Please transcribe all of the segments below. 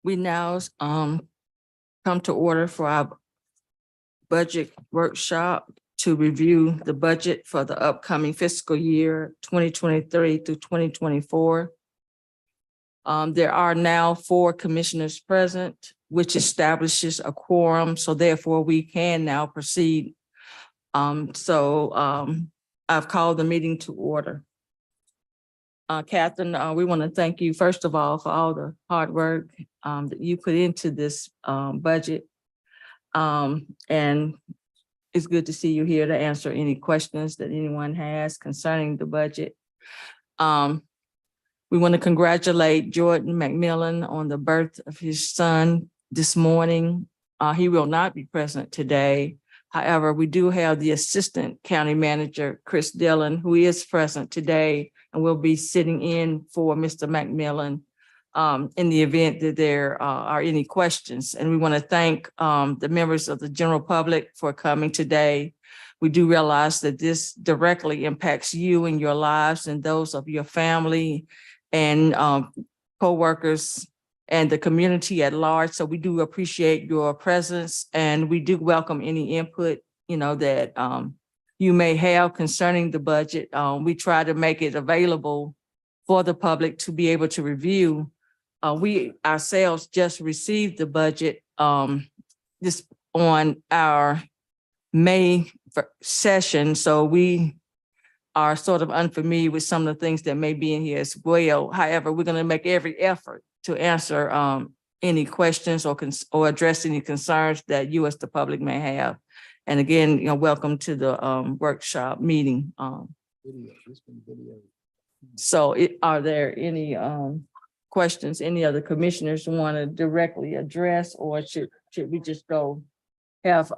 We now come to order for our budget workshop to review the budget for the upcoming fiscal year 2023 through 2024. There are now 4 commissioners present, which establishes a quorum, so therefore we can now proceed. I've called the meeting to order. Catherine, we want to thank you, first of all, for all the hard work that you put into this budget. And it's good to see you here to answer any questions that anyone has concerning the budget. We want to congratulate Jordan McMillan on the birth of his son this morning. He will not be present today. However, we do have the Assistant County Manager, Chris Dillon, who is present today and will be sitting in for Mr. McMillan in the event that there are any questions. And we want to thank the members of the general public for coming today. We do realize that this directly impacts you and your lives and those of your family and co-workers and the community at large. So we do appreciate your presence, and we do welcome any input, that you may have concerning the budget. We try to make it available for the public to be able to review. We ourselves just received the budget this on our May session, so we are sort of unfamiliar with some of the things that may be in here as well. However, we're going to make every effort to answer any questions or address any concerns that you as the public may have. And again, welcome to the workshop meeting. So are there any questions any other commissioners want to directly address, or should we just go have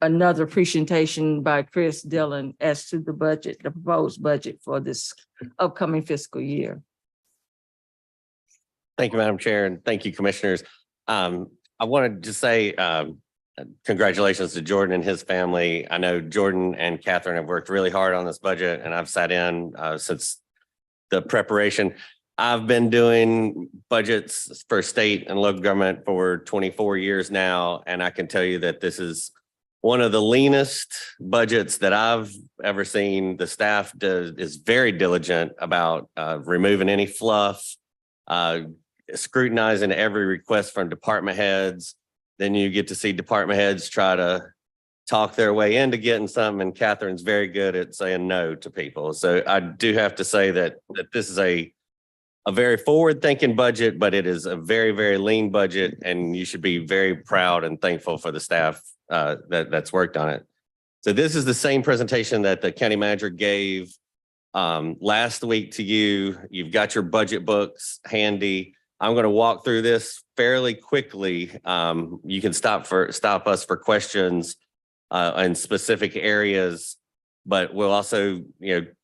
another presentation by Chris Dillon as to the budget, the proposed budget for this upcoming fiscal year? Thank you, Madam Chair, and thank you, commissioners. I wanted to say congratulations to Jordan and his family. I know Jordan and Catherine have worked really hard on this budget, and I've sat in since the preparation. I've been doing budgets for state and local government for 24 years now, and I can tell you that this is one of the leanest budgets that I've ever seen. The staff is very diligent about removing any fluff, scrutinizing every request from department heads. Then you get to see department heads try to talk their way into getting something, and Catherine's very good at saying no to people. So I do have to say that this is a very forward-thinking budget, but it is a very, very lean budget, and you should be very proud and thankful for the staff that's worked on it. So this is the same presentation that the county manager gave last week to you. You've got your budget books handy. I'm going to walk through this fairly quickly. You can stop us for questions in specific areas, but we'll also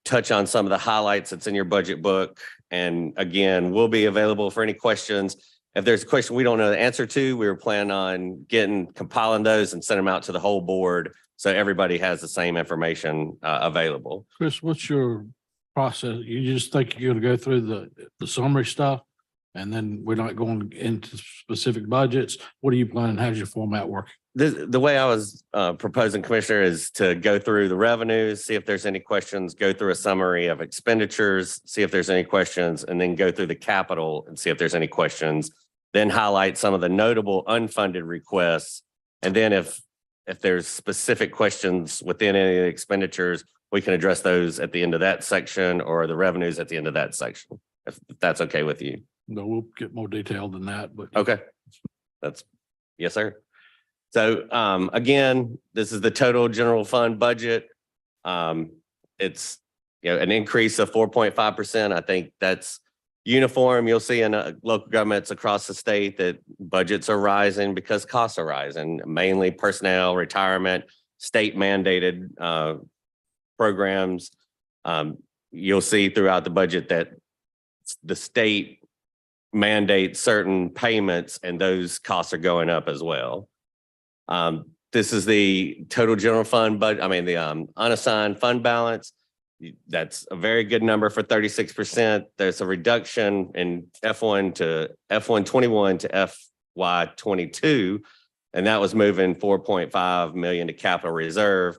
touch on some of the highlights that's in your budget book. And again, we'll be available for any questions. If there's a question we don't know the answer to, we were planning on compiling those and send them out to the whole board so everybody has the same information available. Chris, what's your process? You just think you're going to go through the summary stuff, and then we're not going into specific budgets? What are you planning? How's your format work? The way I was proposing, Commissioner, is to go through the revenues, see if there's any questions, go through a summary of expenditures, see if there's any questions, and then go through the capital and see if there's any questions, then highlight some of the notable unfunded requests. And then if there's specific questions within any of the expenditures, we can address those at the end of that section, or the revenues at the end of that section, if that's okay with you. No, we'll get more detailed than that, but Okay. That's, yes, sir. So again, this is the total general fund budget. It's, an increase of 4.5%. I think that's uniform. You'll see in local governments across the state that budgets are rising because costs are rising, mainly personnel, retirement, state mandated programs. You'll see throughout the budget that the state mandates certain payments and those costs are going up as well. This is the total general fund, but the unassigned fund balance. That's a very good number for 36%. There's a reduction in F1 21 to FY 22, and that was moving 4.5 million to capital reserve.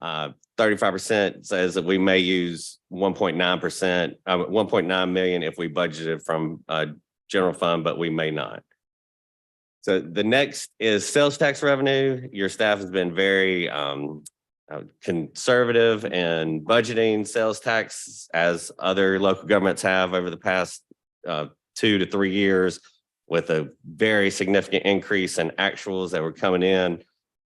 35% says that we may use 1.9 million if we budgeted from general fund, but we may not. So the next is sales tax revenue. Your staff has been very conservative in budgeting sales tax, as other local governments have over the past 2 to 3 years, with a very significant increase in actuals that were coming in.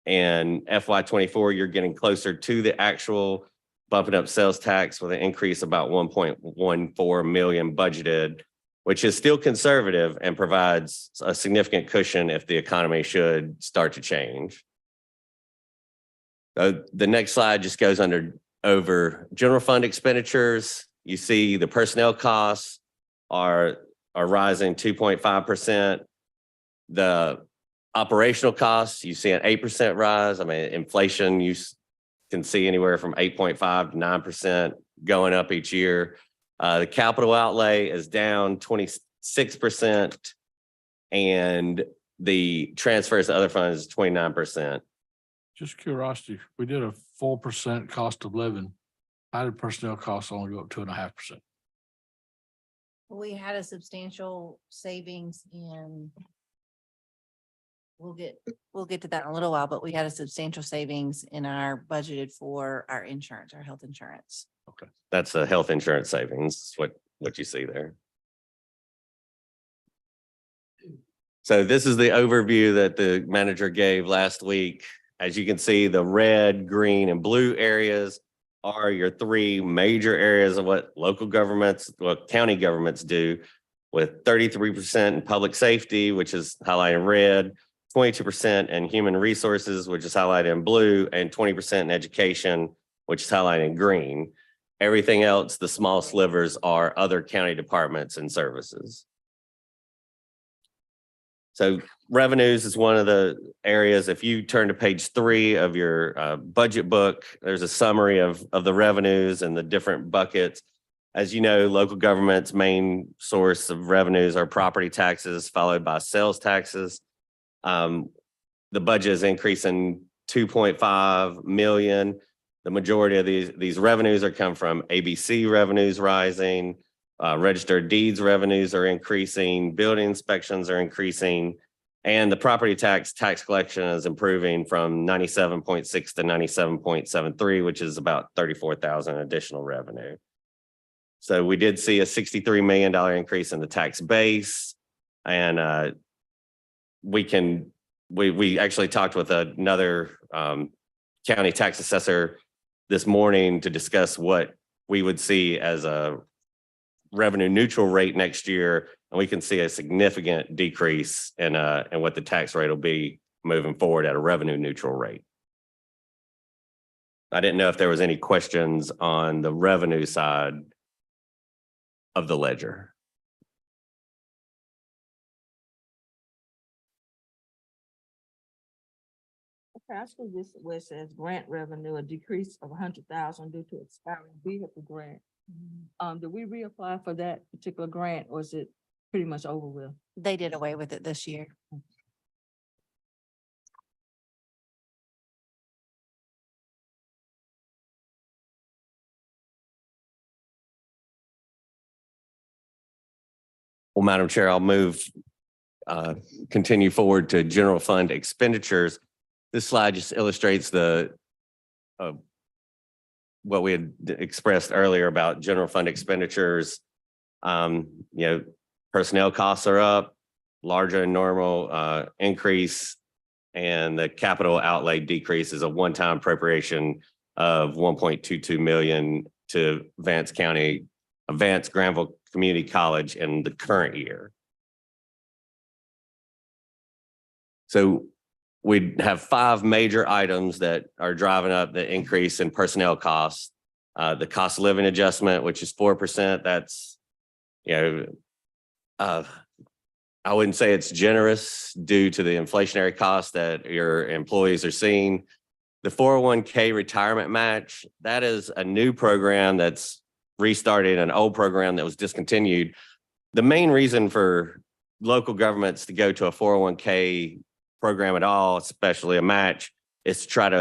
And FY 24, you're getting closer to the actual, bumping up sales tax with an increase about 1.14 million budgeted, which is still conservative and provides a significant cushion if the economy should start to change. The next slide just goes over general fund expenditures. You see the personnel costs are rising 2.5%. The operational costs, you see an 8% rise. Inflation, you can see anywhere from 8.5 to 9% going up each year. The capital outlay is down 26%, and the transfers to other funds is 29%. Just curiosity, we did a 4% cost of living. How did personnel costs only go up 2.5%? We had a substantial savings in. We'll get to that in a little while, but we had a substantial savings in our budgeted for our insurance, our health insurance. Okay, that's a health insurance savings, what you see there. So this is the overview that the manager gave last week. As you can see, the red, green, and blue areas are your 3 major areas of what local governments, what county governments do, with 33% in public safety, which is highlighted in red, 22% in human resources, which is highlighted in blue, and 20% in education, which is highlighted in green. Everything else, the small slivers, are other county departments and services. So revenues is one of the areas. If you turn to page 3 of your budget book, there's a summary of the revenues and the different buckets. As you know, local government's main source of revenues are property taxes, followed by sales taxes. The budget is increasing 2.5 million. The majority of these revenues are come from ABC revenues rising, registered deeds revenues are increasing, building inspections are increasing, and the property tax collection is improving from 97.6 to 97.73, which is about 34,000 additional revenue. So we did see a $63 million increase in the tax base, and we actually talked with another county tax assessor this morning to discuss what we would see as a revenue neutral rate next year, and we can see a significant decrease in what the tax rate will be moving forward at a revenue neutral rate. I didn't know if there was any questions on the revenue side of the ledger. Okay, I see this where it says grant revenue, a decrease of 100,000 due to expiring vehicle grant. Did we reapply for that particular grant, or is it pretty much over with? They did away with it this year. Well, Madam Chair, I'll continue forward to general fund expenditures. This slide just illustrates what we had expressed earlier about general fund expenditures. Personnel costs are up, larger than normal increase, and the capital outlay decrease is a one-time appropriation of 1.22 million to Vance Granville Community College in the current year. So we have 5 major items that are driving up the increase in personnel costs. The cost of living adjustment, which is 4%. That's, I wouldn't say it's generous due to the inflationary costs that your employees are seeing. The 401k retirement match, that is a new program that's restarted an old program that was discontinued. The main reason for local governments to go to a 401k program at all, especially a match, is to try to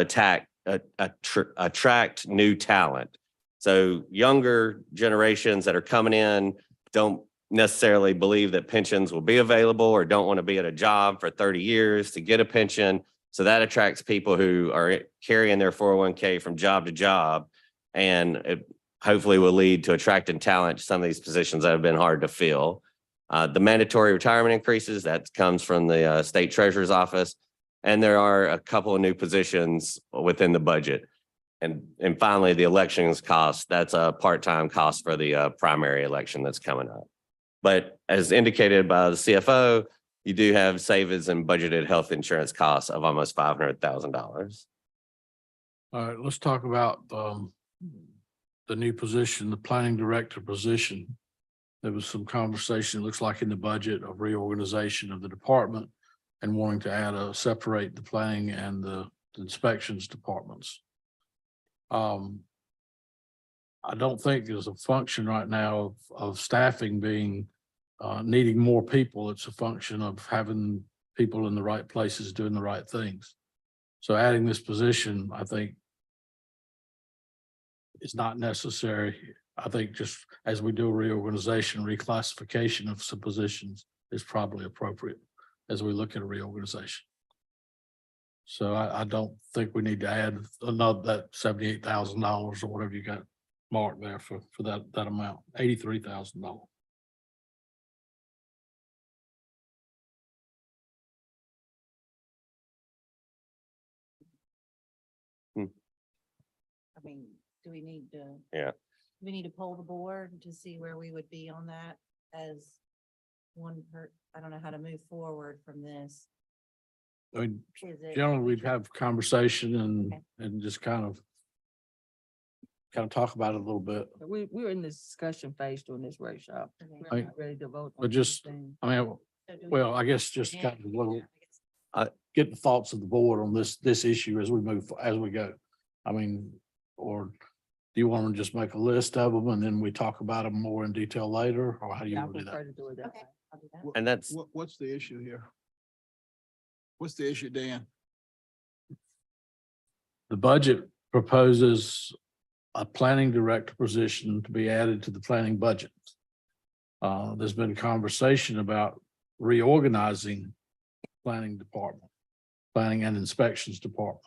attract new talent. So younger generations that are coming in don't necessarily believe that pensions will be available or don't want to be at a job for 30 years to get a pension. So that attracts people who are carrying their 401k from job to job, and it hopefully will lead to attracting talent to some of these positions that have been hard to fill. The mandatory retirement increases, that comes from the state treasurer's office. And there are a couple of new positions within the budget. And finally, the elections cost, that's a part-time cost for the primary election that's coming up. But as indicated by the CFO, you do have savings in budgeted health insurance costs of almost $500,000. All right, let's talk about the new position, the planning director position. There was some conversation, it looks like in the budget, of reorganization of the department and wanting to separate the planning and the inspections departments. I don't think there's a function right now of staffing being needing more people. It's a function of having people in the right places doing the right things. So adding this position, I think, is not necessary. I think just as we do a reorganization, reclassification of some positions is probably appropriate as we look at a reorganization. So I don't think we need to add another that $78,000 or whatever you got marked there for that amount, $83,000. I mean, do we need to? Yeah. We need to poll the board to see where we would be on that as I don't know how to move forward from this. I mean, Is it? generally, we'd have conversation Okay. and just kind of talk about it a little bit. We're in this discussion phase during this workshop. Okay. We're not ready to vote. But on just, anything. I mean, So do we- well, I guess just Yeah. kind of a little, I- get the thoughts of the board on this issue as we move, as we go. I mean, or do you want to just make a list of them and then we talk about them more in detail later, or how do you Yeah, I want to do prefer that? to do it that Okay, way. I'll do that. And that's, What's the issue here? What's the issue, Dan? The budget proposes a planning director position to be added to the planning budget. There's been conversation about reorganizing planning department, planning and inspections department.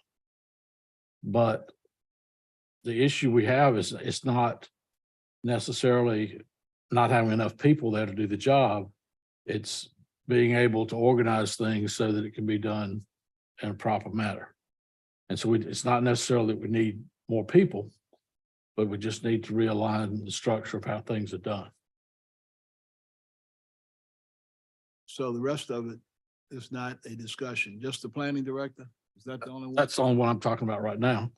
But the issue we have is it's not necessarily not having enough people there to do the job. It's being able to organize things so that it can be done in a proper manner. And so it's not necessarily that we need more people, but we just need to realign the structure of how things are done. So the rest of it is not a discussion, just the planning director? Is that the only one? That's the only one I'm talking about right now.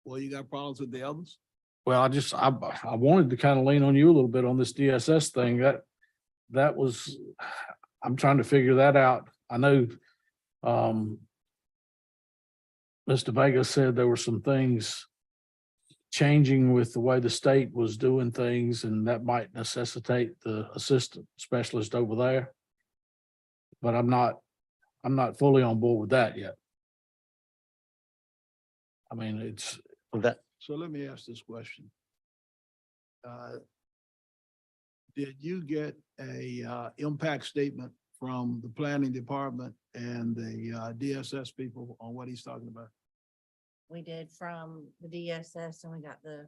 Well, you got problems with the others? Well, I wanted to kind of lean on you a little bit on this DSS thing. That was, I'm trying to figure that out. I know Mr. Vega said there were some things changing with the way the state was doing things, and that might necessitate the assistant specialist over there. But I'm not fully on board with that yet. I mean, it's, that, So let me ask this question. Did you get a impact statement from the planning department and the DSS people on what he's talking about? We did from the DSS and we got the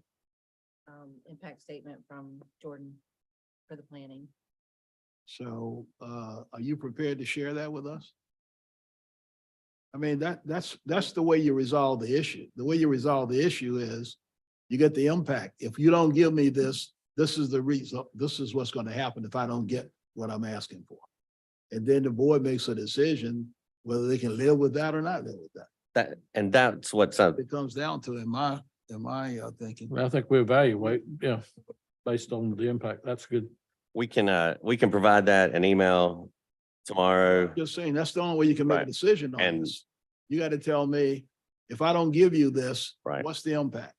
impact statement from Jordan for the planning. So, are you prepared to share that with us? I mean, that's the way you resolve the issue. The way you resolve the issue is you get the impact. If you don't give me this, this is the result. This is what's going to happen if I don't get what I'm asking for. And then the board makes a decision whether they can live with that or not live with that. That's what's up. It comes down to in my thinking. Well, I think we evaluate, yeah, based on the impact. That's good. We can provide that an email tomorrow. Just saying, that's the only way you can make a Right. decision on And- this. You got to tell me, if I don't give you this, Right. what's the impact?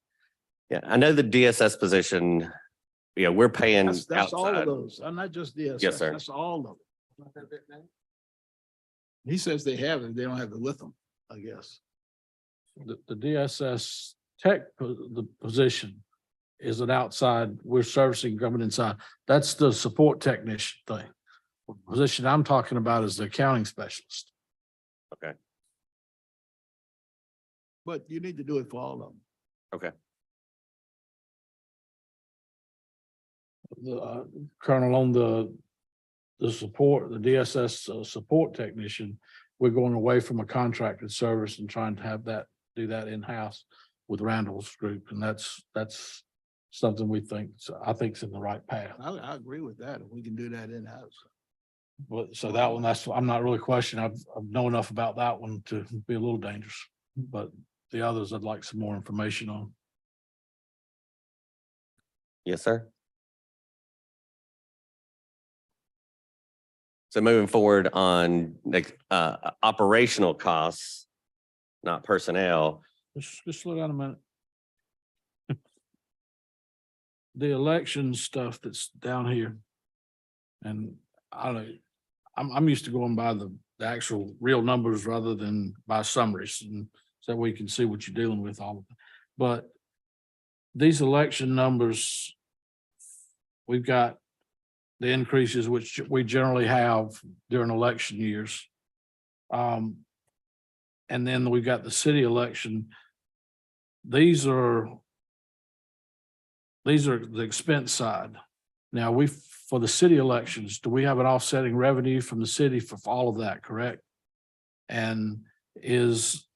Yeah, I know the DSS position, we're paying That's all of outside. those. I'm not just this. Yes, sir. That's all of it. He says they have it. They don't have it with them, I guess. The DSS tech, the position is an outside, we're servicing government inside. That's the support technician thing. The position I'm talking about is the accounting specialist. But you need to do it for all of them. The Colonel, on the support, the DSS support technician, we're going away from a contracted service and trying to have that, do that in-house with Randall's group. And that's something I think's in the right path. I agree with that. If we can do that in-house. But so that one, I'm not really questioning. I know enough about that one to be a little dangerous, but the others I'd like some more information on. Yes, sir. So moving forward on operational costs, not personnel. Just slow down a minute. The election stuff that's down here. And I don't know, I'm used to going by the actual real numbers rather than by summaries, and so we can see what you're dealing with all of it. But these election numbers, we've got the increases which we generally have during election years. And then we've got the city election. These are the expense side. Now, for the city elections, do we have an offsetting revenue from the city for all of that, correct? And is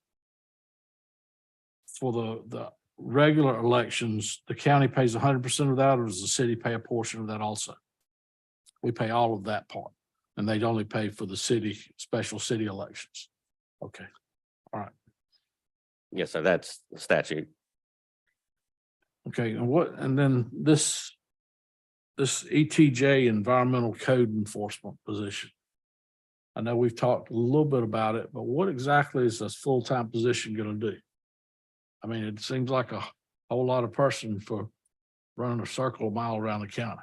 for the regular elections, the county pays 100% of that, or does the city pay a portion of that also? We pay all of that part, and they'd only pay for the city, special city elections. Okay, Yes, sir, that's the statute. okay, and then this ETJ, environmental code enforcement position. I know we've talked a little bit about it, but what exactly is this full-time position gonna do? I mean, it seems like a whole lot of person for running a circle a mile around the county.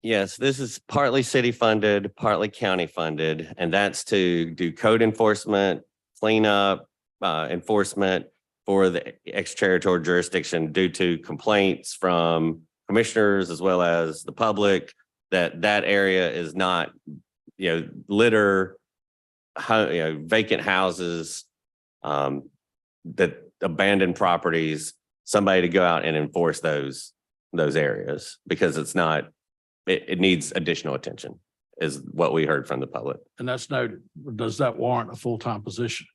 Yes, this is partly city funded, partly county funded, and that's to do code enforcement, cleanup, enforcement for the extraterritorial jurisdiction due to complaints from commissioners as well as the public that area is not, litter, vacant houses, that abandoned properties, somebody to go out and enforce those areas because it's not, it needs additional attention is what we heard from the public. And that's noted. Does that warrant a full-time position?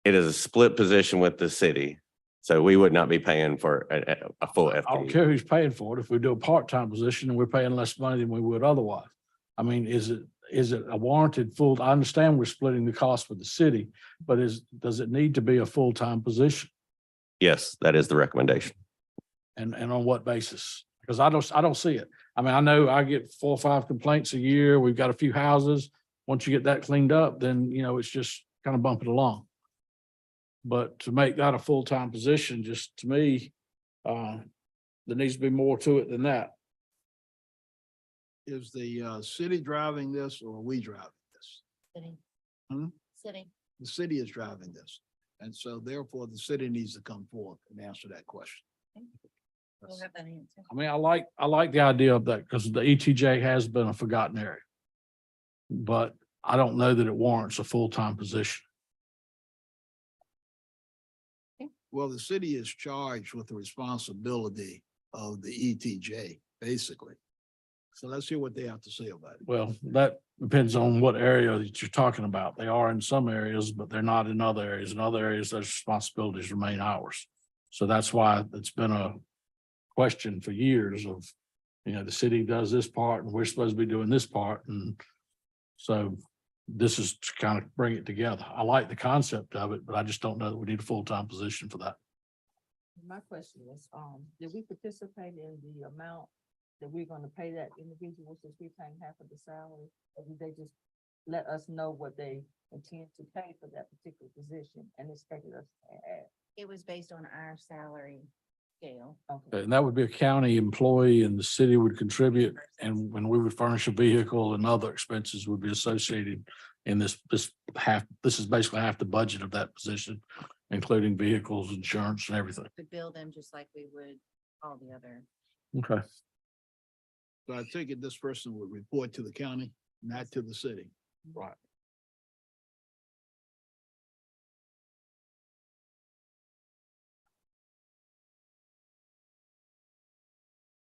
It is a split position with the city. So we would not be paying for a full I don't FTE. care who's paying for it. If we do a part-time position and we're paying less money than we would otherwise. I mean, is it a warranted full? I understand we're splitting the cost with the city, but does it need to be a full-time position? Yes, that is the recommendation. And on what basis? Because I don't see it. I mean, I know I get 4 or 5 complaints a year. We've got a few houses. Once you get that cleaned up, then, it's just kind of bumping along. But to make that a full-time position, just to me, there needs to be more to it than that. Is the city driving this or are we driving this? City. Hmm? City. The city is driving this. And so therefore the city needs to come forth and answer that question. We'll have that answer. I mean, I like the idea of that because the ETJ has been a forgotten area. But I don't know that it warrants a full-time position. Well, the city is charged with the responsibility of the ETJ, basically. So let's hear what they have to say about it. Well, that depends on what area that you're talking about. They are in some areas, but they're not in other areas. In other areas, those responsibilities remain ours. So that's why it's been a question for years of, the city does this part and we're supposed to be doing this part. And so this is to kind of bring it together. I like the concept of it, but I just don't know that we need a full-time position for that. My question is, did we participate in the amount that we're gonna pay that individual since we're paying half of the salary? Or did they just let us know what they intend to pay for that particular position and expected us to add? It was based on our salary scale. Okay, And that would be a county employee and the city would contribute. And when we would furnish a vehicle and other expenses would be associated in this is basically half the budget of that position, including vehicles, insurance and everything. To bill them just like we would all the other. Okay. So I take it this person would report to the county, not to the city. Right.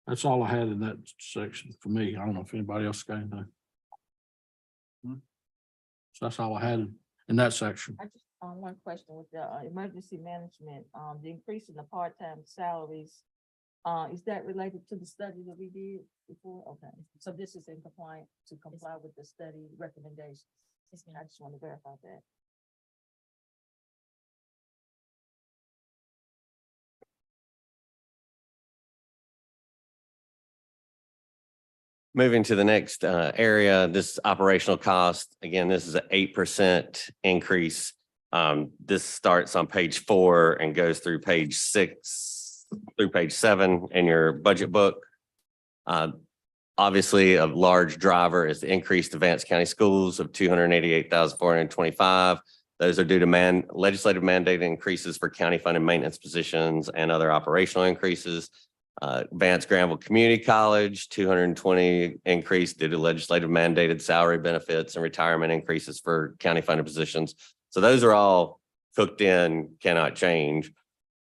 That's all I had in that section for me. I don't know if anybody else got anything. Hmm. So that's all I had in that section. I just, one question with the emergency management, the increase in the part-time salaries. Is that related to the study that we did before? Okay, so this is in compliance to comply with the study recommendations. I just want to verify that. Moving to the next area, this operational cost, again, this is an 8% increase. This starts on page 4 and goes through page 6 through page 7 in your budget book. Obviously, a large driver is the increased Advanced County Schools of 288,425. Those are due to legislative mandated increases for county funded maintenance positions and other operational increases. Advanced Granville Community College, 220 increase due to legislative mandated salary benefits and retirement increases for county funded positions. So those are all cooked in, cannot change.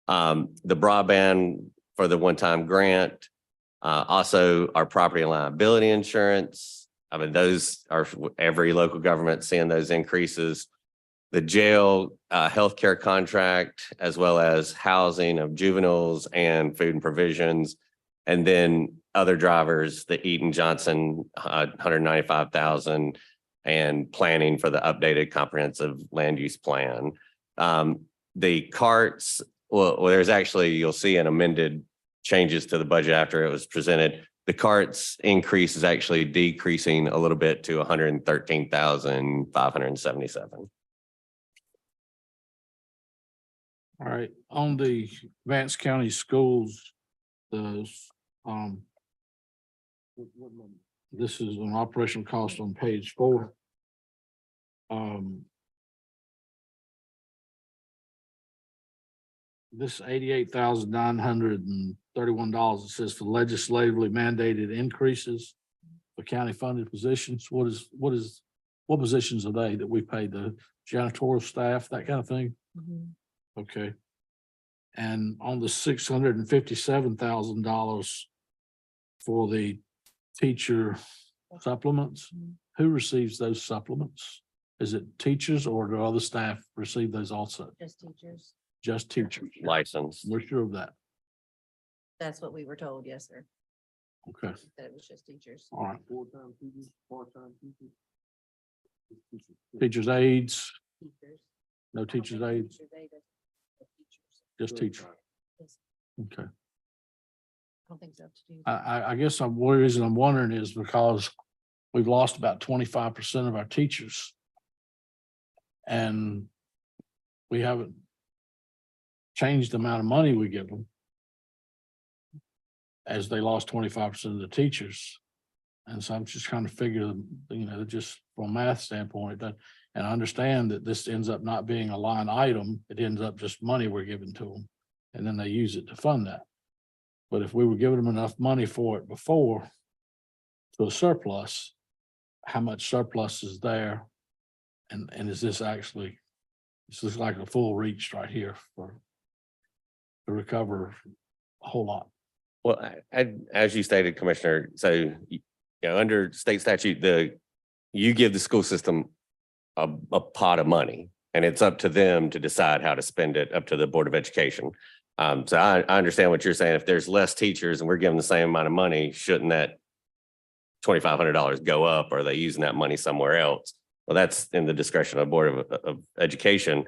The broadband for the one-time grant, also our property and liability insurance. I mean, those are every local government seeing those increases. The jail healthcare contract, as well as housing of juveniles and food and provisions. And then other drivers, the Eaton Johnson, 195,000 and planning for the updated comprehensive land use plan. The carts, well, there's actually, you'll see an amended changes to the budget after it was presented. The carts increase is actually decreasing a little bit to 113,577. All right, on the Vance County Schools, this is an operational cost on page 4. This $88,931, it says for legislatively mandated increases for county funded positions. What positions are they that we pay, the janitorial staff, that kind of thing? Okay. And on the $657,000 for the teacher supplements, who receives those supplements? Is it teachers or do other staff receive those also? Just teachers. Just teachers. License. We're sure of that. That's what we were told. Yes, sir. Okay, That it was just teachers. all right. Teachers aides, Teachers. no teachers aides, Teachers aid, that's teachers. just teachers. Yes. Okay. I don't think so. I guess one reason I'm wondering is because we've lost about 25% of our teachers. And we haven't changed the amount of money we give them, as they lost 25% of the teachers. And so I'm just trying to figure, just from a math standpoint, that, and I understand that this ends up not being a line item. It ends up just money we're giving to them. And then they use it to fund that. But if we were giving them enough money for it before to a surplus, how much surplus is there? And is this actually, this is like a full reach right here to recover a whole lot. Well, as you stated, Commissioner, so under state statute, you give the school system a pot of money, and it's up to them to decide how to spend it, up to the Board of Education. So I understand what you're saying. If there's less teachers and we're giving the same amount of money, shouldn't that $2,500 go up? Or are they using that money somewhere else? Well, that's in the discretion of the Board of Education.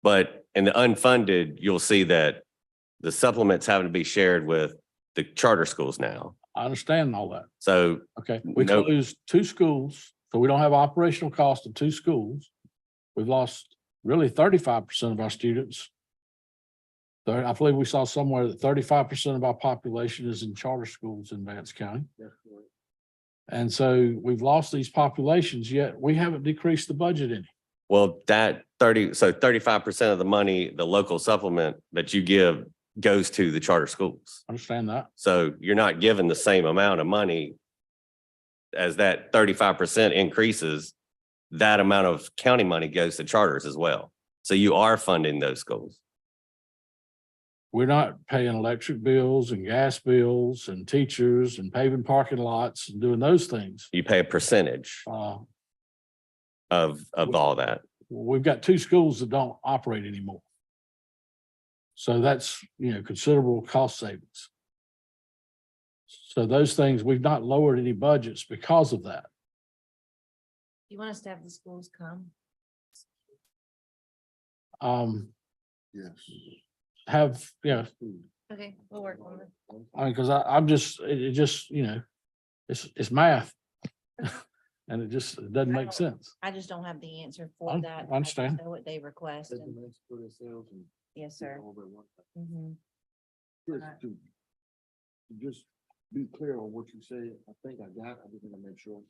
But in the unfunded, you'll see that the supplement's having to be shared with the charter schools now. I understand all that. So Okay, we Nope. closed 2 schools, so we don't have operational cost of 2 schools. We've lost really 35% of our students. I believe we saw somewhere that 35% of our population is in charter schools in Vance County. And so we've lost these populations, yet we haven't decreased the budget any. well, that 35% of the money, the local supplement that you give goes to the charter schools. Understand that? So you're not given the same amount of money as that 35% increases, that amount of county money goes to charters as well. So you are funding those schools. We're not paying electric bills and gas bills and teachers and paving parking lots and doing those things. You pay a percentage of all that. We've got 2 schools that don't operate anymore. So that's, considerable cost savings. So those things, we've not lowered any budgets because of that. You want us to have the schools come? Yes. Have, Okay, we'll work on it. I mean, because I'm just, it just, it's math. And it doesn't make sense. I just don't have the answer I for that. understand. just know what they request. and- Yes, sir. Mhm. Just be clear on what you said. I think I got, I just want to make sure.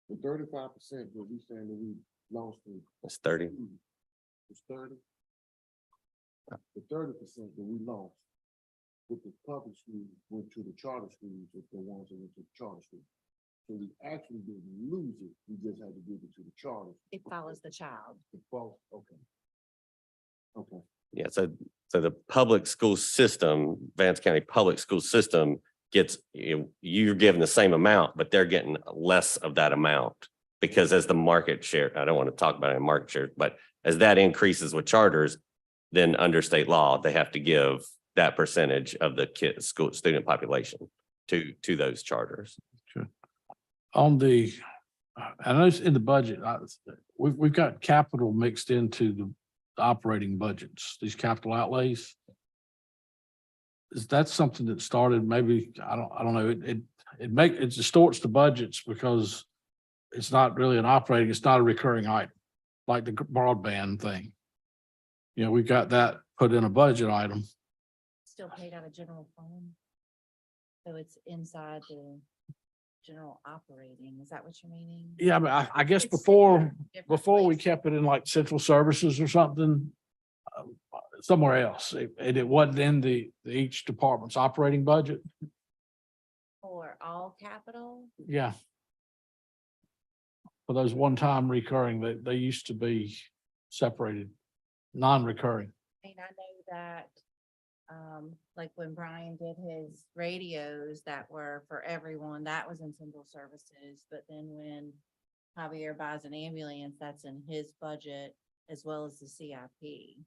The 35% what we saying that we lost to It's 30. was 30. The 30% that we lost with the public schools went to the charter schools, if the ones that went to the charter schools. So we actually didn't lose it, we just had to give it to the charter. It follows the child. Okay. Okay. Yeah, so the public school system, Vance County Public School System gets, you're given the same amount, but they're getting less of that amount. Because as the market share, I don't want to talk about it in market share, but as that increases with charters, then under state law, they have to give that percentage of the student population to those charters. On the, I know it's in the budget, we've got capital mixed into the operating budgets, these capital outlays. Is that something that started maybe, I don't know, it distorts the budgets because it's not really an operating, it's not a recurring item, like the broadband thing. We've got that put in a budget item. Still paid out of general fund. So it's inside the general operating. Is that what you're meaning? Yeah, but I guess It's before different we places. kept it in like central services or something, somewhere else, and it wasn't in each department's operating budget. For all capital, Yeah. For those one-time recurring, they used to be separated, non-recurring. I mean, I know that, like when Brian did his radios that were for everyone, that was in central services, but then when Javier buys an ambulance, that's in his budget as well as the CIP.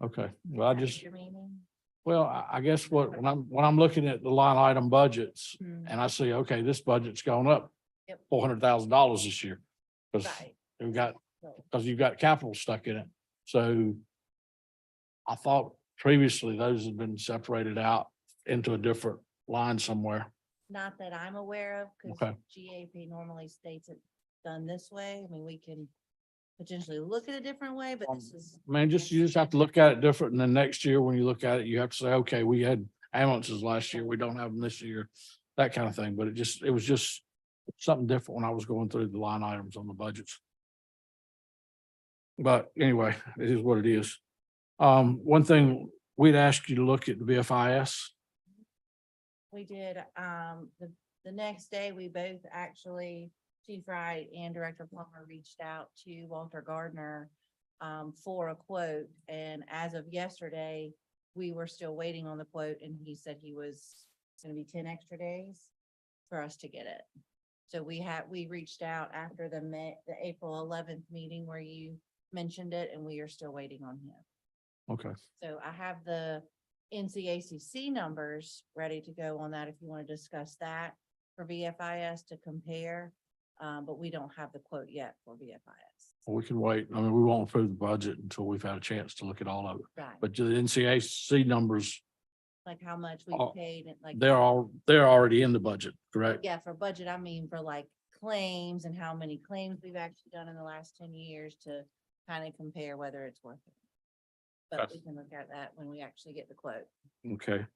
Okay, well, I Is that what just, you're meaning? well, I guess when I'm looking at the line item budgets Hmm, and I see, okay, this budget's gone up Yep. $400,000 this year. Because Right. we've got, So, because you've got capital stuck in it. So I thought previously those had been separated out into a different line somewhere. not that I'm aware of, because Okay. GAP normally states it done this way. I mean, we can potentially look at a different way, but this is. I mean, you just have to look at it different. And then next year, when you look at it, you have to say, okay, we had ambulances last year. We don't have them this year, that kind of thing. But it was just something different when I was going through the line items on the budgets. But anyway, it is what it is. One thing, we'd ask you to look at the BFIS. We did, the next day, we both actually, Chief Wright and Director Plummer reached out to Walter Gardner for a quote, and as of yesterday, we were still waiting on the quote, and he said he was gonna be 10 extra days for us to get it. So we reached out after the April 11th meeting where you mentioned it, and we are still waiting on him. Okay. So I have the NCACC numbers ready to go on that if you want to discuss that for VFIS to compare. But we don't have the quote yet for VFIS. We can wait. I mean, we won't approve the budget until we've had a chance to look at all of it. Right. But the NCAC numbers, Like how much we Oh, paid and like. they're already in the budget, correct? Yeah, for budget, I mean, for like claims and how many claims we've actually done in the last 10 years to kind of compare whether it's worth it. But Okay. we can look at that when we actually get the quote. Okay.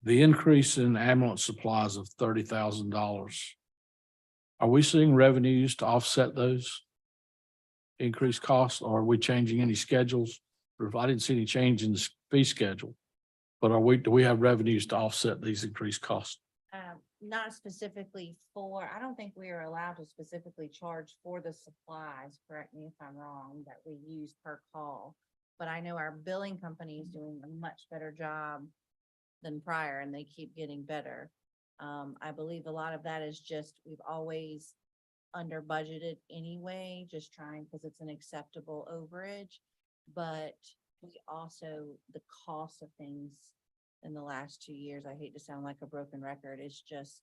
The increase in ambulance supplies of $30,000. Are we seeing revenues to offset those increased costs, or are we changing any schedules? Or if I didn't see any change in the fee schedule, but do we have revenues to offset these increased costs? Not specifically for, I don't think we are allowed to specifically charge for the supplies, correct me if I'm wrong, that we use per call. But I know our billing company is doing a much better job than prior, and they keep getting better. I believe a lot of that is just, we've always under budgeted anyway, just trying, because it's an acceptable overage. But we also, the cost of things in the last 2 years, I hate to sound like a broken record, it's just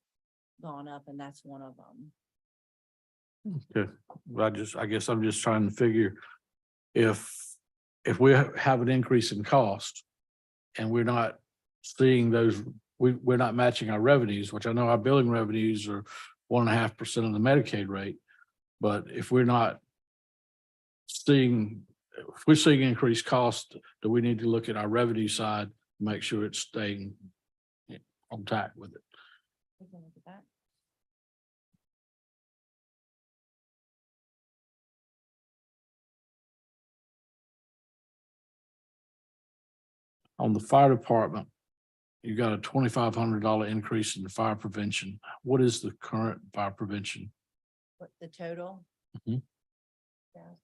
gone up, and that's one of them. Okay, I guess I'm just trying to figure if we have an increase in cost and we're not seeing those, we're not matching our revenues, which I know our billing revenues are 1.5% of the Medicaid rate. But if we're not seeing, if we're seeing increased cost, do we need to look at our revenue side, make sure it's staying on track with it? We can look at that. On the fire department, you got a $2,500 increase in the fire prevention. What is the current fire prevention? What the total? Mhm. 1,000.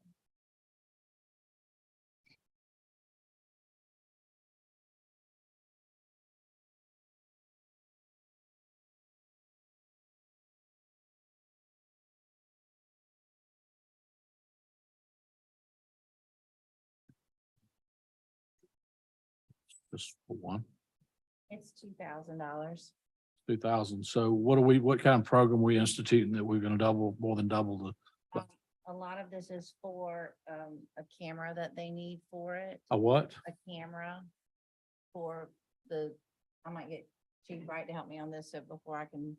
Just for one, It's $2,000. 2,000. So what kind of program we instituting that we're gonna more than double the, A lot of this is for a camera that they need for it, a what? a camera for I might get Chief Wright to help me on this, so before I can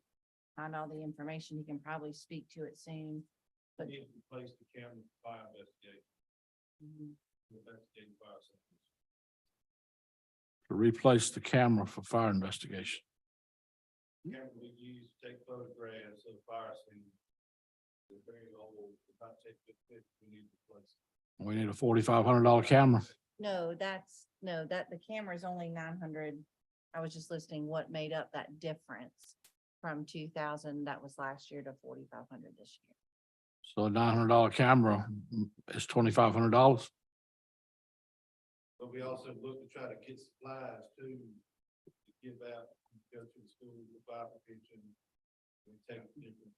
find all the information, he can probably speak to it soon. But Need to replace the camera for fire investigation, mhm, investigating fire systems. To replace the camera for fire investigation. Camera we use to take photographs of fire scenes. They're very old, about to take good pictures, we need to replace. We need a $4,500 camera. no, the camera is only 900. I was just listing what made up that difference from 2,000 that was last year to 4,500 this year. So a $900 camera is $2,500. But we also look to try to get supplies too, to give out, go to the schools with fire prevention. We take different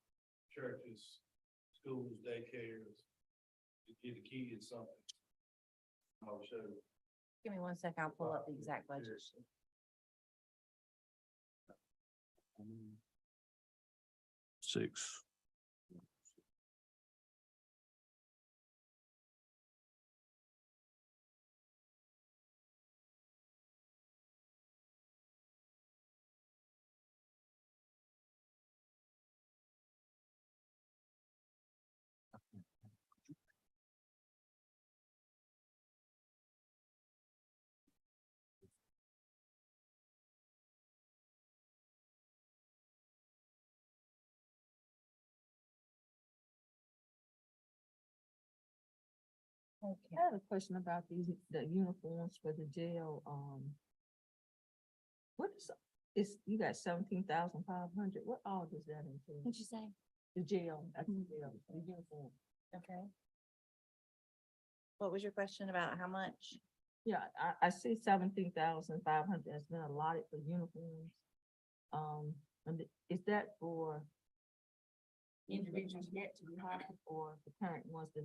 churches, schools, daycares, to get the kids something. I'll show. Give me 1 second, I'll pull up the exact budget. Six. I have a question about the uniforms for the jail, what you got 17,500, what all does that include? What'd you say? The jail, the uniform. Okay. What was your question about how much? Yeah, I see 17,500 has been allotted for uniforms. And is that for individuals yet to be hired or the current ones that?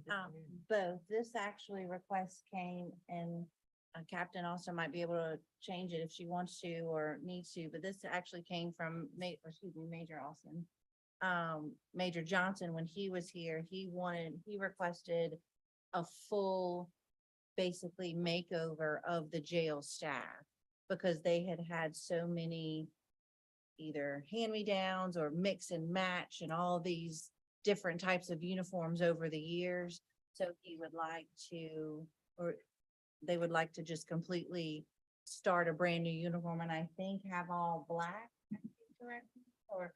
Both. This actually request came and Captain also might be able to change it if she wants to or needs to, but this actually came from Major Austin. Major Johnson, when he was here, he requested a full, basically makeover of the jail staff because they had had so many either hand-me-downs or mix and match and all these different types of uniforms over the years. So he would like to, or they would like to just completely start a brand new uniform and I think have all black, correct? Or,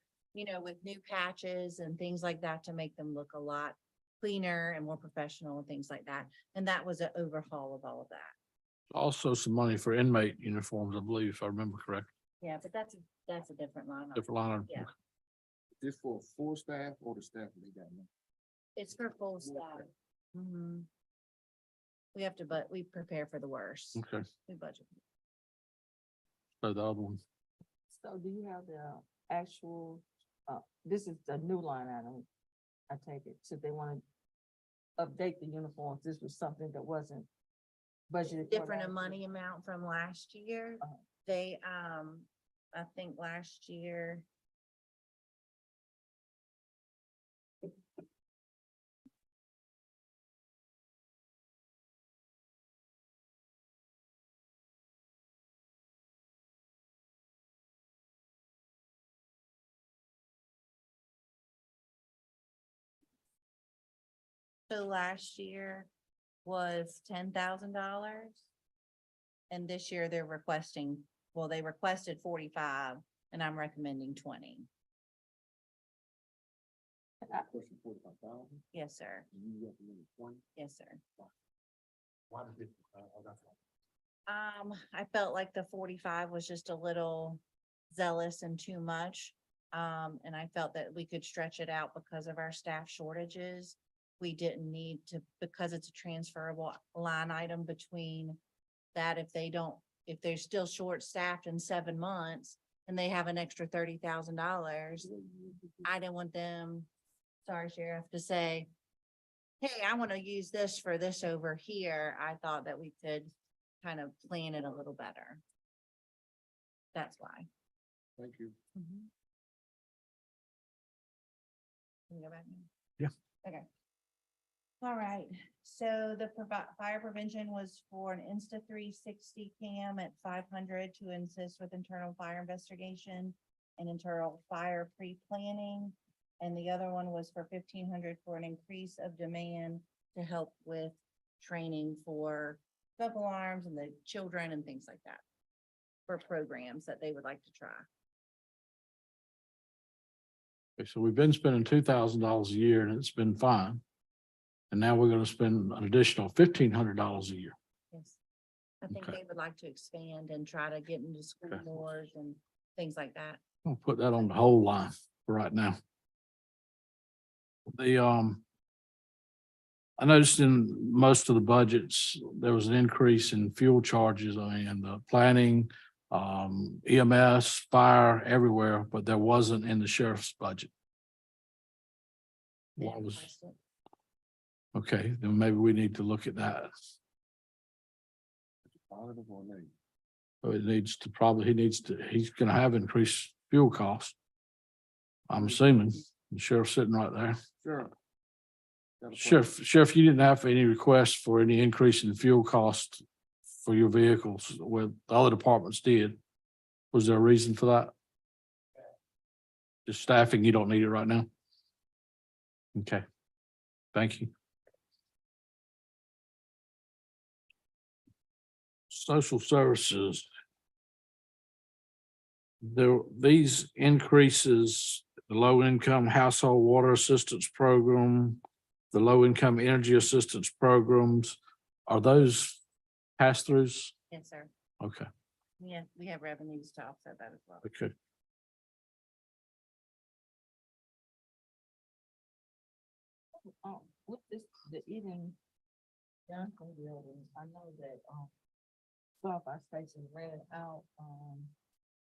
with new patches and things like that to make them look a lot cleaner and more professional and things like that. And that was an overhaul of all of that. Also some money for inmate uniforms, I believe, if I remember correctly. Yeah, but that's a different line. item. Different line. item. Yeah. This for full staff or the staff that they got now? It's for full staff. Mhm. We have to, but we prepare for the worst. Okay, We budget. so the other one, So do you have the actual, this is the new line item, I take it, so they want to update the uniforms, this was something that wasn't budgeted. for Different last year. money amount from last year. Uh-huh. They, I think last year. So last year was $10,000. And this year they're requesting, well, they requested 45 and I'm recommending 20. Question 45,000, Yes, sir. and you recommend 20? Yes, sir. Why did it? That's I felt like the 45 was just a little zealous and too much. And I felt that we could stretch it out because of our staff shortages. We didn't need to, because it's a transferable line item between that if they're still short-staffed in 7 months and they have an extra $30,000, I didn't want them, sorry, Sheriff, to say, hey, I want to use this for this over here. I thought that we could kind of plan it a little better. That's why. Thank you. Can you go back now? Yeah. Okay. All right, so the fire prevention was for an Insta360 cam at 500 to assist with internal fire investigation and internal fire pre-planning. And the other one was for 1,500 for an increase of demand to help with training for smoke alarms and the children and things like that. For programs that they would like to try. okay, so we've been spending $2,000 a year and it's been fine. And now we're gonna spend an additional $1,500 a year. Yes. I think Okay. they would like to expand and try to get into school Okay. boards and things like that. I'll put that on the whole line for right now. I noticed in most of the budgets, there was an increase in fuel charges and the planning, EMS, fire, everywhere, but there wasn't in the sheriff's budget. They What was, request it. okay, then maybe we need to look at that. Positive or negative? So it needs to he's gonna have increased fuel costs. I'm assuming, the sheriff's sitting right there. Sure. Got a question. Sheriff, you didn't have any requests for any increase in fuel cost for your vehicles where the other departments did. Was there a reason for that? Just staffing, you don't need it right now? Okay, thank you. Social services. These increases, the low income household water assistance program, the low income energy assistance programs, are those pass throughs? Yes, sir. Okay, Yeah, we have revenues to offset that as well. okay. With this, the even Duncan building, I know that, Wi-Fi station rented out,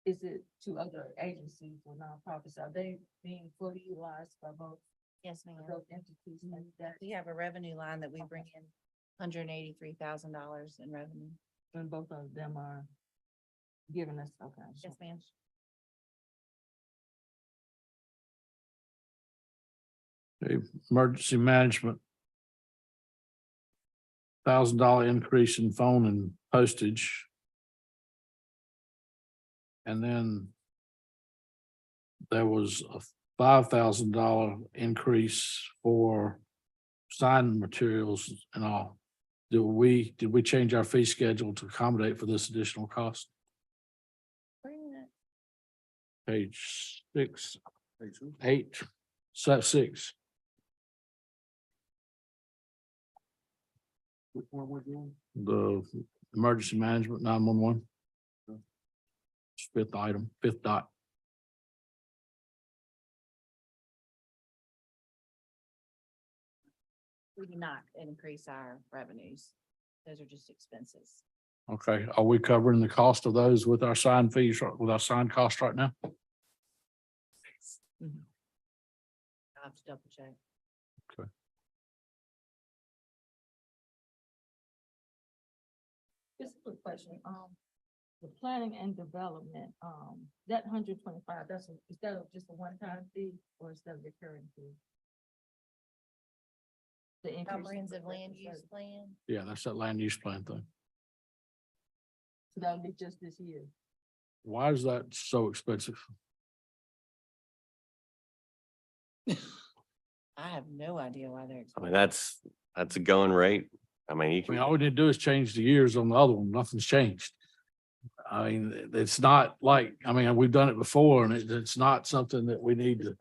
is it to other agencies or nonprofits? Are they being fully utilized by both Yes, ma'am. of those entities? And that, We have a revenue line that we bring in $183,000 in revenue. and both of them are giving us, okay. Yes, ma'am. Emergency management. $1,000 increase in phone and postage. And then there was a $5,000 increase for sign materials and all. Did we change our fee schedule to accommodate for this additional cost? Page 6, Hey, Sue, 8, 6. which one we're doing? The emergency management 911. Fifth item, fifth dot. We do not increase our revenues. Those are just expenses. Okay, are we covering the cost of those with our sign fees, with our sign cost right now? Mhm. I'll have to double check. Just a quick question, the planning and development, that 125, is that just a one-time fee or is that a recurring fee? The increase in Comprehensive land professional use service. plan. Yeah, that's that land use plan thing. So that would be just this year. Why is that so expensive? I have no idea why they're. I mean, that's a going rate. I mean, you I mean, can, all we need to do is change the years on the other one. Nothing's changed. I mean, it's not like, I mean, we've done it before and it's not something that we need to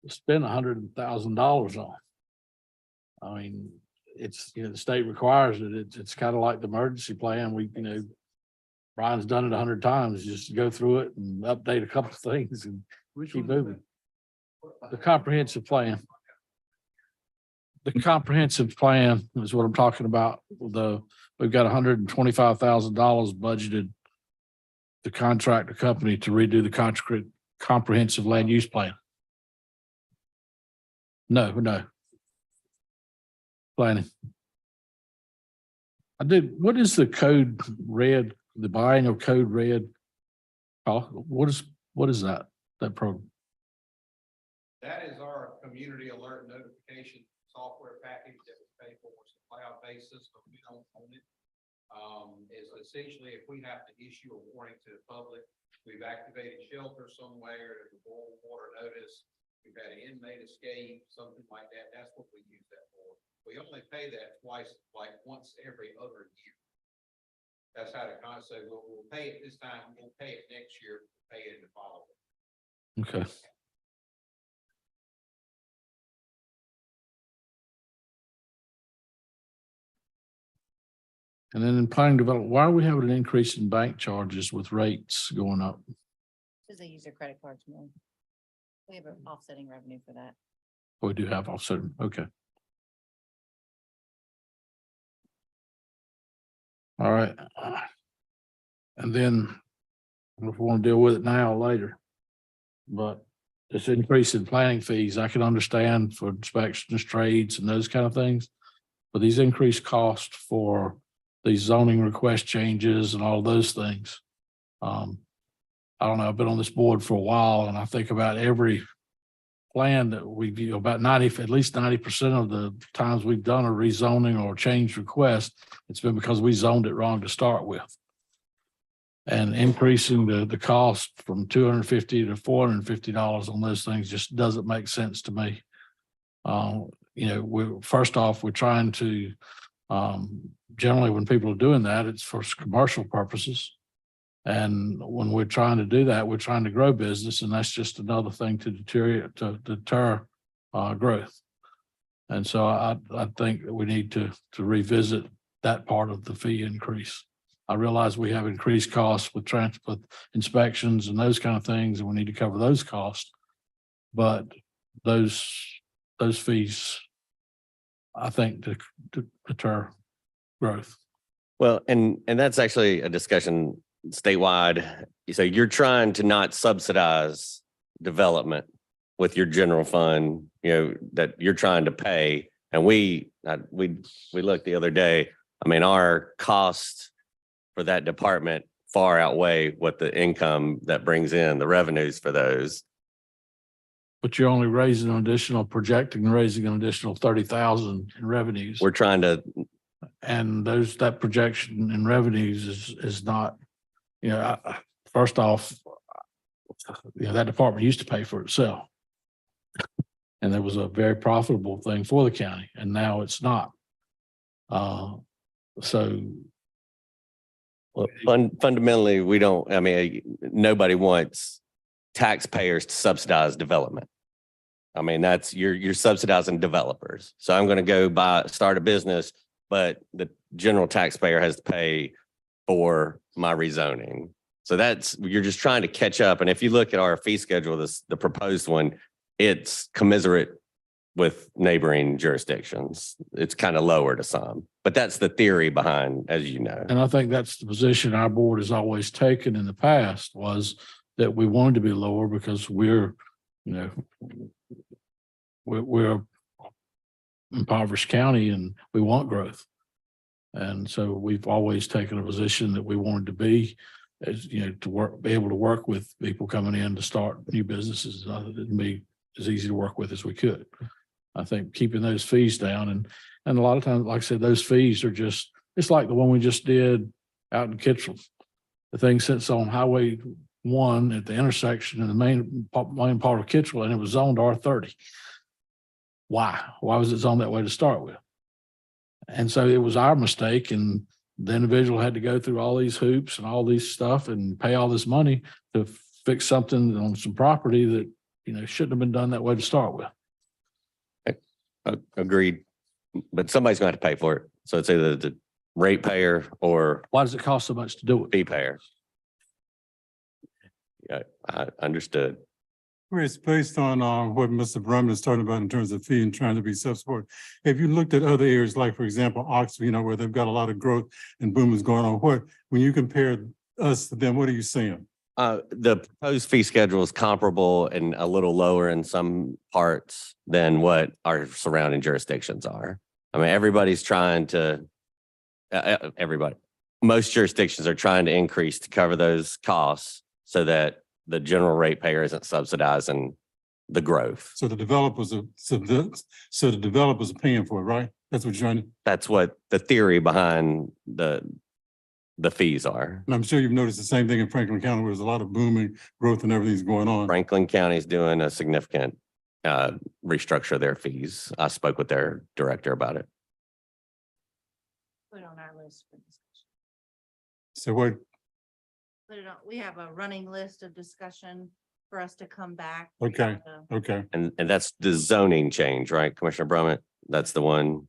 spend $100,000 on. I mean, it's, the state requires it. It's kind of like the emergency plan. Brian's done it 100 times, just go through it and update a couple of things and Which keep one is moving. The comprehensive plan. The comprehensive plan is what I'm talking about. We've got $125,000 budgeted to contract a company to redo the comprehensive land use plan. No. Planning. What is the code red, the buying of code red? What is that program? That is our community alert notification software package that we pay for. It's a cloud-based system. We don't own it. Is essentially if we have to issue a warning to the public, we've activated shelter somewhere, there's a boil water notice, we've had an inmate escape, something like that. That's what we use that for. We only pay that twice, like once every other year. That's how the concept, we'll pay it this time, we'll pay it next year, we'll pay it in the following. Okay. And then in planning development, why are we having an increase in bank charges with rates going up? Because they use their credit cards more. We have an offsetting revenue for that. We do have offset, okay. All right. And then if we want to deal with it now or later. But this increase in planning fees, I can understand for inspections, trades and those kind of things. But these increased costs for these zoning request changes and all those things. I don't know, I've been on this board for a while and I think about every plan that we do, about at least 90% of the times we've done a rezoning or change request, it's been because we zoned it wrong to start with. And increasing the cost from $250 to $450 on those things just doesn't make sense to me. First off, we're trying to, generally when people are doing that, it's for commercial purposes. And when we're trying to do that, we're trying to grow business, and that's just another thing to deter growth. And so I think that we need to revisit that part of the fee increase. I realize we have increased costs with transport inspections and those kind of things, and we need to cover those costs. But those fees, I think, to deter growth. Well, and that's actually a discussion statewide. So you're trying to not subsidize development with your general fund, that you're trying to pay. And we looked the other day, I mean, our cost for that department far outweigh what the income that brings in, the revenues for those. But you're only raising an additional, projecting and raising an additional 30,000 in revenues. We're trying to, And that projection in revenues is not, first off, that department used to pay for itself. And that was a very profitable thing for the county, and now it's not. So fundamentally, we don't, I mean, nobody wants taxpayers to subsidize development. I mean, you're subsidizing developers. So I'm going to go start a business, but the general taxpayer has to pay for my rezoning. So you're just trying to catch up. And if you look at our fee schedule, the proposed one, it's commensurate with neighboring jurisdictions. It's kind of lower to some, but that's the theory behind, as you know. and I think that's the position our board has always taken in the past, was that we wanted to be lower because we're impoverished county and we want growth. And so we've always taken a position that we wanted to be, as be able to work with people coming in to start new businesses, and be as easy to work with as we could. I think keeping those fees down, and a lot of times, like I said, those fees are it's like the one we just did out in Kittrell. The thing sits on Highway 1 at the intersection in the main part of Kittrell, and it was zoned R30. Why? Why was it zoned that way to start with? And so it was our mistake, and the individual had to go through all these hoops and all these stuff and pay all this money to fix something on some property that, shouldn't have been done that way to start with. Agreed. But somebody's going to have to pay for it. So it's either the ratepayer or Why does it cost so much to do it? fee payer. Yeah, I understood. It's based on what Mr. Brumman is talking about in terms of fee and trying to be self-supporting. If you looked at other areas, like for example, Oxford, where they've got a lot of growth and boom is going on, when you compare us to them, what are you seeing? The proposed fee schedule is comparable and a little lower in some parts than what our surrounding jurisdictions are. I mean, everybody's trying to, most jurisdictions are trying to increase to cover those costs so that the general ratepayer isn't subsidizing the growth. So the developers are paying for it, right? That's what you're trying to, That's what the theory behind the fees are. and I'm sure you've noticed the same thing in Franklin County, where there's a lot of booming growth and everything's going on. Franklin County is doing a significant restructure of their fees. I spoke with their director about it. Put it on our list for discussion. So what, We have a running list of discussion for us to come back. Okay. okay. And that's the zoning change, right, Commissioner Brummett? That's the one,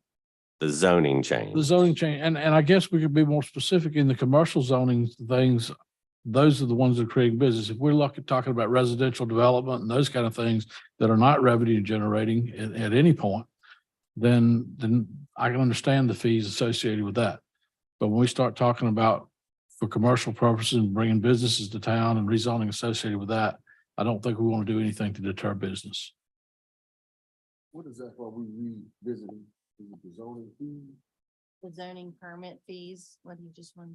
the zoning The change. zoning change, and I guess we could be more specific in the commercial zoning things. Those are the ones that are creating business. If we're talking about residential development and those kind of things that are not revenue generating at any point, then I can understand the fees associated with that. But when we start talking about for commercial purposes and bringing businesses to town and rezoning associated with that, I don't think we want to do anything to deter business. What is that while we revisiting the zoning fee? The zoning permit fees, what do you just want?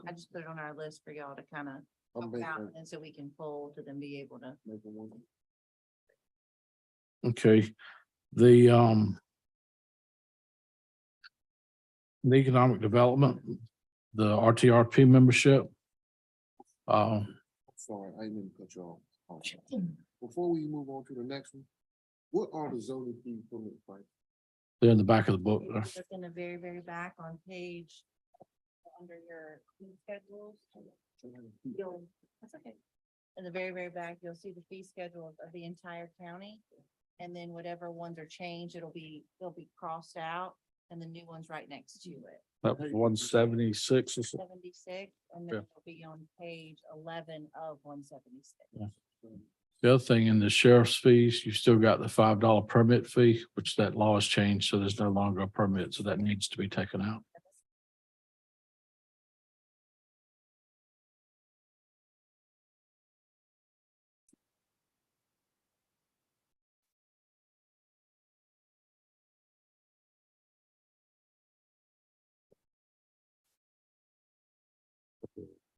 I just put it on our list for y'all to kind of I'm talk making, about, and so we can pull to then be able to. making one. Okay, the economic development, the RTRP membership. Sorry, I didn't mean to cut you off. Before we move on to the next one, what are the zoning fee permit prices? They're in the back of the book. Look in the very, very back on page, under your fee schedules. That's okay. In the very, very back, you'll see the fee schedule of the entire county. And then whatever ones are changed, they'll be crossed out, and the new one's right next to it. That was 176 or so. 76, and then Yeah. it'll be on page 11 of 176. Yeah. The other thing in the sheriff's fees, you still got the $5 permit fee, which that law has changed, so there's no longer a permit, so that needs to be taken out.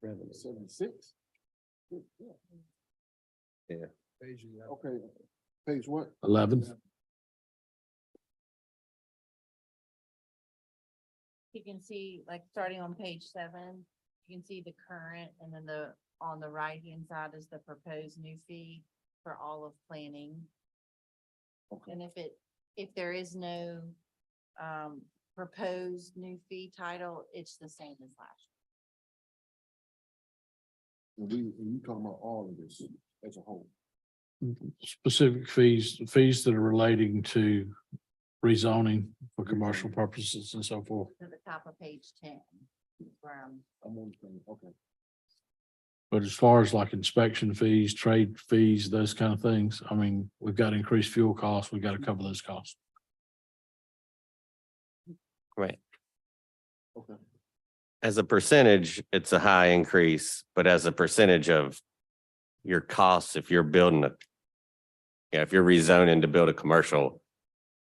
76? Yeah. Okay, page what? 11. You can see, like, starting on page 7, you can see the current, and then on the right-hand side is the proposed new fee for all of planning. Okay. And if there is no, proposed new fee title, it's the same as last. And you talking about all of this as a whole? Specific fees that are relating to rezoning for commercial purposes and so forth. To the top of page 10. Where I'm on the thing, okay. But as far as like inspection fees, trade fees, those kind of things, I mean, we've got increased fuel costs, we've got to cover those costs. Right. Okay. As a percentage, it's a high increase, but as a percentage of your costs, if you're building if you're rezoning to build a commercial,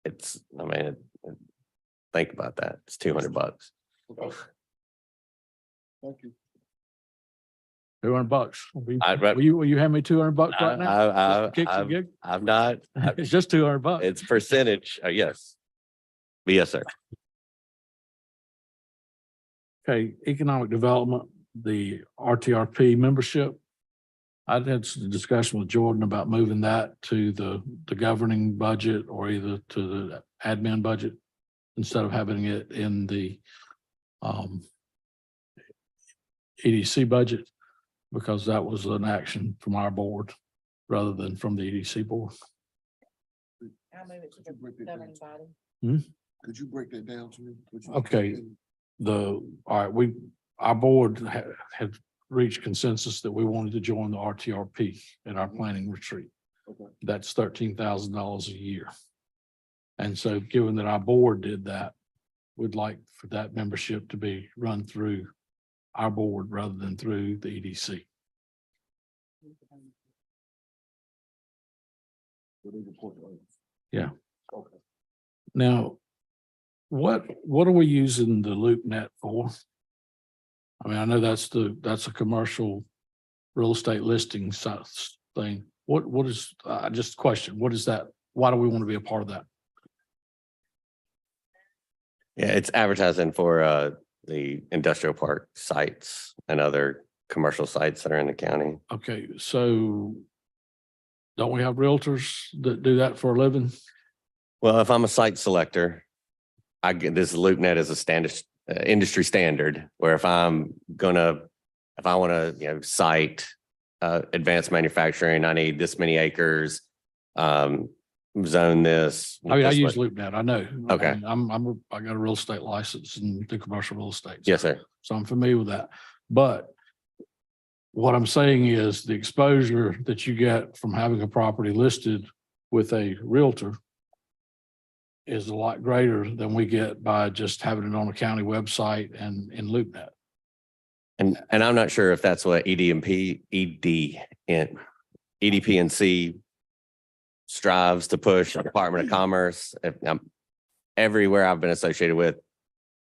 it's, I mean, think about that. It's $200. Okay. Thank you. $200. I'd ra- Will you hand me $200 right now? Just for kicks and I've gigs? I've not, It's just $200. it's percentage, yes. Yes, sir. Okay, economic development, the RTRP membership. I'd had some discussion with Jordan about moving that to the governing budget or either to the admin budget instead of having it in the EDC budget, because that was an action from our board rather than from the EDC board. I'll move it to Could you break the that down? governing body. Could you break that down to me? Would you- Okay. All right, our board had reached consensus that we wanted to join the RTRP in our planning retreat. Okay. That's $13,000 a year. And so given that our board did that, we'd like for that membership to be run through our board rather than through the EDC. So they report to us. Yeah. Okay. Now, what are we using the LoopNet for? I mean, I know that's a commercial real estate listing thing. What is, just a question, what is that? Why do we want to be a part of that? Yeah, it's advertising for the industrial park sites and other commercial sites that are in the county. Okay, so don't we have realtors that do that for a living? Well, if I'm a site selector, I get this LoopNet as a standard industry standard, where if I want to, site advanced manufacturing, I need this many acres, zone this. I mean, I this use much- LoopNet, I know. Okay. I mean, I got a real estate license and do commercial real estate. Yes, sir. So I'm familiar with that. But what I'm saying is the exposure that you get from having a property listed with a realtor is a lot greater than we get by just having it on a county website and in LoopNet. And I'm not sure if that's what EDP and C strives to push, Department of Commerce. Everywhere I've been associated with,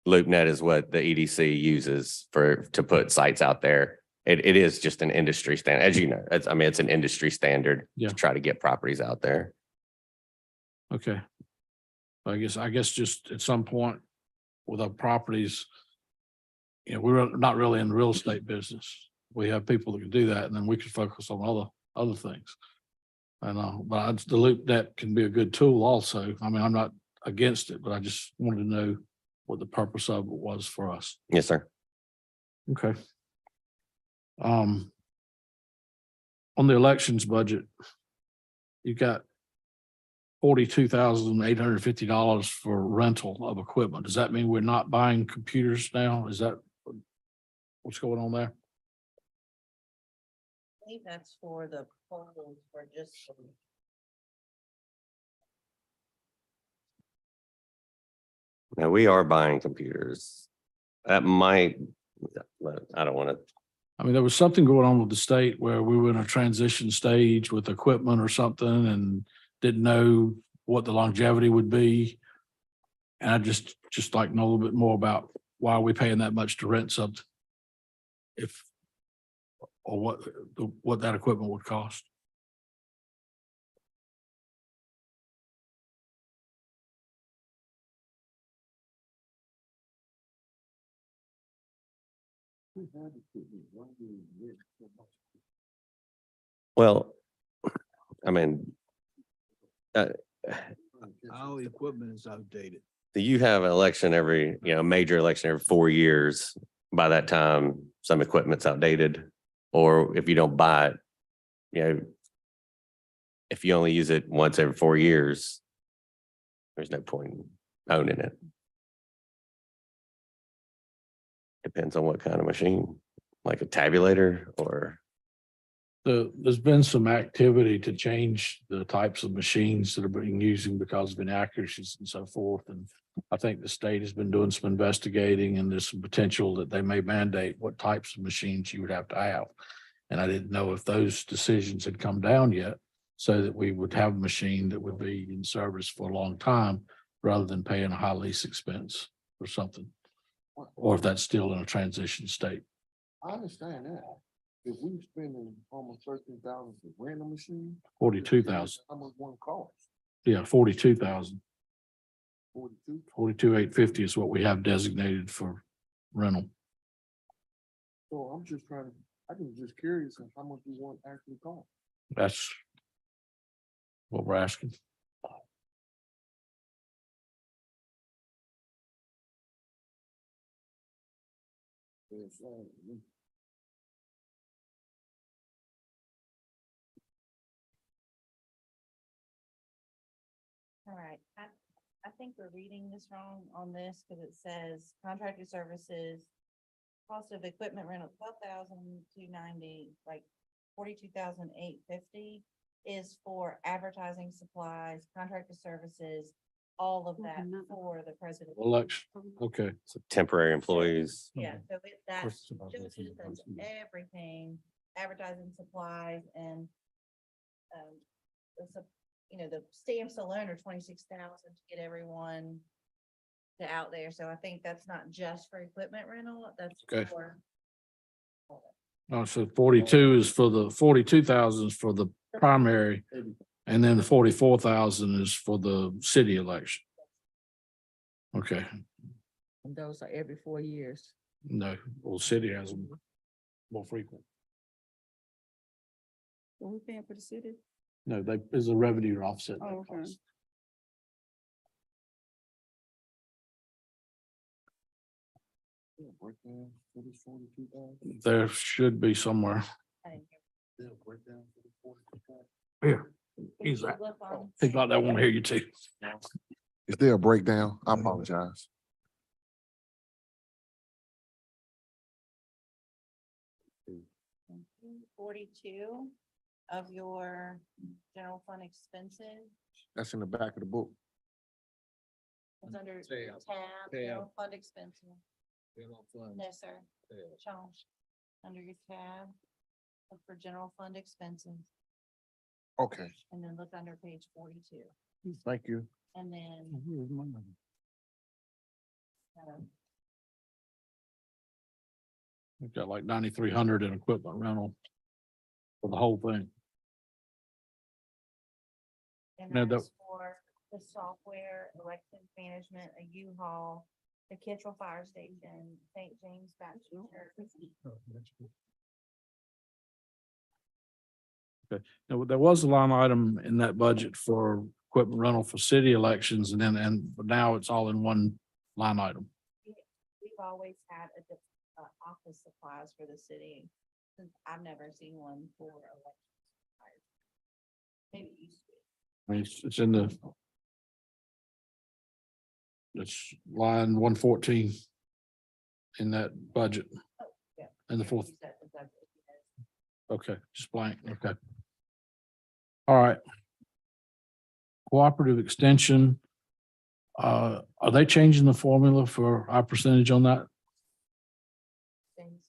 LoopNet is what the EDC uses to put sites out there. It is just an industry standard, as you know, it's an industry standard Yeah. to try to get properties out there. Okay. I guess just at some point with our properties, we're not really in the real estate business. We have people that can do that, and then we can focus on other things. And the LoopNet can be a good tool also. I mean, I'm not against it, but I just wanted to know what the purpose of it was for us. Yes, sir. Okay. On the elections budget, you got $42,850 for rental of equipment. Does that mean we're not buying computers now? Is that what's going on there? I believe that's for the polls for just. Now, we are buying computers. That might, I don't want to, I mean, there was something going on with the state where we were in a transition stage with equipment or something and didn't know what the longevity would be. And I just like to know a little bit more about why are we paying that much to rent something? If or what that equipment would cost? Well, I mean, uh, Our equipment is outdated. you have an election every, major election every 4 years. By that time, some equipment's outdated, or if you don't buy it, if you only use it once every 4 years, there's no point in owning it. Depends on what kind of machine, like a tabulator or. There's been some activity to change the types of machines that are being used because of inaccuracies and so forth. And I think the state has been doing some investigating, and there's some potential that they may mandate what types of machines you would have to have. And I didn't know if those decisions had come down yet, so that we would have a machine that would be in service for a long time rather than paying a high lease expense or something. Or if that's still in a transition state. I understand that. If we spending almost 13,000 for rent a machine. 42,000. How much one cost? Yeah, 42,000. 42? 42,850 is what we have designated for rental. So I'm just I'm just curious on how much you want actually cost. That's what we're asking. It's, All right, I think we're reading this wrong on this because it says contracted services. Cost of equipment rental, 12,290, like 42,850 is for advertising supplies, contracted services, all of that for the president. Election, okay. So temporary employees. Yeah, so that's course it's about just those that's everything, advertising supplies and the stamps alone are 26,000 to get everyone out there. So I think that's not just for equipment rental, that's Okay. for. Oh, so 42 is for the 42,000 is for the primary, and then the 44,000 is for the city election. Okay, And those are every 4 years. no, well, city has them more frequent. Are we paying for the city? No, there's a revenue to offset that Oh, okay. cost. breakdown for this 42,000. There should be somewhere. Yeah, breakdown for the 42,000. Here, he's that. Think like that, won't hear you too. Is there a breakdown? I apologize. $42 of your general fund expenses. That's in the back of the book. It's under Tab. tab, general fund expenses. No, sir. Sean, under your tab, look for general fund expenses, Okay, and then look under page 42. thank you. And then, We've got like 9,300 in equipment rental for the whole thing. and No, that's for the software, election management, a U-Haul, the Kittrell Fire Station, St. James Baptist Church. Now, there was a line item in that budget for equipment rental for city elections, and but now it's all in one line item. We've always had office supplies for the city, since I've never seen one for election supplies. Maybe it used to be. I mean, it's in the it's line 114 in that budget. Yeah. And the fourth, Use that as a- okay, just blank, okay. All right. Cooperative extension. Are they changing the formula for our percentage on that? things.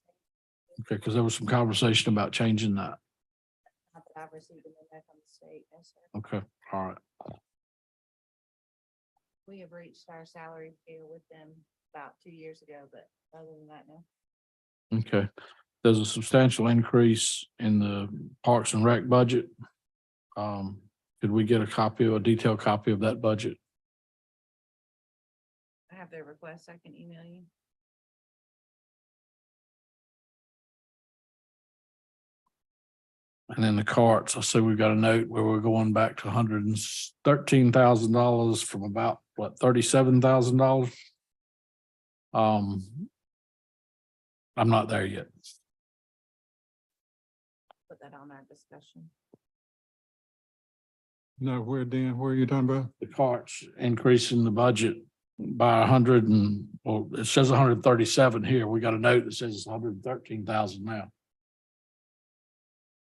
Okay, because there was some conversation about changing that. Not that I've received them back from the state, yes, sir. Okay, all right. We have reached our salary scale with them about 2 years ago, but other than that, no. Okay. There's a substantial increase in the Parks and Rec budget. Could we get a detailed copy of that budget? I have their request. I can email you. And then the carts, I see we've got a note where we're going back to $113,000 from about, what, $37,000? I'm not there yet. Put that on our discussion. No, where, Dan, where are you talking about? The carts increasing the budget by it says 137 here. We got a note that says it's 113,000 now.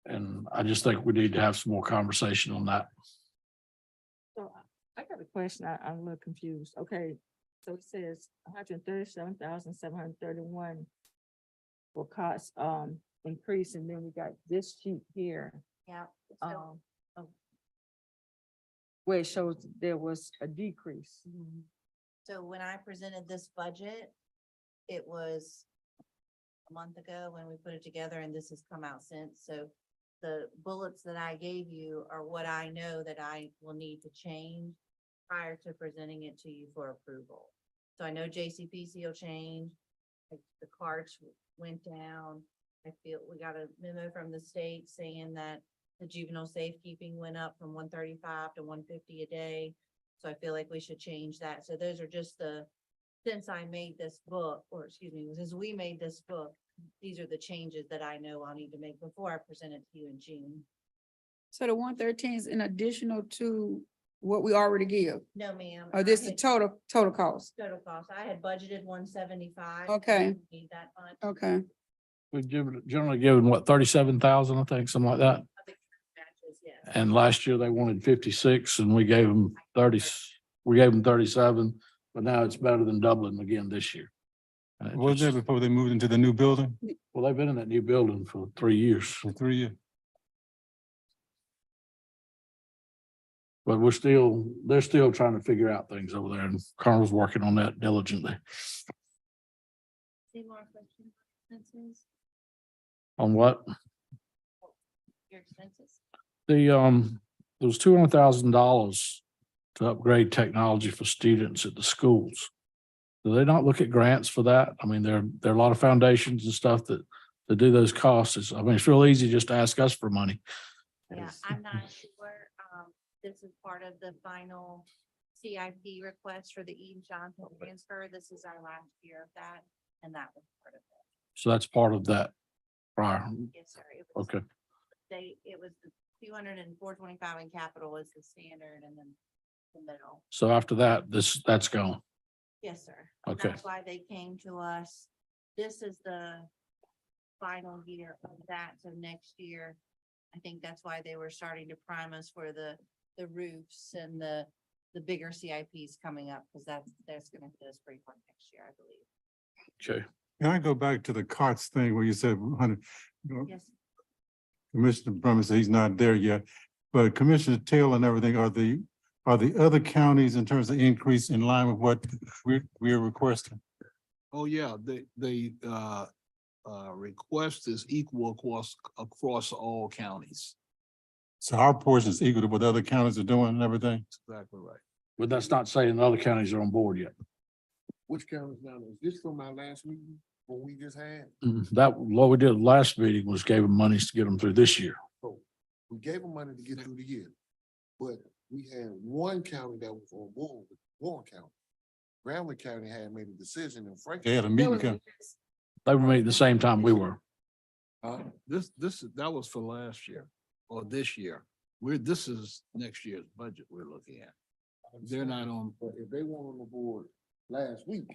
And I just think we need to have some more conversation on that. So I got a question. I'm a little confused. Okay, so it says 137,731 for cost increase, and then we got this sheet here. Yeah. So, Where it shows there was a decrease. so when I presented this budget, it was a month ago when we put it together, and this has come out since. So the bullets that I gave you are what I know that I will need to change prior to presenting it to you for approval. So I know JCPC will change, like the carts went down. I feel we got a memo from the state saying that the juvenile safekeeping went up from 135 to 150 a day. So I feel like we should change that. So those are just since I made this book, or excuse me, since we made this book, these are the changes that I know I'll need to make before I present it to you in June. So the 113 is in additional to what we already give, No, ma'am. or this I is had- total cost? Total cost. I had budgeted 175. Okay. Need that much. Okay, We've generally given what, 37,000, I think, something like that. Matches, yes. And last year they wanted 56 and we gave them 30, we gave them 37, but now it's better than doubling again this year. And it Was that just- before they moved into the new building Well, they've been in that new building for 3 years, for 3 years? but they're still trying to figure out things over there, and Carl's working on that diligently. Any more questions? Expenses? On what? Your expenses? There was $200,000 to upgrade technology for students at the schools. Do they not look at grants for that? I mean, there are a lot of foundations and stuff that do those costs. I mean, it's real easy just to ask us for money. Yeah, I'm not sure. This is part of the final CIP request for the Eden Johnson transfer. This is our last year of that, and that was part of it. So that's part of that prior. Yes, sir. It was- Okay, it was the 200 and 425 in capital is the standard, and then the middle. so after that, that's gone. Yes, sir. Okay. That's why they came to us. This is the final year of that. So next year, I think that's why they were starting to prime us for the roofs and the bigger CIPs coming up, because that's gonna hit us pretty hard next year, I believe. Okay. Can I go back to the carts thing where you said 100? Yes. Commissioner Brummett said he's not there yet, but Commissioner Taylor and everything, are the other counties in terms of increase in line with what we're requesting? Oh, yeah, the request is equal across all counties. So our portion is equal to what other counties are doing and everything? That's exactly right. But that's not saying the other counties are on board yet. Which counties now? Is this from our last meeting, what we just had? What we did last meeting was gave them monies to get them through this year. So we gave them money to get through the year. But we had one county that was on board with Warren County. Grambling County had made a decision and They Franklin. had a meeting. come- They were meeting the same time we were. That was for last year or this year. This is next year's budget we're looking at. They're not on. But if they weren't on the board last week.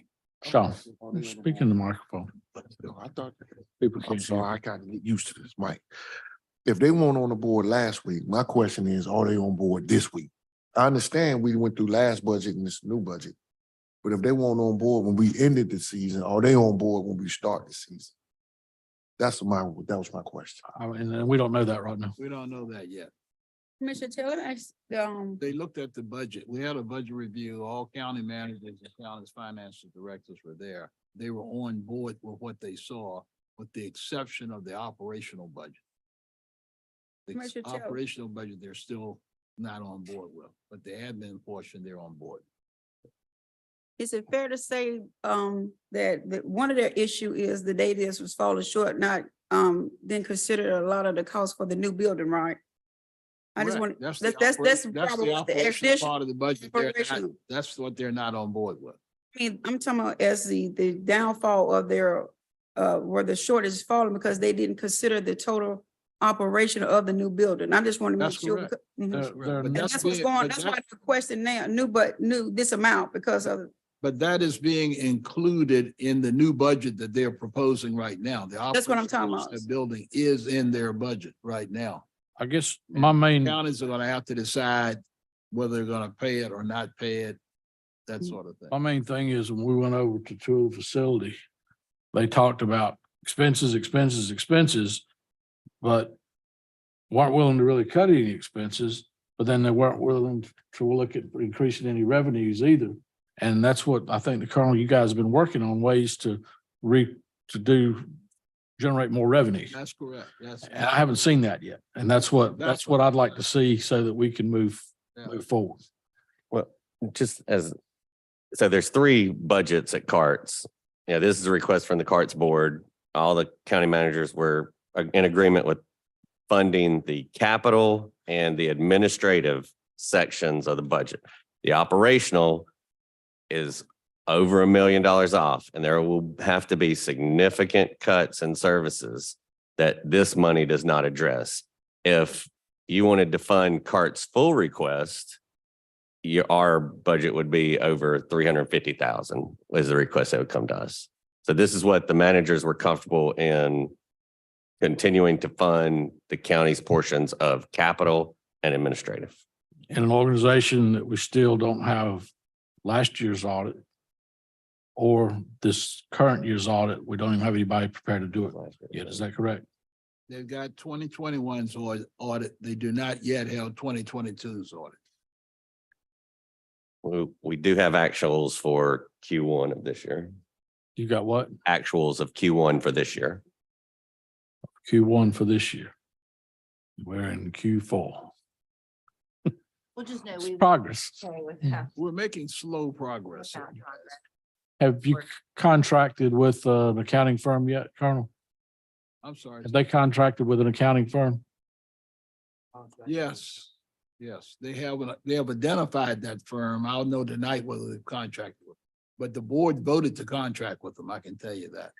I'm Sean, asking, are they on the speak in the board? microphone. No, I thought, People I'm can't sorry, hear. I gotta get used to this, Mike. If they weren't on the board last week, my question is, are they on board this week? I understand we went through last budget and this new budget. But if they weren't on board when we ended the season, are they on board when we start the season? That was my question. And we don't know that right now. We don't know that yet. Commissioner Taylor, asked, They looked at the budget. We had a budget review. All county managers and county finance directors were there. They were on board with what they saw. with the exception of the operational budget. The Commissioner Taylor. operational budget, they're still not on board with, but the admin portion, they're on board. Is it fair to say, that one of their issue is the data was falling short, not, then consider a lot of the cost for the new building, right? I just Correct. want, the that's operation- the that's problem with the operational addition. part of the budget. They're not- operational. That's what they're not on board with. I mean, I'm talking about as the downfall of their, where the shortage is falling because they didn't consider the total operation of the new building. I just want to make That's sure. correct. Mhm. They're- Correct. they're But And not- that's what's being- going, but that's that- why the question now, new this amount because of, But that is being included in the new budget that they're proposing right now. The That's what I'm talking operations of about. The building is in their budget right now. I guess my main, Counties are gonna have to decide whether they're gonna pay it or not pay it, that sort of thing. my main thing is when we went over to tour the facility, they talked about expenses, expenses, expenses, but weren't willing to really cut any expenses, but then they weren't willing to look at increasing any revenues either. And that's what I think the Colonel, you guys have been working on ways to generate more revenue. That's correct. That's. And I haven't seen that yet. And that's what I'd like to see so that we can move forward. Well, just as, so there's three budgets at Carts. Yeah, this is a request from the Carts Board. All the county managers were in agreement with funding the capital and the administrative sections of the budget. The operational is over $1 million off, and there will have to be significant cuts in services that this money does not address. If you wanted to fund Cart's full request, our budget would be over 350,000 is the request that would come to us. So this is what the managers were comfortable in continuing to fund the county's portions of capital and administrative. In an organization that we still don't have last year's audit or this current year's audit, we don't even have anybody prepared to do it yet. Is that correct? They've got 2021's audit. They do not yet have 2022's audit. We do have actuals for Q1 of this year, You got what? actuals of Q1 for this year. Q1 for this year. We're in Q4. We'll just know It's we. progress. Okay with Yeah. how- We're making slow progress. without here. progress. Have you contracted with an accounting firm yet, Colonel? I'm sorry. Have they contracted with an accounting firm? Yes, yes, they have identified that firm. I'll know tonight whether they've contracted with. But the board voted to contract with them, I can tell you that.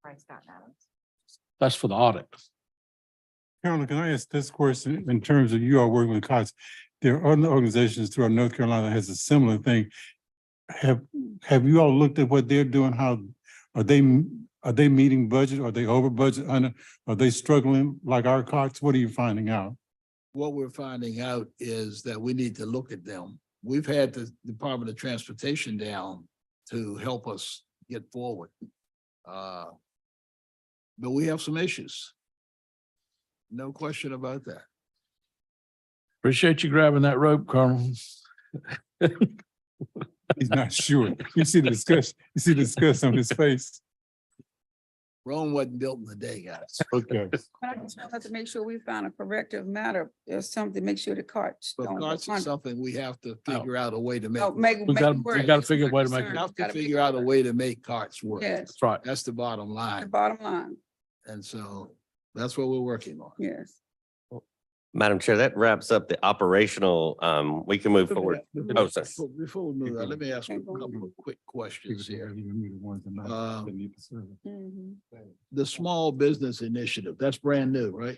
Price got Adams. That's for the audit. Carolyn, can I ask this question in terms of you are working with COTS? There are other organizations throughout North Carolina that has a similar thing. Have you all looked at what they're doing? How are they meeting budget? Are they over budget? Are they struggling like our COTS? What are you finding out? What we're finding out is that we need to look at them. We've had the Department of Transportation down to help us get forward. But we have some issues. No question about that. Appreciate you grabbing that rope, Colonel. He's not sure. You see the disgust on his face. Rome wasn't built in a day, guys. Okay. I just have to make sure we find a corrective matter or something, make sure the carts. But don't go carts is under. something we have to figure out a way to make. Oh, work. make- We make gotta- it work. we gotta That's figure a my way to make it We concern. have to Gotta make figure it out a work. way to make carts work. Yes, That's right. That's the bottom the line. bottom line, And so that's what we're working on. yes. Madam Chair, that wraps up the operational, we can move forward. Oh, sorry. Before we move on, let me ask you a Okay, go couple of quick questions here. Uh, Mhm. The small business initiative, that's brand new, right?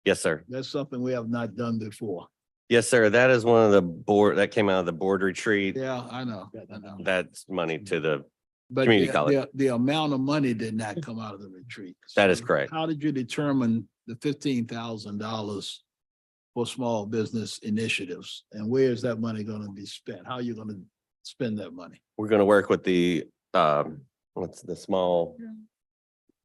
Yes, sir. That's something we have not done before. Yes, sir. That is one of the board, that came out of the board retreat. Yeah, I know. I know. That's money to the, But community college. the amount of money did not come out of the retreat. That is So correct. How did you determine the $15,000 for small business initiatives? And where is that money going to be spent? How are you going to spend that money? we're going to work with the, what's the small,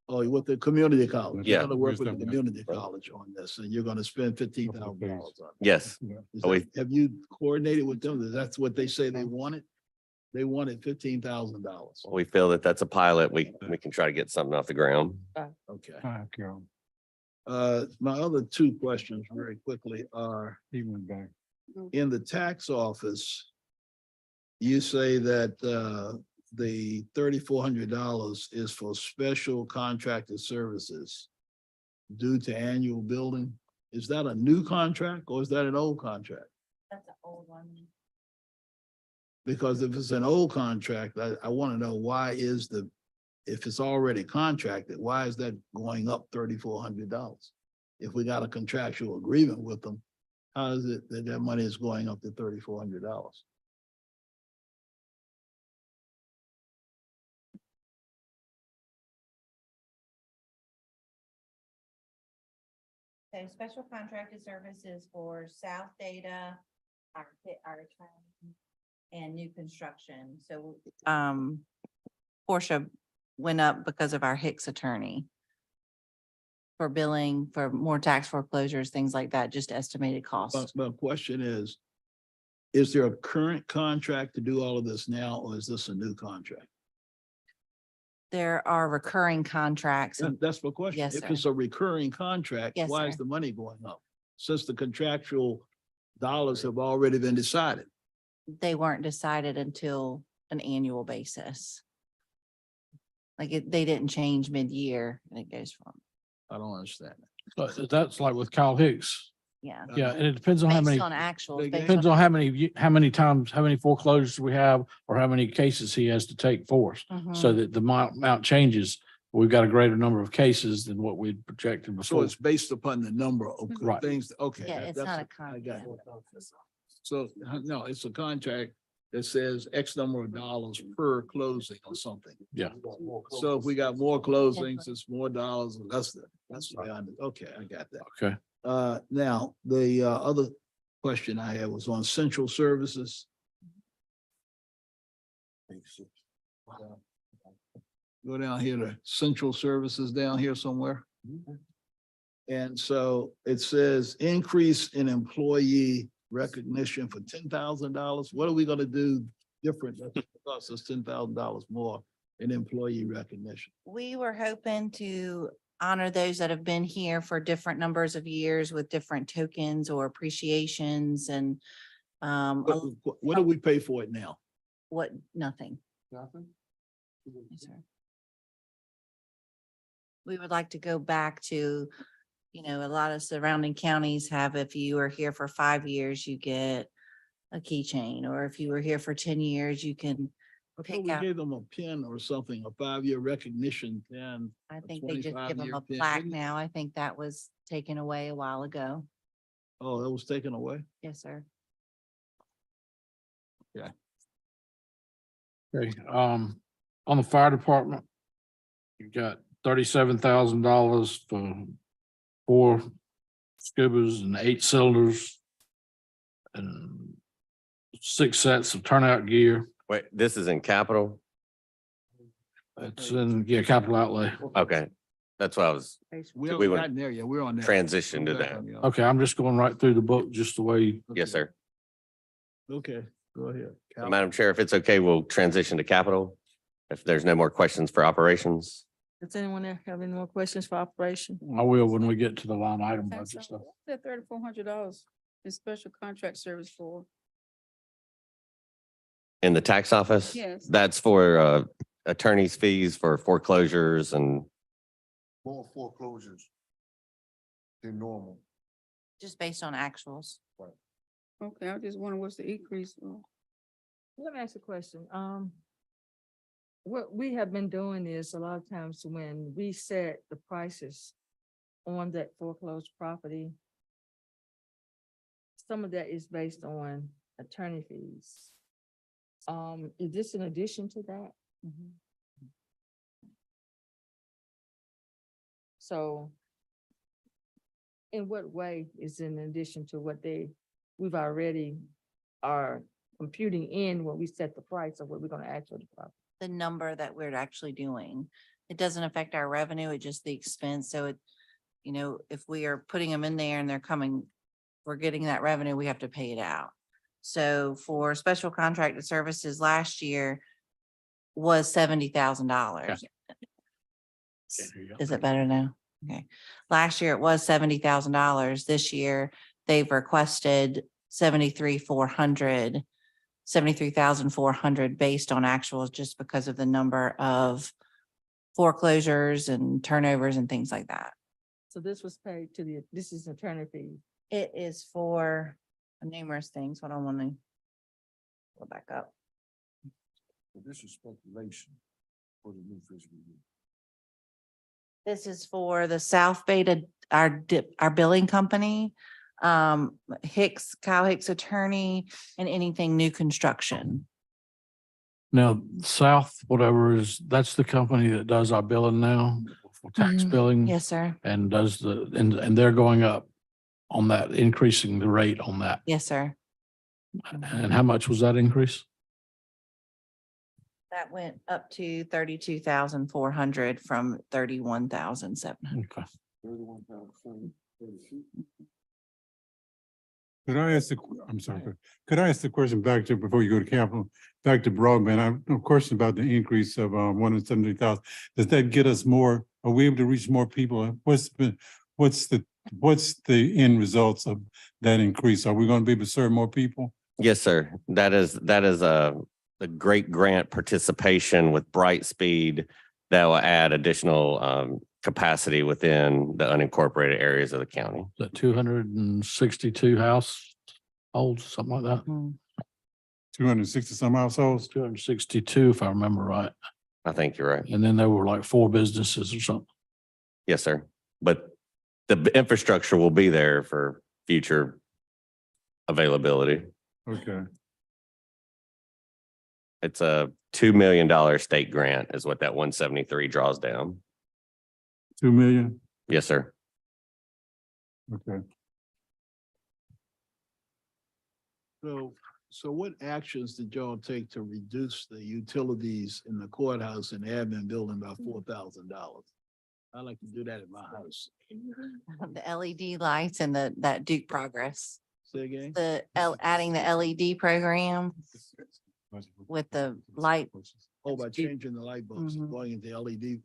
Oh, with the community college? Yeah. You're going to work with the Wisdom, yeah. community college on this, and you're going to spend $15,000 on it. yes. Is Oh, that- Have you coordinated with them? That's what they say they wanted? They wanted $15,000. We feel that that's a pilot. We can try to get something off the ground. Okay. Carol, My other two questions very quickly are, he went back. in the tax office, you say that the $3,400 is for special contracted services due to annual building. Is that a new contract or is that an old contract? That's an old one. Because if it's an old contract, I want to know why is if it's already contracted, why is that going up $3,400? If we got a contractual agreement with them, how is it that money is going up to $3,400? So special contracted services for South Data, our attorney, and new construction. So, Portia went up because of our Hicks attorney for billing, for more tax foreclosures, things like that, just estimated costs. But question is there a current contract to do all of this now, or is this a new contract? There are recurring contracts. and That's my question. Yes, If sir. it's a recurring contract, Yes, why is sir. the money going up? Since the contractual dollars have already been decided. They weren't decided until an annual basis. Like they didn't change mid-year and it goes from, I don't understand. But that's like with Kyle Hicks. yeah. Yeah, and it depends on how many, Based on actuals. They based depends on- on how many times, how many foreclosures we have or how many cases he has to take for us. So Mhm. that the amount changes. We've got a greater number of cases than what we'd projected So before. it's based upon the number of Right. things. Okay. Yeah, that- it's that's not a I got contract. it. So, no, it's a contract that says X number of dollars per closing or something. Yeah. So if we got more closings, it's more dollars, and that's okay, I got that. Okay. Now, the other question I had was on central services. Go down here to central services down here somewhere. And so it says increase in employee recognition for $10,000. What are we gonna do different? That costs us $10,000 more in employee recognition. We were hoping to honor those that have been here for different numbers of years with different tokens or appreciations and What do we pay for it now? nothing. Nothing? Yes, sir. We would like to go back to, a lot of surrounding counties have, if you are here for 5 years, you get a keychain, or if you were here for 10 years, you can I thought pick we out. gave them a pin or something, a 5-year recognition pin. I think they just give them 25-year a pin, plaque didn't it? now. I think that was taken away a while ago. Oh, that was taken away? Yes, sir. Okay, on the fire department, you got $37,000 for 4 scubas and 8 cylinders and 6 sets of turnout gear. Wait, this is in capital? It's in, capital outlay. Okay, that's what I was We We haven't would gotten there yet. We're on that. transition to that. Okay, I'm just going right through the book, just the way. Yes, sir. Okay, go ahead. Cal. Madam Chair, if it's okay, we'll transition to capital. If there's no more questions for operations. Does anyone have any more questions for operation? I will when we get to the line item Okay, budget so stuff. what's that $3,400 in special contract service for? In the tax office? Yes. That's for attorney's fees for foreclosures and More foreclosures than normal. Just based on actuals. Okay, I just wonder what's the increase? Let me ask a question. What we have been doing is a lot of times when we set the prices on that foreclosed property, some of that is based on attorney fees. Is this in addition to that? So in what way is in addition to what we've already are computing in when we set the price of what we're gonna ask for the property? The number that we're actually doing. It doesn't affect our revenue, it's just the expense. So it, if we are putting them in there and they're coming, we're getting that revenue, we have to pay it out. So for special contracted services last year was $70,000. Is it better now? Okay. Last year it was $70,000. This year they've requested 73,400 based on actuals just because of the number of foreclosures and turnovers and things like that. So this was paid to this is attorney fee. It is for numerous things. Hold on, let me go back up. But this is speculation for the new fiscal year. This is for the South Beta, our billing company, Kyle Hicks Attorney, and anything new construction. Now, South, whatever is, that's the company that does our billing now for tax Mhm. billing. Yes, sir. And does and they're going up on that, increasing the rate on that. Yes, sir. And how much was that increase? That went up to 32,400 from 31,700. Okay. 31,732. Could I ask I'm sorry, could I ask the question back to, before you go to capital, back to broadband? I have a question about the increase of 170,000. Does that get us more, are we able to reach more people? What's the end results of that increase? Are we going to be able to serve more people? Yes, sir. That is a great grant participation with Brightspeed that will add additional capacity within the unincorporated areas of the county. Is that 262 households, something like that? Mhm. 260 some households? 262, if I remember right. I think you're right. And then there were like 4 businesses or something. Yes, sir. But the infrastructure will be there for future availability. Okay. It's a $2 million state grant is what that 173 draws down. 2 million? Yes, sir. Okay. So what actions did y'all take to reduce the utilities in the courthouse and admin building by $4,000? I like to do that at my house. The LED lights and that Duke Progress, Say again? adding the LED program with the light. Oh, by changing the light bulbs and Mhm. going into LED,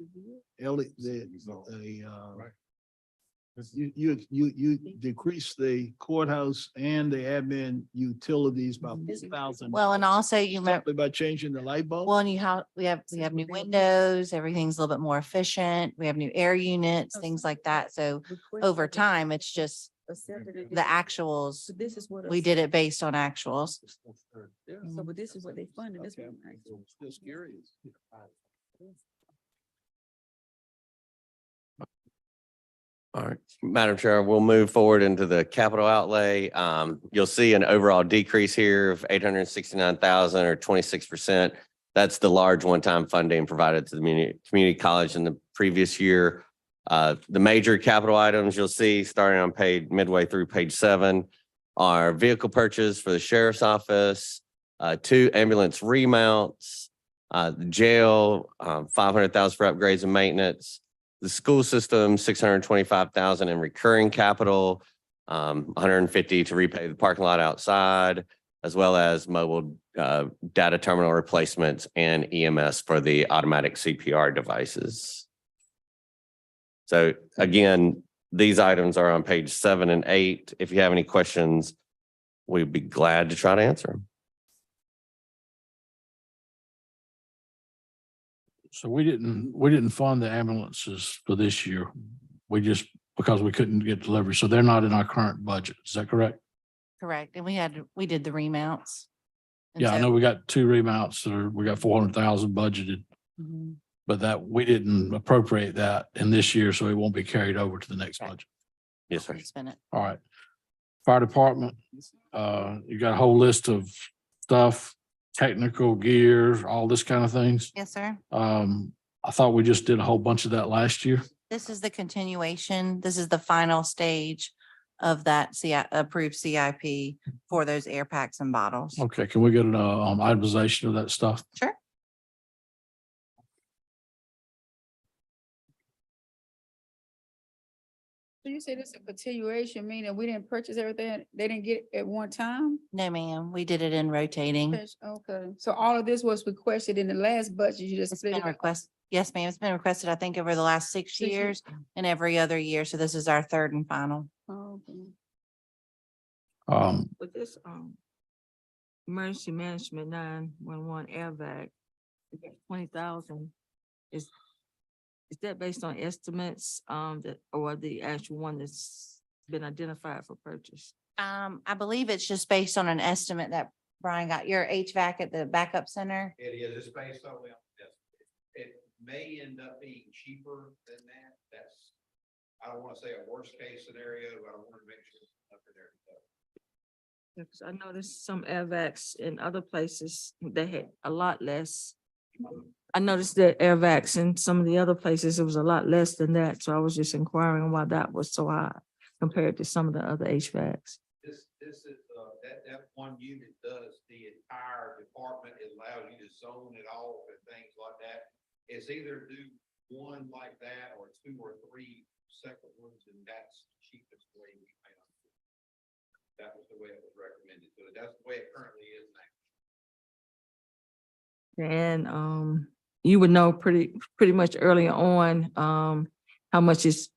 you decrease the courthouse and the admin utilities by $4,000. Well, and also you remember, Simply by changing the light bulb? well, and we have new windows, everything's a little bit more efficient. We have new air units, things like that. So over time, it's just the actuals. So this is what. We did it based on actuals. So, but this is what they funded, this Okay. one. Just curious. All right, Madam Chair, we'll move forward into the capital outlay. You'll see an overall decrease here of 869,000 or 26%. That's the large one-time funding provided to the community college in the previous year. The major capital items you'll see starting on midway through page 7 are vehicle purchase for the sheriff's office, 2 ambulance remounts, the jail, 500,000 for upgrades and maintenance. The school system, 625,000 in recurring capital, 150 to repay the parking lot outside, as well as mobile data terminal replacements and EMS for the automatic CPR devices. So again, these items are on page 7 and 8. If you have any questions, we'd be glad to try to answer them. So we didn't fund the ambulances for this year. We just, because we couldn't get delivery. So they're not in our current budget. Is that correct? Correct. And we did the remounts. And Yeah, I so- know we got 2 remounts we got 400,000 budgeted, Mhm. but that we didn't appropriate that in this year, so it won't be carried over to the next Right. budget. Yes, sir. Spend it. All right. Fire department, you got a whole list of stuff, technical gear, all this kind of things. Yes, sir. I thought we just did a whole bunch of that last year. This is the continuation. This is the final stage of that approved CIP for those air packs and bottles. Okay, can we get an itemization of that stuff? Sure. So you said it's a continuation, meaning we didn't purchase everything, they didn't get it at one time? No, ma'am, we did it in rotating. Okay, so all of this was requested in the last budget, you just It's split been it up? requested. Yes, ma'am. It's been requested, I think, over the last 6 years and every other year. So this is our third and final. Oh, okay. With this, emergency management 911 AirVac, 20,000, is that based on estimates, that, or the actual one that's been identified for purchase? I believe it's just based on an estimate that Brian got your HVAC at the backup center. It is, it's based on, it may end up being cheaper than that. That's, I don't want to say a worst case scenario, but I want to make sure it's up in there. Because I noticed some AirVacs in other places, they had a lot less. I noticed that AirVacs in some of the other places, it was a lot less than that. So I was just inquiring why that was so high compared to some of the other HVACs. This is, that one unit does the entire department. It allows you to zone it off and things like that. It's either do one like that or 2 or 3 separate ones, and that's the cheapest way we found. That was the way it was recommended. So that's the way it currently is now. And you would know pretty much early on how much it's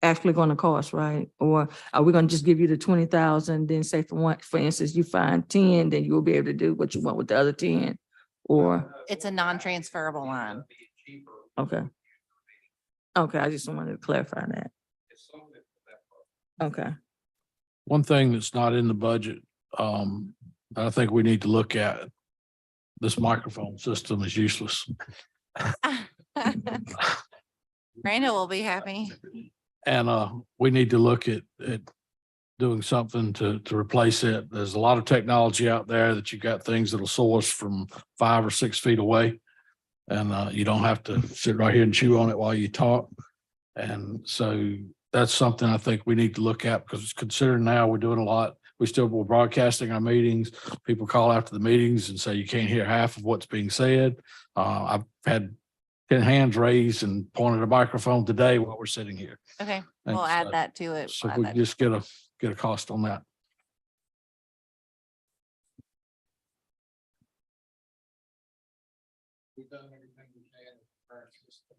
actually going to cost, right? Or are we going to just give you the 20,000, then say for instance, you find 10, then you'll be able to do what you want with the other 10? Or, It's a non-transferable line. Cheaper. okay. Okay, I just wanted to clarify that. It's something for that. Okay. One thing that's not in the budget, I think we need to look at, this microphone system is useless. Brandon will be happy. And we need to look at doing something to replace it. There's a lot of technology out there that you got things that'll source from 5 or 6 feet away. And you don't have to sit right here and chew on it while you talk. And so that's something I think we need to look at, because considering now we're doing a lot. We're broadcasting our meetings. People call after the meetings and say you can't hear half of what's being said. I've had 10 hands raised and pointed a microphone today while we're sitting here. Okay, And we'll add so- that to it. So We'll if we add can that. just get a cost on that. We've done everything we can with the current system.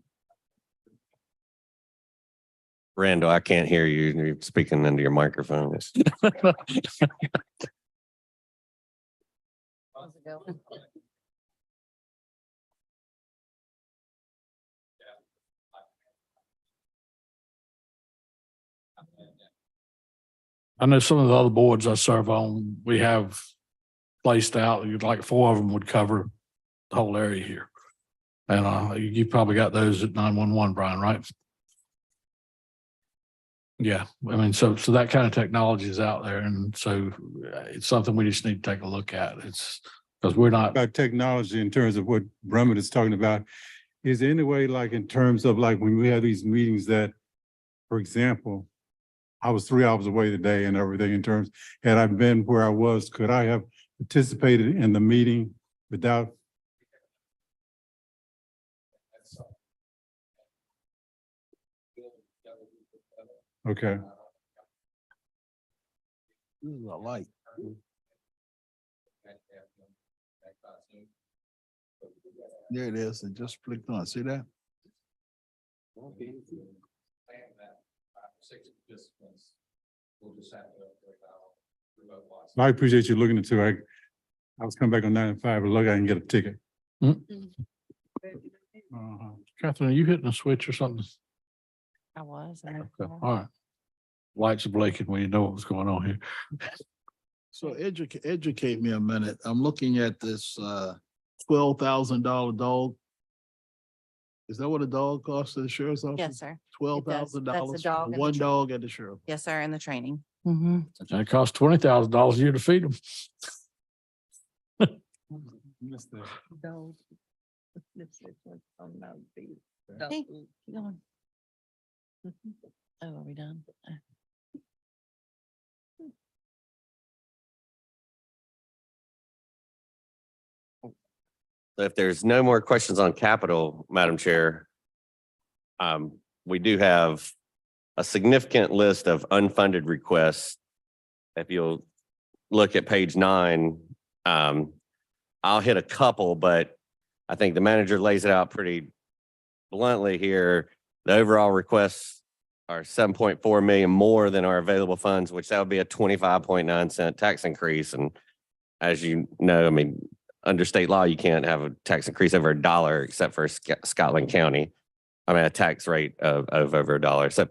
Randall, I can't hear you. You're speaking into your microphone. How's it going? I know some of the other boards I serve on, we have placed out, like 4 of them would cover the whole area here. And you probably got those at 911, Brian, right? Yeah, I mean, so that kind of technology is out there, and so it's something we just need to take a look at. It's because we're not, About technology in terms of what Brummett is talking about. Is there any way, like in terms of like when we have these meetings that, for example, I was 3 hours away today and everything in terms, had I been where I was, could I have participated in the meeting without? Okay. This is a light. There it is. It just clicked on. See that? I appreciate you looking into it. I was coming back on 9 and 5, but look, I can get a ticket. Catherine, are you hitting a switch or something? I was. Okay, all right. Lights are blinking when you know what was going on here. So educate me a minute. I'm looking at this $12,000 dog. Is that what a dog costs at the sheriff's office? Yes, sir. $12,000 dog and the one tra- dog at the sheriff. Yes, sir, in the training. And it costs $20,000 a year to feed them. Hey, keep going. Oh, are we done? If there's no more questions on capital, Madam Chair, we do have a significant list of unfunded requests. If you'll look at page 9, I'll hit a couple, but I think the manager lays it out pretty bluntly here. The overall requests are 7.4 million more than our available funds, which that would be a 25.9 cent tax increase. And as you know, I mean, under state law, you can't have a tax increase over $1 except for Scotland County. I mean, a tax rate of over $1. So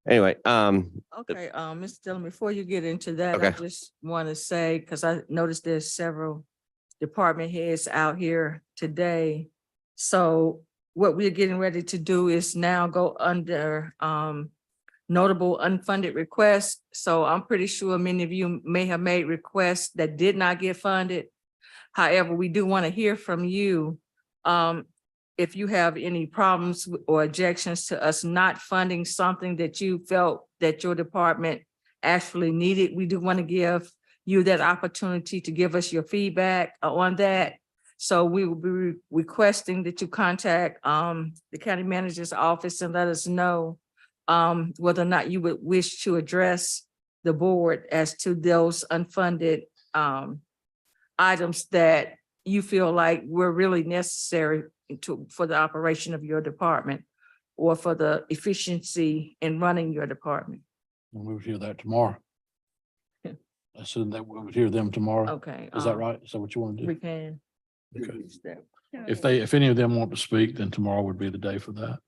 anyway, Okay, Mr. Dillon, before you get into that, I Okay. just want to say, because I noticed there's several department heads out here today. So what we're getting ready to do is now go under notable unfunded requests. So I'm pretty sure many of you may have made requests that did not get funded. However, we do want to hear from you. If you have any problems or objections to us not funding something that you felt that your department actually needed, we do want to give you that opportunity to give us your feedback on that. So we will be requesting that you contact the county manager's office and let us know whether or not you would wish to address the board as to those unfunded items that you feel like were really necessary for the operation of your department or for the efficiency in running your department. We would hear that tomorrow. Yeah. I said that we would hear them tomorrow. Okay. Is that right? Is that what you want to We do? can. Okay. Step. If any of them want to speak, then tomorrow would be the day for that.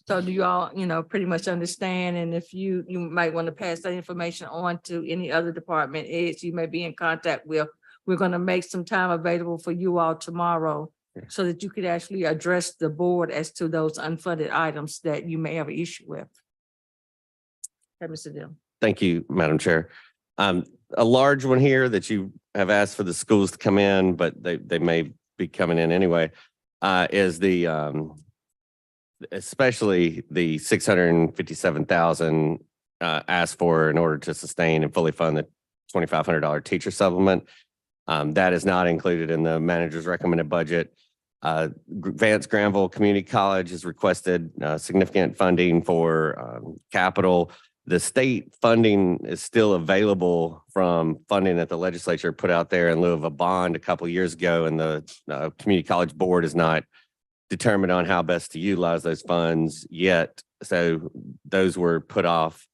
So do you all, pretty much understand? And if you might want to pass that information on to any other department heads you may be in contact with. We're going to make some time available for you all tomorrow so that you could actually address the board as to those unfunded items that you may have an issue with. Okay, Mr. Dillon. thank you, Madam Chair. A large one here that you have asked for the schools to come in, but they may be coming in anyway, is the especially the 657,000 asked for in order to sustain and fully fund the $2,500 teacher supplement. That is not included in the manager's recommended budget. Vance Granville Community College has requested significant funding for capital. The state funding is still available from funding that the legislature put out there in lieu of a bond a couple of years ago, and the community college board is not determined on how best to utilize those funds yet. So those were put off.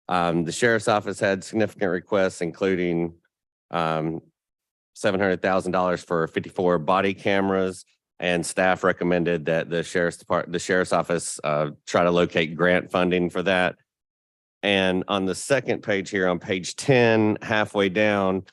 The sheriff's office had significant requests, including $700,000 for 54 body cameras, and staff recommended that the sheriff's office try to locate grant funding for that. And on the second page here, on page 10, halfway down,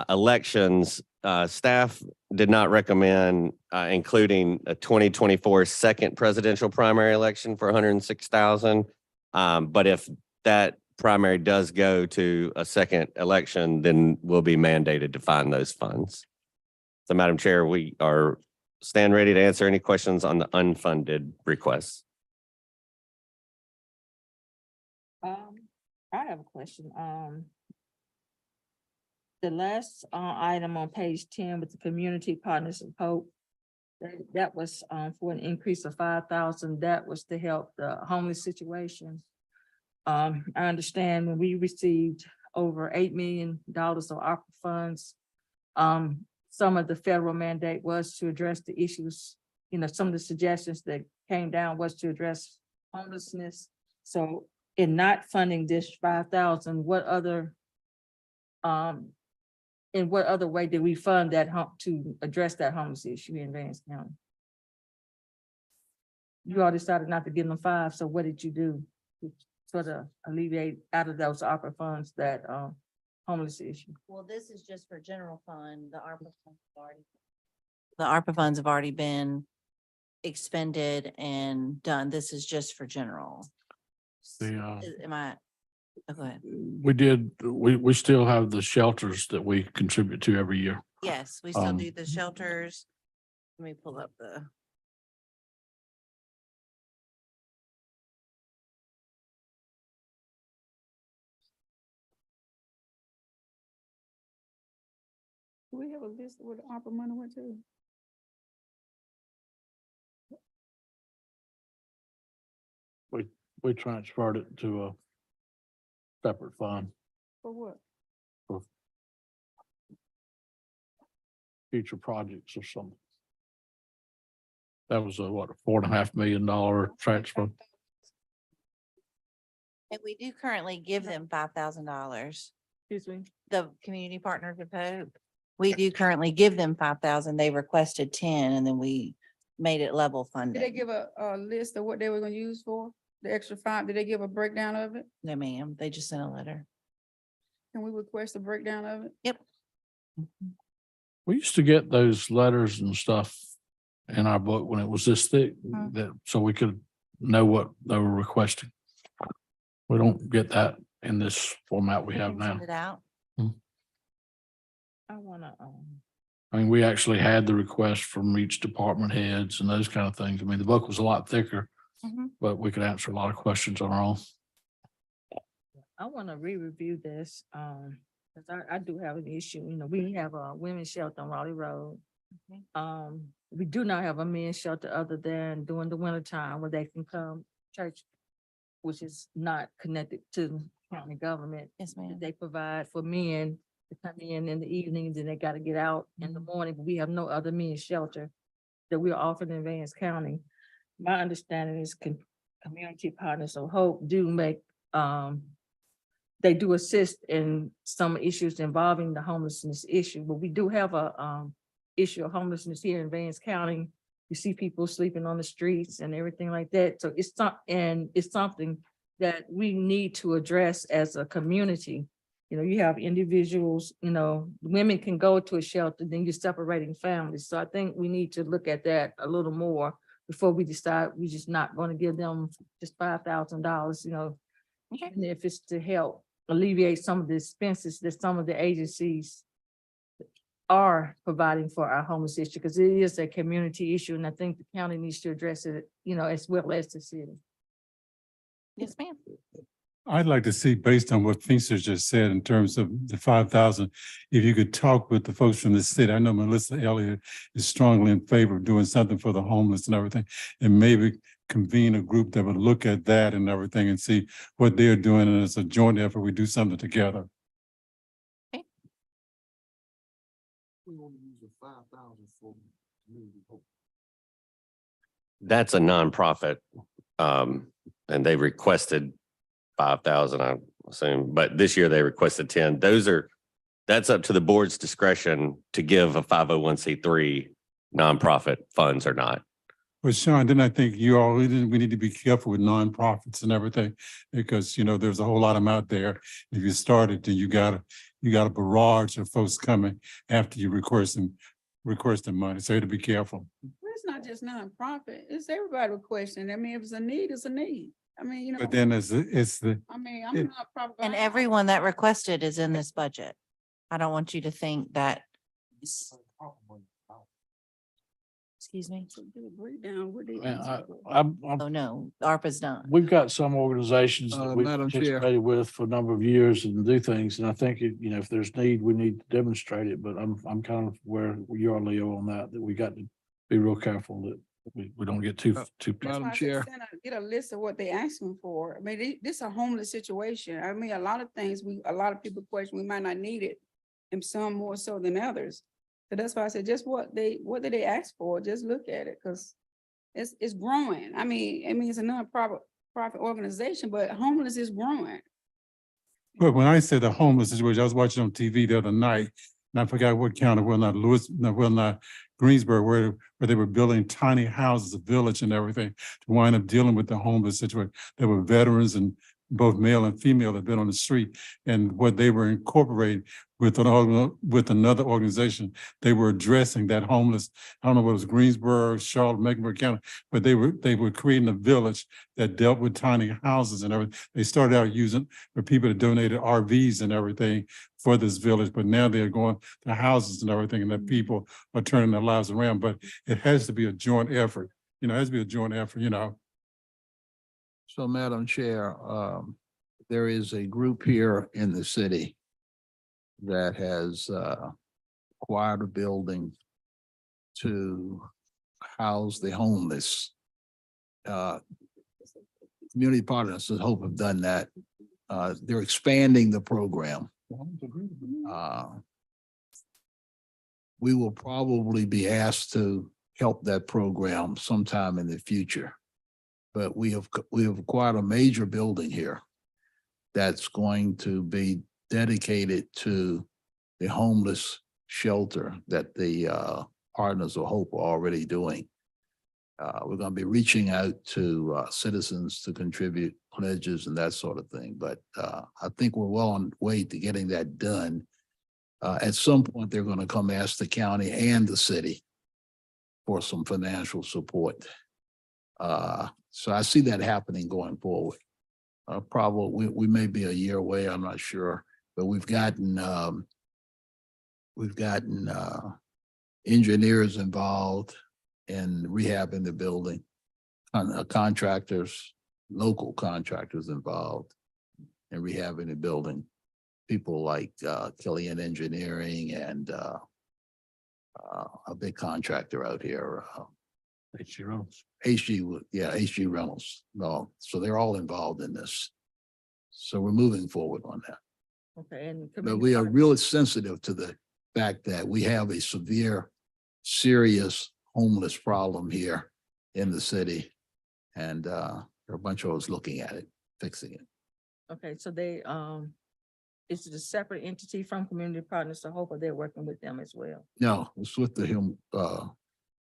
elections, staff did not recommend including a 2024 second presidential primary election for 106,000. But if that primary does go to a second election, then we'll be mandated to find those funds. So, Madam Chair, we stand ready to answer any questions on the unfunded requests. I have a question. The last item on page 10 with the Community Partners of Hope, that was for an increase of 5,000. That was to help the homeless situation. I understand when we received over $8 million of ARPA funds, some of the federal mandate was to address the issues, some of the suggestions that came down was to address homelessness. So in not funding this 5,000, in what other way did we fund that to address that homeless issue in Vance County? You all decided not to give them 5, so what did you do to sort of alleviate out of those ARPA funds that homeless issue? Well, this is just for general fund. The ARPA funds have already been expended and done. This is just for general. Am I? Oh, go ahead. We still have the shelters that we contribute to every year. Yes, we still Um, do the shelters. Let me pull up the. Do we have a list of where the ARPA money went to? we transferred it to a separate fund For what? for future projects or something. That was a, what, $4.5 million transfer? And we do currently give them $5,000. Excuse me. The community partners of Hope. We do currently give them 5,000. They requested 10 and then we made it level Did they funded. give a list of what they were gonna use for? The extra 5, did they give a breakdown of it? No, ma'am. They just sent a letter. Can we request a breakdown of it? Yep. We used to get those letters and stuff in our book when it was this thick, that, so we could know what they were requesting. We don't get that in this format we We have can now. send it out. I wanna, I mean, we actually had the request from each department heads and those kind of things. I mean, the book was a lot thicker, Mhm. but we could answer a lot of questions on our own. I wanna re-review this, cause I do have an issue, you know, we have a women's shelter on Raleigh Road. Okay. We do not have a men's shelter other than during the winter time where they can come church, which is not connected to county government. Yes, ma'am. They provide for men to come in the evening, then they gotta get out in the morning, but we have no other men's shelter that we are offering in Vance County. My understanding is Community Partners of Hope do make, they do assist in some issues involving the homelessness issue, but we do have a, issue of homelessness here in Vance County. You see people sleeping on the streets and everything like that. So it's it's something that we need to address as a community. You know, you have individuals, you know, women can go to a shelter, then you're separating families. So I think we need to look at that a little more before we decide we're just not going to give them just $5,000, you know. Okay. And if it's to help alleviate some of the expenses that some of the agencies are providing for our homeless issue, because it is a community issue, and I think the county needs to address it, you know, as well as the city. Yes, ma'am. I'd like to see, based on what Finster just said in terms of the 5,000, if you could talk with the folks from the city. I know Melissa Elliott is strongly in favor of doing something for the homeless and everything, and maybe convene a group that would look at that and everything and see what they're doing, and as a joint effort, we do something together. We want to use the 5,000 for community hope. That's a nonprofit. And they requested 5,000, I assume, but this year they requested 10. That's up to the board's discretion to give a 501c3 nonprofit funds or not. Well, Sean, then I think we need to be careful with nonprofits and everything, because, you know, there's a whole lot of them out there. If you started, then you got a barrage of folks coming after you request them money. So you have to be careful. Well, it's not just nonprofit, it's everybody requesting. I mean, if it's a need, it's a need. I mean, you know, But then it's the, I mean, I'm it- not nonprofit. And but I- everyone that requested is in this budget. I don't want you to think that. Excuse me. So do a breakdown, what they Man, ask for. I'm Oh, no, ARPA's done. we've got some organizations that we've Madam Chair. participated with for a number of years and do things, and I think, you know, if there's need, we need to demonstrate it, but I'm kind of where you are, Leo, on that we got to be real careful that we don't get too. That's Madam why I said Chair. get a list of what they asking for. I mean, this a homeless situation. I mean, a lot of things, a lot of people question, we might not need it, and some more so than others. So that's why I said, just what did they ask for? Just look at it, because it's growing. I mean, it's a non-profit organization, but homeless is growing. but when I said the homeless situation, I was watching on TV the other night, and I forgot what county, not Greensboro, where they were building tiny houses, a village and everything, to wind up dealing with the homeless situation. There were veterans and both male and female that had been on the street, and what they were incorporating with another organization, they were addressing that homeless. I don't know what it was, Greensboro, Charlotte, Mecklenburg County, but they were creating a village that dealt with tiny houses and everything. They started out using for people that donated RVs and everything for this village, but now they're going to houses and everything, and that people are turning their lives around. But it has to be a joint effort. You know, it has to be a joint effort, you know. So, Madam Chair, there is a group here in the city that has acquired a building to house the homeless. Community Partners of Hope have done that. They're expanding the program. We will probably be asked to help that program sometime in the future. But we have acquired a major building here that's going to be dedicated to the homeless shelter that the Partners of Hope are already doing. We're going to be reaching out to citizens to contribute pledges and that sort of thing. But I think we're well on the way to getting that done. At some point, they're going to come ask the county and the city for some financial support. So I see that happening going forward. Probably, we may be a year away, I'm not sure, but we've gotten engineers involved in rehabbing the building, contractors, local contractors involved in rehabbing the building. People like Killian Engineering and a big contractor out here, H.G. Reynolds. HG Reynolds. No, so they're all involved in this. So we're moving forward on that. Okay, and. But we are really sensitive to the fact that we have a severe, serious homeless problem here in the city. And there are a bunch of us looking at it, fixing it. Okay, so they, is it a separate entity from Community Partners of Hope, or they're working with them as well? No, it's with the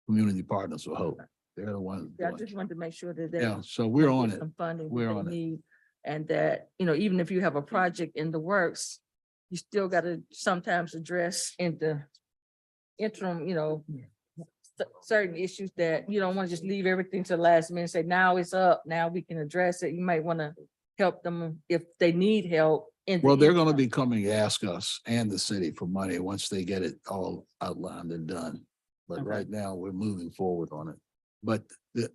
Community Partners of Hope. They're the ones. Yeah, I doing it. just wanted to make sure that they. Yeah, so we're on get it. some funding that We're they on it. need, and that, even if you have a project in the works, you still gotta sometimes address in the interim, certain issues that you don't want to just leave everything to the last minute, say, now it's up, now we can address it. You might want to help them if they need help. Well, they're going to be coming to ask us and the city for money once they get it all outlined and done. But Okay. right now, we're moving forward on it. But the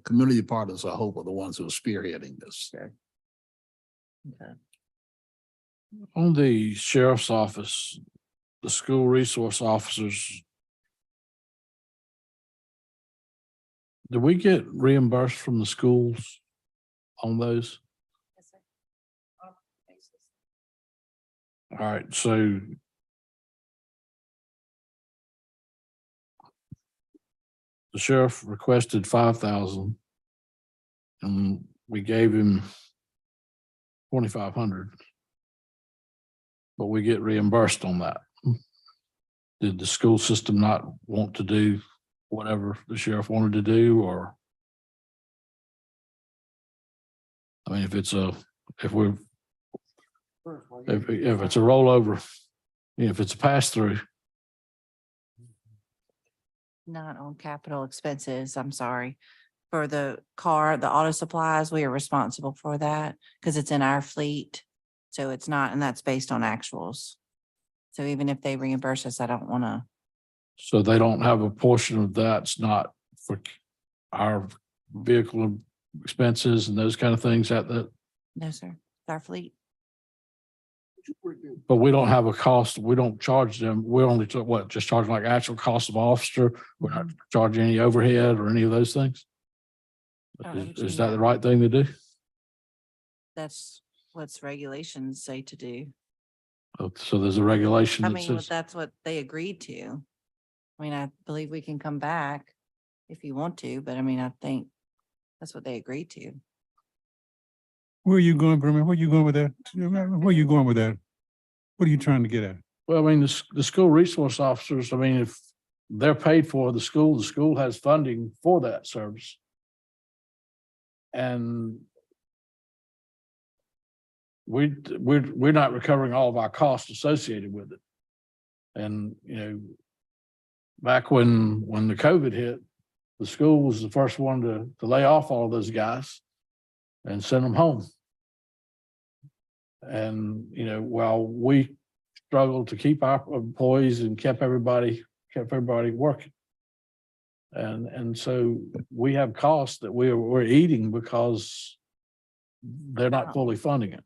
Community Partners, I hope, are the ones who are spearheading this. Okay. On the sheriff's office, the school resource officers. Do we get reimbursed from the schools on those? All right, so the sheriff requested 5,000 and we gave him 2,500. But we get reimbursed on that. Did the school system not want to do whatever the sheriff wanted to do, or? I mean, if it's a rollover, if it's a pass through, Not on capital expenses, I'm sorry. For the car, the auto supplies, we are responsible for that because it's in our fleet. So it's not, and that's based on actuals. So even if they reimburse us, I don't want to, so they don't have a portion of that's not for our vehicle expenses and those kind of things that, no, sir, it's our fleet. but we don't have a cost, we don't charge them, we're only, just charging like actual cost of officer, we're not charging any overhead or any of those things? I don't know what you Is that the mean. right thing to do? That's what's regulations say to do. So there's a regulation I that mean, says, that's what they agreed to. I mean, I believe we can come back if you want to, but I mean, I think that's what they agreed to. Where are you going, Berman? Where are you going with that? Where are you going with that? What are you trying to get at? well, I mean, the school resource officers, I mean, if they're paid for the school has funding for that service. And we're not recovering all of our costs associated with it. And, back when the COVID hit, the school was the first one to lay off all those guys and send them home. And, while we struggled to keep our employees and kept everybody working. And so we have costs that we're eating because they're not fully funding it.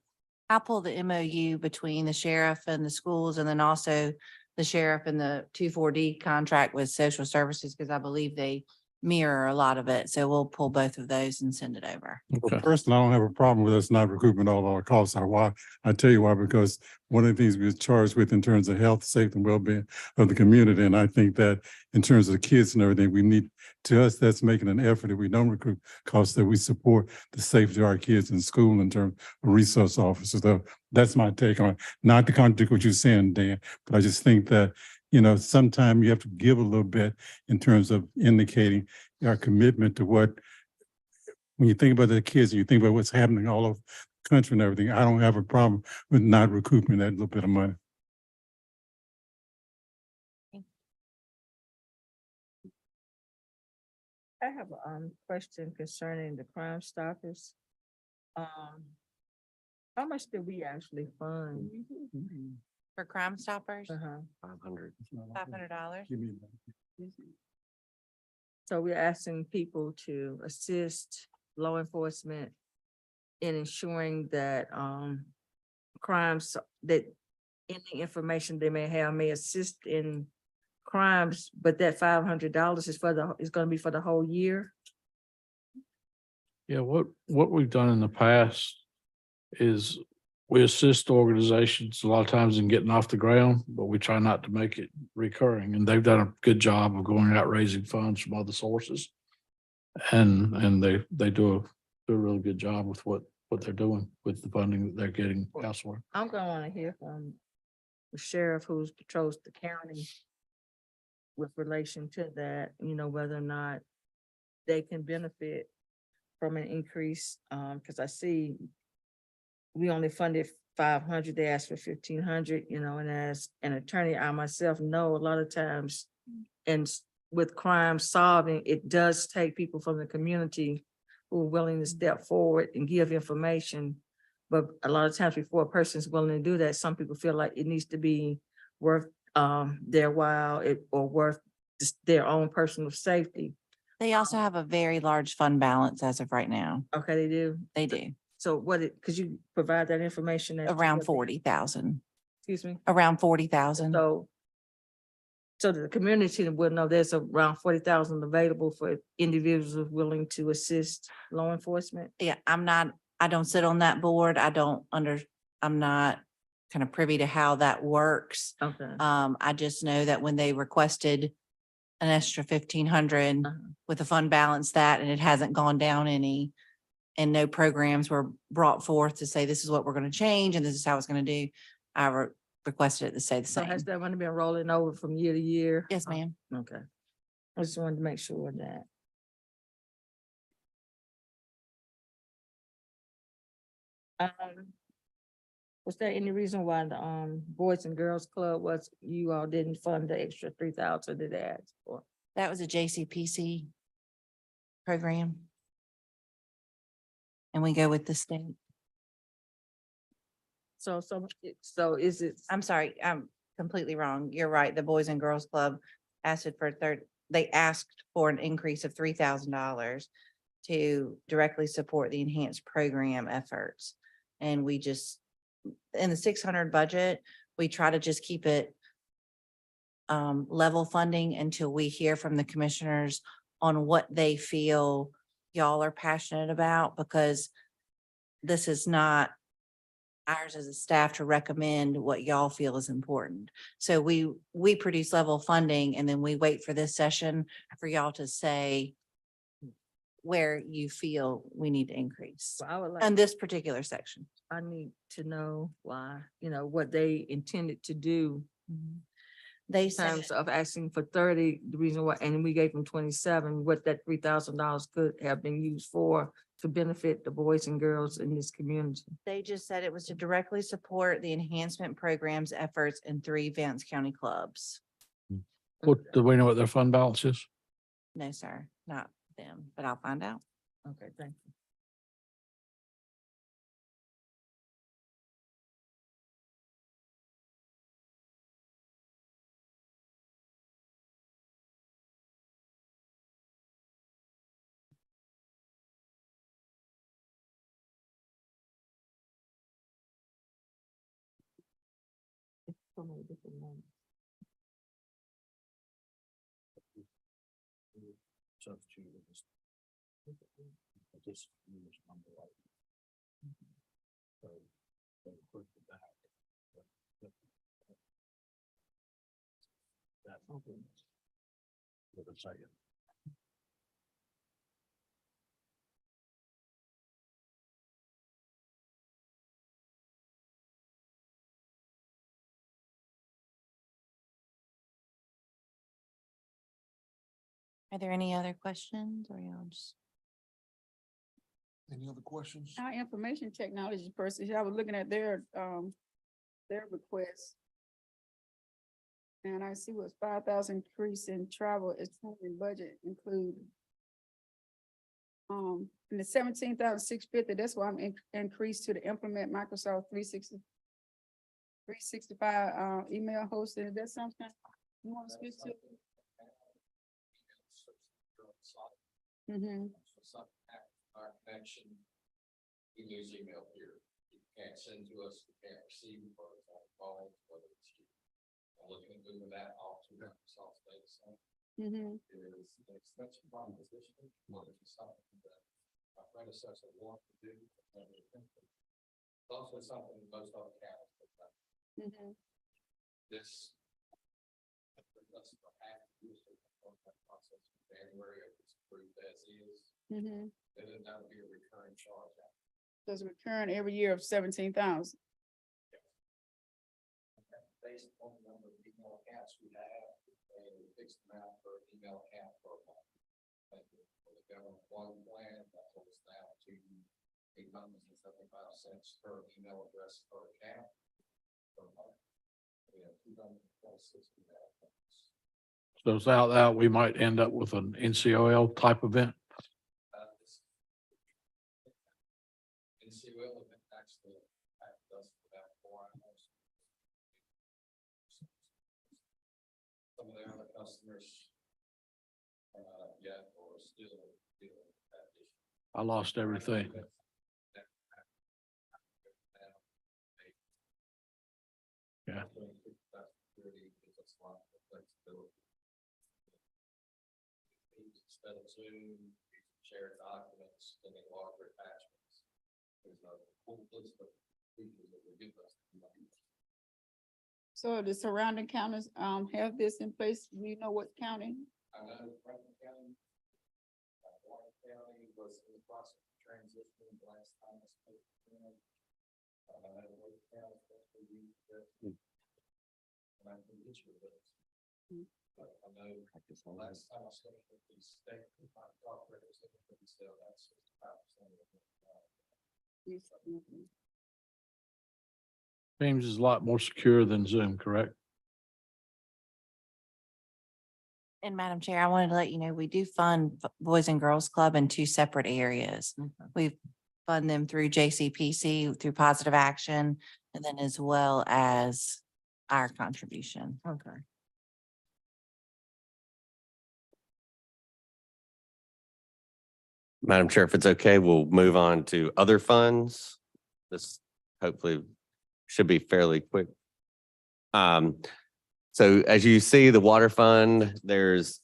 I'll pull the MOU between the sheriff and the schools and then also the sheriff and the 2,4-D contract with social services, because I believe they mirror a lot of it. So we'll pull both of those and send it over. Well, Okay. personally, I don't have a problem with us not recouping all our costs. Why? I tell you why, because one of the things we're charged with in terms of health, safety, and well-being of the community. And I think that in terms of the kids and everything, we need, to us, that's making an effort. If we don't recoup costs, that we support the safety of our kids in school in terms of resource officers. So that's my take on it. Not to contradict what you're saying, Dan, but I just think that, you know, sometimes you have to give a little bit in terms of indicating our commitment to what, when you think about the kids and you think about what's happening all over the country and everything, I don't have a problem with not recouping that little bit of money. I have a question concerning the Crime Stoppers. How much did we actually fund? For Crime Stoppers, Uh-huh. 500. $500. Give me that. So we're asking people to assist law enforcement in ensuring that crimes, that any information they may have may assist in crimes, but that $500 is is gonna be for the whole year? Yeah, what we've done in the past is we assist organizations a lot of times in getting off the ground, but we try not to make it recurring. And they've done a good job of going out raising funds from other sources. And they do a really good job with what they're doing with the funding that they're getting elsewhere. I'm gonna wanna hear from the sheriff who patrols the county with relation to that, you know, whether or not they can benefit from an increase, cause I see we only funded 500, they asked for 1,500, you know, and as an attorney, I myself know a lot of times, and with crime solving, it does take people from the community who are willing to step forward and give information. But a lot of times before a person's willing to do that, some people feel like it needs to be worth their while, or worth just their own personal safety. They also have a very large fund balance as of right now. Okay, they do. They do, So could you provide that information? as to around what they- 40,000, Excuse me? around 40,000. So that the community will know there's around 40,000 available for individuals willing to assist law enforcement. Yeah, I don't sit on that board. I'm not kind of privy to how that works. Okay. I just know that when they requested an extra 1,500 Uh-huh. with a fund balance that, and it hasn't gone down any, and no programs were brought forth to say, this is what we're going to change and this is how it's going to do. I requested it to stay the So has same. that money been rolling over from year to year? Yes, ma'am. Okay. I just wanted to make sure of that. Was there any reason why the Boys and Girls Club you all didn't fund the extra 3,000 that they asked for? That was a JCPC program. And we go with the state. So is it? I'm sorry, I'm completely wrong. You're right. The Boys and Girls Club asked for they asked for an increase of $3,000 to directly support the enhanced program efforts. And we just, in the 600 budget, we try to just keep it level funding until we hear from the commissioners on what they feel y'all are passionate about, because this is not ours as a staff to recommend what y'all feel is important. So we produce level funding and then we wait for this session for y'all to say where you feel we need to increase Well, I would like. in this particular section. I need to know why, what they intended to do They in said, terms of asking for 30, the reason why, and we gave them 27, what that $3,000 could have been used for to benefit the boys and girls in this community. they just said it was to directly support the enhancement programs efforts in 3 Vance County clubs. Do we know what their fund balance is? No, sir, not them, but I'll find out. Okay, thank you. So many different names. this number right. So, put it back. That open. With a second. Are there any other questions or y'all just? Any other questions? Our information technology person, I was looking at their request. And I see what's 5,000 increase in travel, it's in budget include. In the 17,650, that's why I'm increased to the implement Microsoft 365 email hosting. Is that something you want to speak to? Mm-hmm. Our connection, we use email here. You can't send to us, you can't receive, whether it's on the phone, whether it's you. I'm looking at moving that off to Microsoft data center. Mm-hmm. It is an expensive proposition, but it's something that my predecessor wanted to do. It's also something most other counties have done. Mm-hmm. This. That's what I have to do is that process in January, if it's approved as is, Mm-hmm. then that would be a recurring charge. Does recurring every year of 17,000. Based on the number of email accounts we have, and a fixed amount per email account per month. And for the government one plan, that holds down to $8.75 per email address per account per month. We have 226 email accounts. So without that, we might end up with an NCOL type event. This NCOL event actually does about 4 hours. Some of the other customers, yet or still dealing with that issue. I lost everything. Yeah. Instead of Zoom, share documents, and larger attachments. There's a whole list of features that will give us. So the surrounding counties have this in place. We know what county? I know Franklin County, Warren County was in the process of transitioning the last time I spoke to them. I know Wake County, especially used that. And I can get you this. But I know the last time I spoke with the state, my top representative said that's 65% of it. Teams is a lot more secure than Zoom, correct? And Madam Chair, I wanted to let you know, we do fund Boys and Girls Club in 2 separate areas. We fund them through JCPC, through Positive Action, and then as well as our contribution. Okay. Madam Chair, if it's okay, we'll move on to other funds. This hopefully should be fairly quick. So as you see, the water fund, there's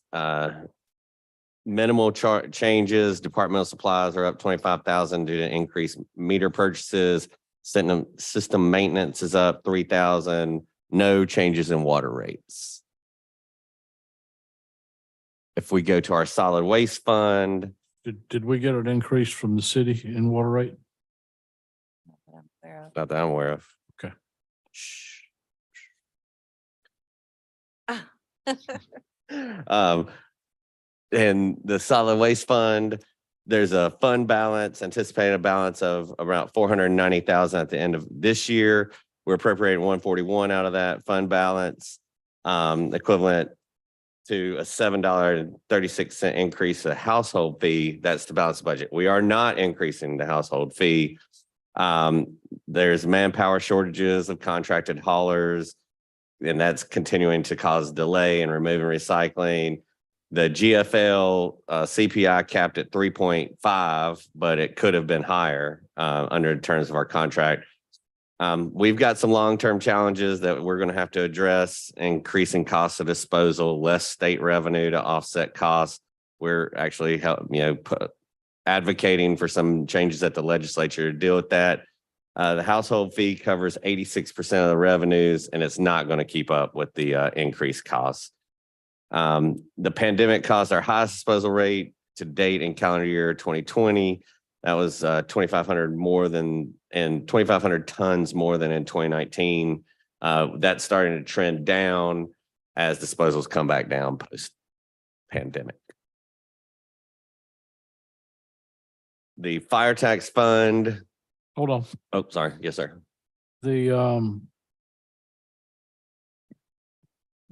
minimal changes. Departmental supplies are up 25,000 due to increased meter purchases. System maintenance is up 3,000. No changes in water rates. If we go to our solid waste fund. Did we get an increase from the city in water rate? Not that I'm aware of. Okay. Shh. And the solid waste fund, there's a fund balance, anticipated balance of around 490,000 at the end of this year. We're appropriating 141 out of that fund balance, equivalent to a $7.36 increase to the household fee. That's to balance the budget. We are not increasing the household fee. There's manpower shortages of contracted haulers, and that's continuing to cause delay in removing recycling. The GFL CPI capped at 3.5, but it could have been higher under the terms of our contract. We've got some long-term challenges that we're going to have to address: increasing costs of disposal, less state revenue to offset costs. We're actually advocating for some changes at the legislature to deal with that. The household fee covers 86% of the revenues, and it's not going to keep up with the increased costs. The pandemic caused our highest disposal rate to date in calendar year 2020. That was 2,500 more than, and 2,500 tons more than in 2019. That's starting to trend down as disposals come back down post pandemic. The fire tax fund. Hold on. Oh, sorry. Yes, sir. The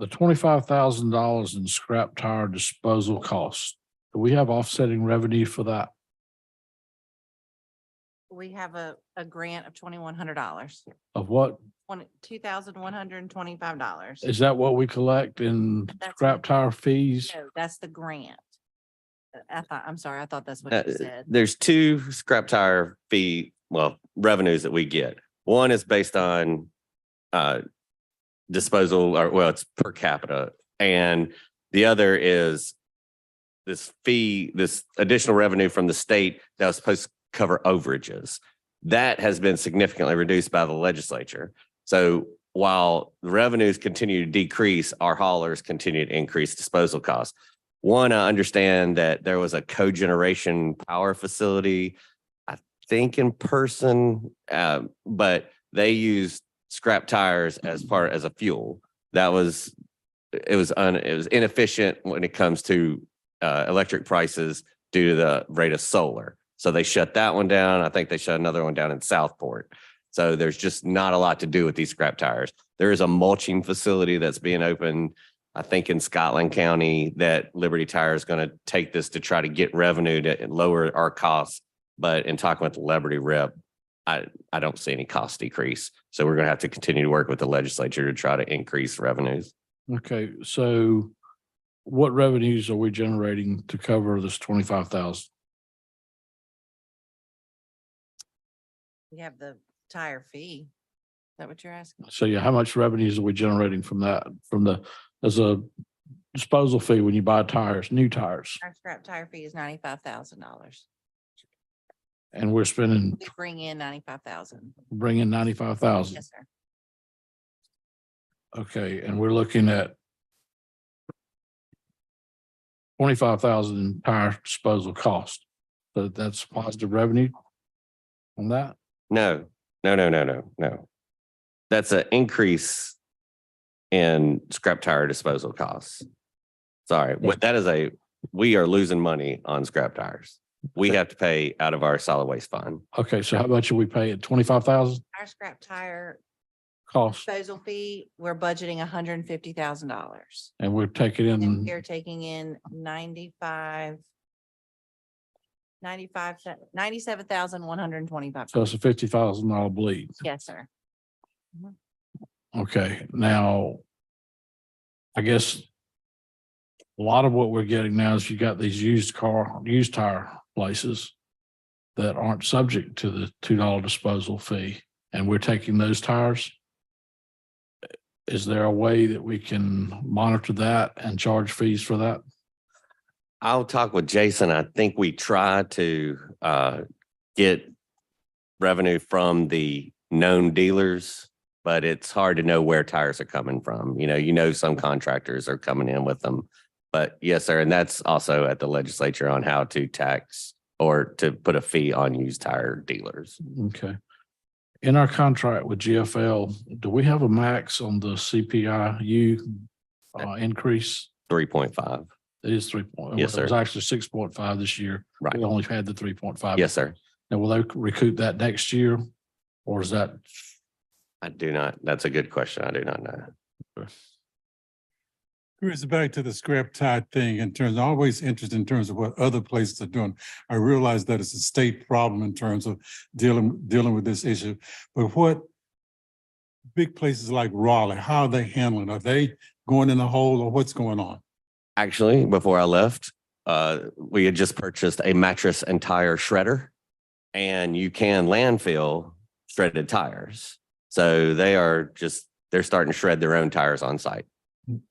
$25,000 in scrap tire disposal costs, do we have offsetting revenue for that? We have a grant of $2,100, Of what? $2,125. Is that what we collect in That's scrap what- tire fees? No, that's the grant. I'm sorry, I thought that's what Uh, you said. There's two scrap tire fee, well, revenues that we get. One is based on disposal, or well, it's per capita. And the other is this fee, this additional revenue from the state that was supposed to cover overages. That has been significantly reduced by the legislature. So while the revenues continue to decrease, our haulers continue to increase disposal costs. One, I understand that there was a cogeneration power facility, I think in person, but they used scrap tires as a fuel. It was inefficient when it comes to electric prices due to the rate of solar. So they shut that one down. I think they shut another one down in Southport. So there's just not a lot to do with these scrap tires. There is a mulching facility that's being opened, I think in Scotland County, that Liberty Tire is going to take this to try to get revenue to lower our costs. But in talking with the Liberty rep, I don't see any cost decrease. So we're going to have to continue to work with the legislature to try to increase revenues. Okay, so what revenues are we generating to cover this 25,000? We have the tire fee. Is that what you're asking? So yeah, how much revenues are we generating from that, as a disposal fee when you buy tires, new tires? Our scrap tire fee is $95,000. And we're spending, We bring in 95,000. bringing 95,000. Yes, sir. Okay, and we're looking at 25,000 in tire disposal cost. So that's positive revenue on that? No. That's an increase in scrap tire disposal costs. Sorry, we are losing money on scrap tires. We have to pay out of our solid waste fund. Okay, so how much are we paying? 25,000 Our scrap tire cost? disposal fee, we're budgeting $150,000. And we're taking And in, we're taking in 97,125. so it's a $50,000 bleed. Yes, sir. Okay, now, I guess a lot of what we're getting now is you got these used tire places that aren't subject to the $2 disposal fee, and we're taking those tires. Is there a way that we can monitor that and charge fees for that? I'll talk with Jason. I think we try to get revenue from the known dealers, but it's hard to know where tires are coming from. Some contractors are coming in with them. But yes, sir. And that's also at the legislature on how to tax or to put a fee on used tire dealers. Okay. In our contract with GFL, do we have a max on the CPIU increase? 3.5. It is 3 point. Yes, It was sir. actually 6.5 this year. Right. We only had the 3.5. Yes, sir. Now, will they recoup that next year? Or is that, I do not. That's a good question. I do not know. Curious back to the scrap tire thing in terms, always interested in terms of what other places are doing. I realize that it's a state problem in terms of dealing with this issue, but what big places like Raleigh, how are they handling? Are they going in the hole or what's going on? Actually, before I left, we had just purchased a mattress and tire shredder, and you can landfill shredded tires. So they're starting to shred their own tires on site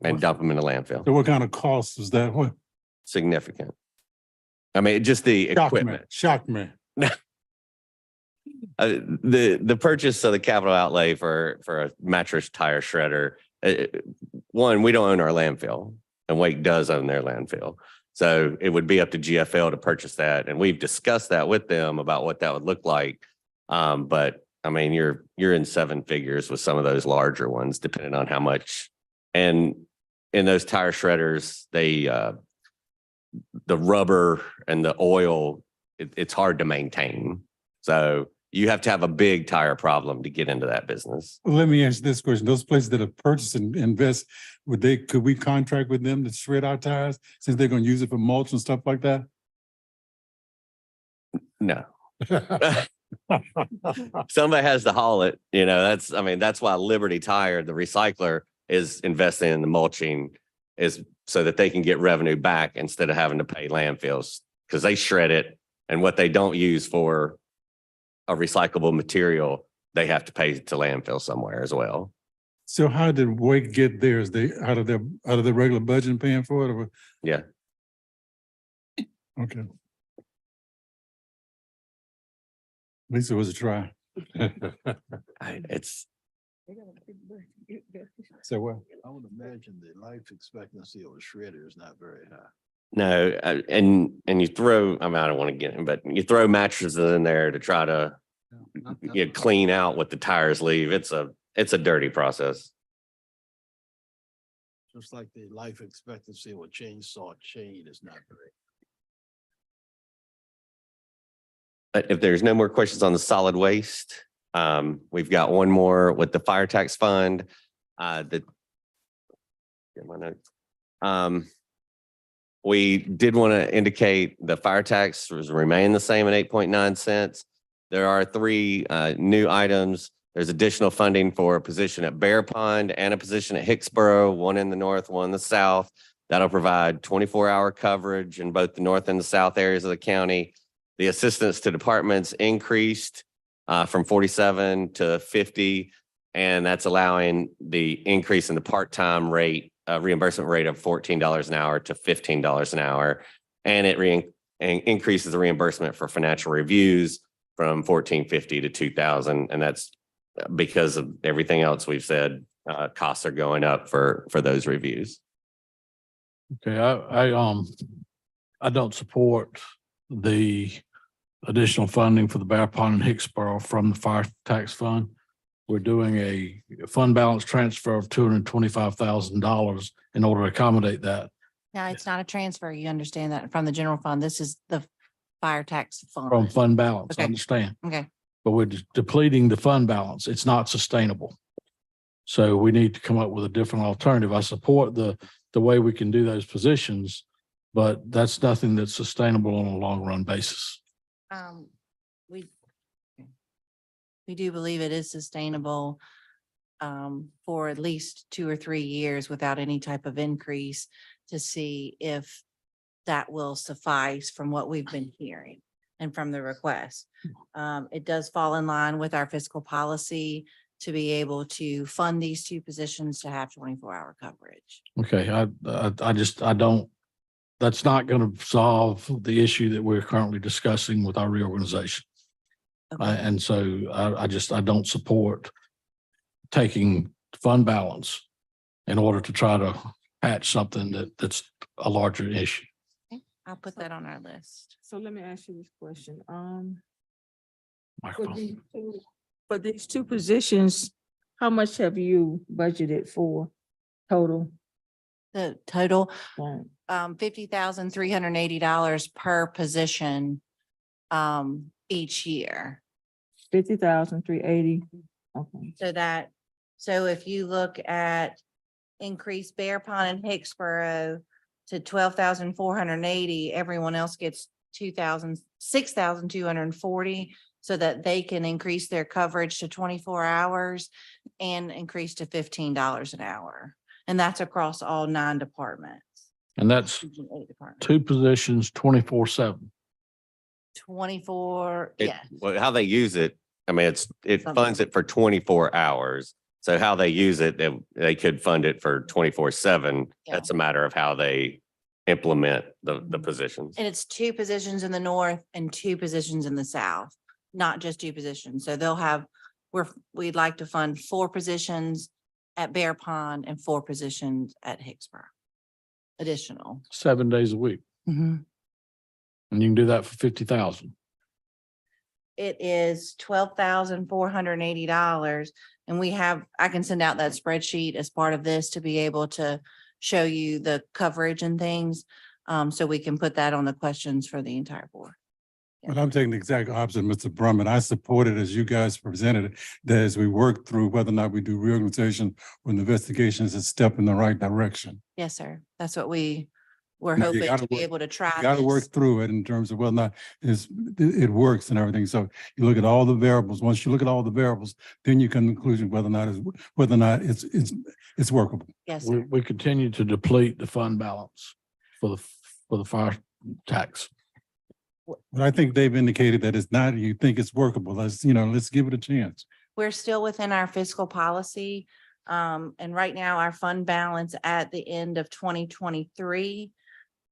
and dump them in the landfill. So what kind of cost is that? What? Significant. I mean, just the Shocked me, equipment. shocked me. The purchase of the capital outlay for a mattress tire shredder, one, we don't own our landfill, and Wake does own their landfill. So it would be up to GFL to purchase that, and we've discussed that with them about what that would look like. But I mean, you're in seven figures with some of those larger ones, depending on how much. And in those tire shredders, they the rubber and the oil, it's hard to maintain. So you have to have a big tire problem to get into that business. Let me ask this question. Those places that have purchased and invest, could we contract with them to shred our tires since they're gonna use it for mulch and stuff like that? No. Somebody has to haul it, that's why Liberty Tire, the recycler, is investing in the mulching, is so that they can get revenue back instead of having to pay landfills, because they shred it, and what they don't use for a recyclable material, they have to pay to landfill somewhere as well. So how did Wake get theirs? They out of their regular budget paying for it, or? Yeah. Okay. At least it was a try. It's, So what? I would imagine the life expectancy of a shredder is not very high. no, and you throw, I don't want to get in, but you throw mattresses in there to try to clean out what the tires leave. It's a dirty process. Just like the life expectancy of a chainsaw chain is not very. If there's no more questions on the solid waste, we've got one more with the fire tax fund. Get my notes. We did want to indicate the fire tax was remain the same at 8.9 cents. There are three new items. There's additional funding for a position at Bear Pond and a position at Hicksboro, one in the north, one in the south. That'll provide 24-hour coverage in both the north and the south areas of the county. The assistance to departments increased from 47 to 50, and that's allowing the increase in the part-time rate, reimbursement rate of $14 an hour to $15 an hour. And it increases the reimbursement for financial reviews from $1,450 to $2,000. And that's because of everything else we've said, costs are going up for those reviews. Okay, I don't support the additional funding for the Bear Pond and Hicksboro from the fire tax fund. We're doing a fund balance transfer of $225,000 in order to accommodate that. No, it's not a transfer. You understand that from the general fund. This is the fire tax From fund. fund balance, I Okay. understand, Okay. but we're depleting the fund balance. It's not sustainable. So we need to come up with a different alternative. I support the way we can do those positions, but that's nothing that's sustainable on a long run basis. We do believe it is sustainable for at least 2 or 3 years without any type of increase, to see if that will suffice from what we've been hearing and from the request. It does fall in line with our fiscal policy to be able to fund these two positions to have 24-hour coverage. Okay, I don't, that's not going to solve the issue that we're currently discussing with our reorganization. Okay. And so I don't support taking fund balance in order to try to patch something that's a larger issue. I'll put that on our list. So let me ask you this question. Microphone. For these two positions, how much have you budgeted for total? The total, Right. $50,380 per position each year. 50,380. Okay. So if you look at increased Bear Pond and Hicksboro to 12,480, everyone else gets 6,240, so that they can increase their coverage to 24 hours and increase to $15 an hour. And that's across all 9 departments. And that's 8 departments. two positions, 24/7. 24, It- yeah. Well, how they use it, it Something. funds it for 24 hours. So how they use it, they could fund it for 24/7. Yeah. That's a matter of how they implement the positions. And it's 2 positions in the north and 2 positions in the south, not just 2 positions. So they'll have, we'd like to fund 4 positions at Bear Pond and 4 positions at Hicksboro. Additional. 7 days a week, and you can do that for 50,000. It is $12,480. And we have, I can send out that spreadsheet as part of this to be able to show you the coverage and things. So we can put that on the questions for the entire board. But I'm taking the exact opposite, of Mr. Brumman. I support it as you guys presented it, that as we work through whether or not we do reorganization or investigations, it's a step in the right direction. Yes, sir. That's what we're Now, you hoping gotta to be work- able to try. You got to work this. through it in terms of whether or not it works and everything. So you look at all the variables. Once you look at all the variables, then you come to the conclusion whether or not it's workable. Yes, We, sir. we continue to deplete the fund balance for the fire tax. But I think they've indicated that it's not, you think it's workable. Let's give it a chance. We're still within our fiscal policy. And right now our fund balance at the end of 2023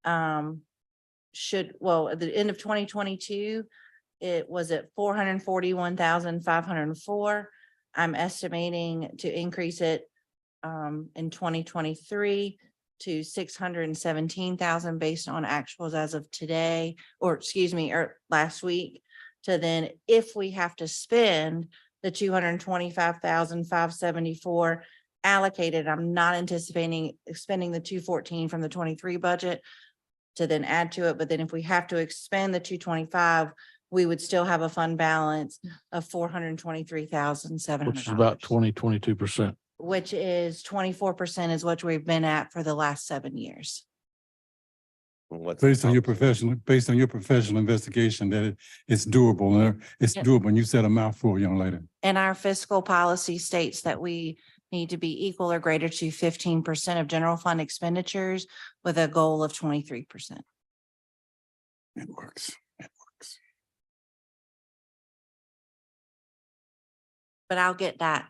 at the end of 2022, it was at 441,504. I'm estimating to increase it in 2023 to 617,000 based on actuals as of today, or last week. To then, if we have to spend the 225,574 allocated, I'm not anticipating expending the 214 from the 23 budget to then add to it. But then if we have to expend the 225, we would still have a fund balance of $423,700. Which is about 22%. Which is 24% is what we've been at for the last 7 years. What's Based on your professional investigation, that it's doable. It's Yep. doable. And you said a mouthful, young lady. And our fiscal policy states that we need to be equal or greater to 15% of general fund expenditures with a goal of 23%. It works. But I'll get that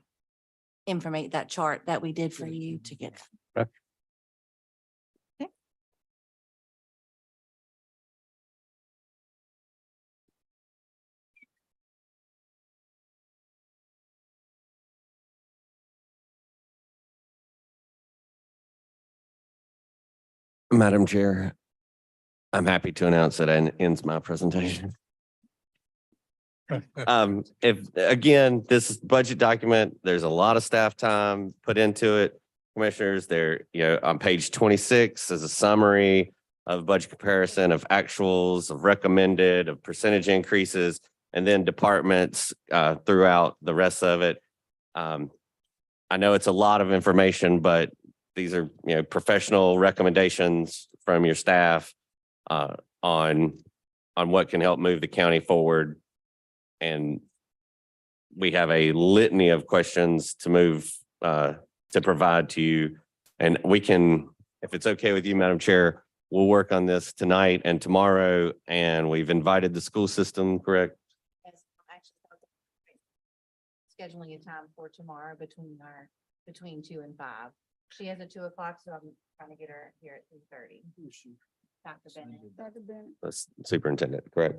that chart that we did for you to get. Okay. Okay. Madam Chair, I'm happy to announce that ends my presentation. If, this budget document, there's a lot of staff time put into it. Commissioners, on page 26 is a summary of budget comparison of actuals, of recommended, of percentage increases, and then departments throughout the rest of it. I know it's a lot of information, but these are, professional recommendations from your staff on what can help move the county forward. And we have a litany of questions to provide to you. And we can, if it's okay with you, Madam Chair, we'll work on this tonight and tomorrow. And we've invited the school system, correct? Yes, scheduling a time for tomorrow between 2 and 5. She has a 2 o'clock, so I'm trying to get her here at 3:30. Dr. Bennett. Dr. Bennett. The superintendent, correct?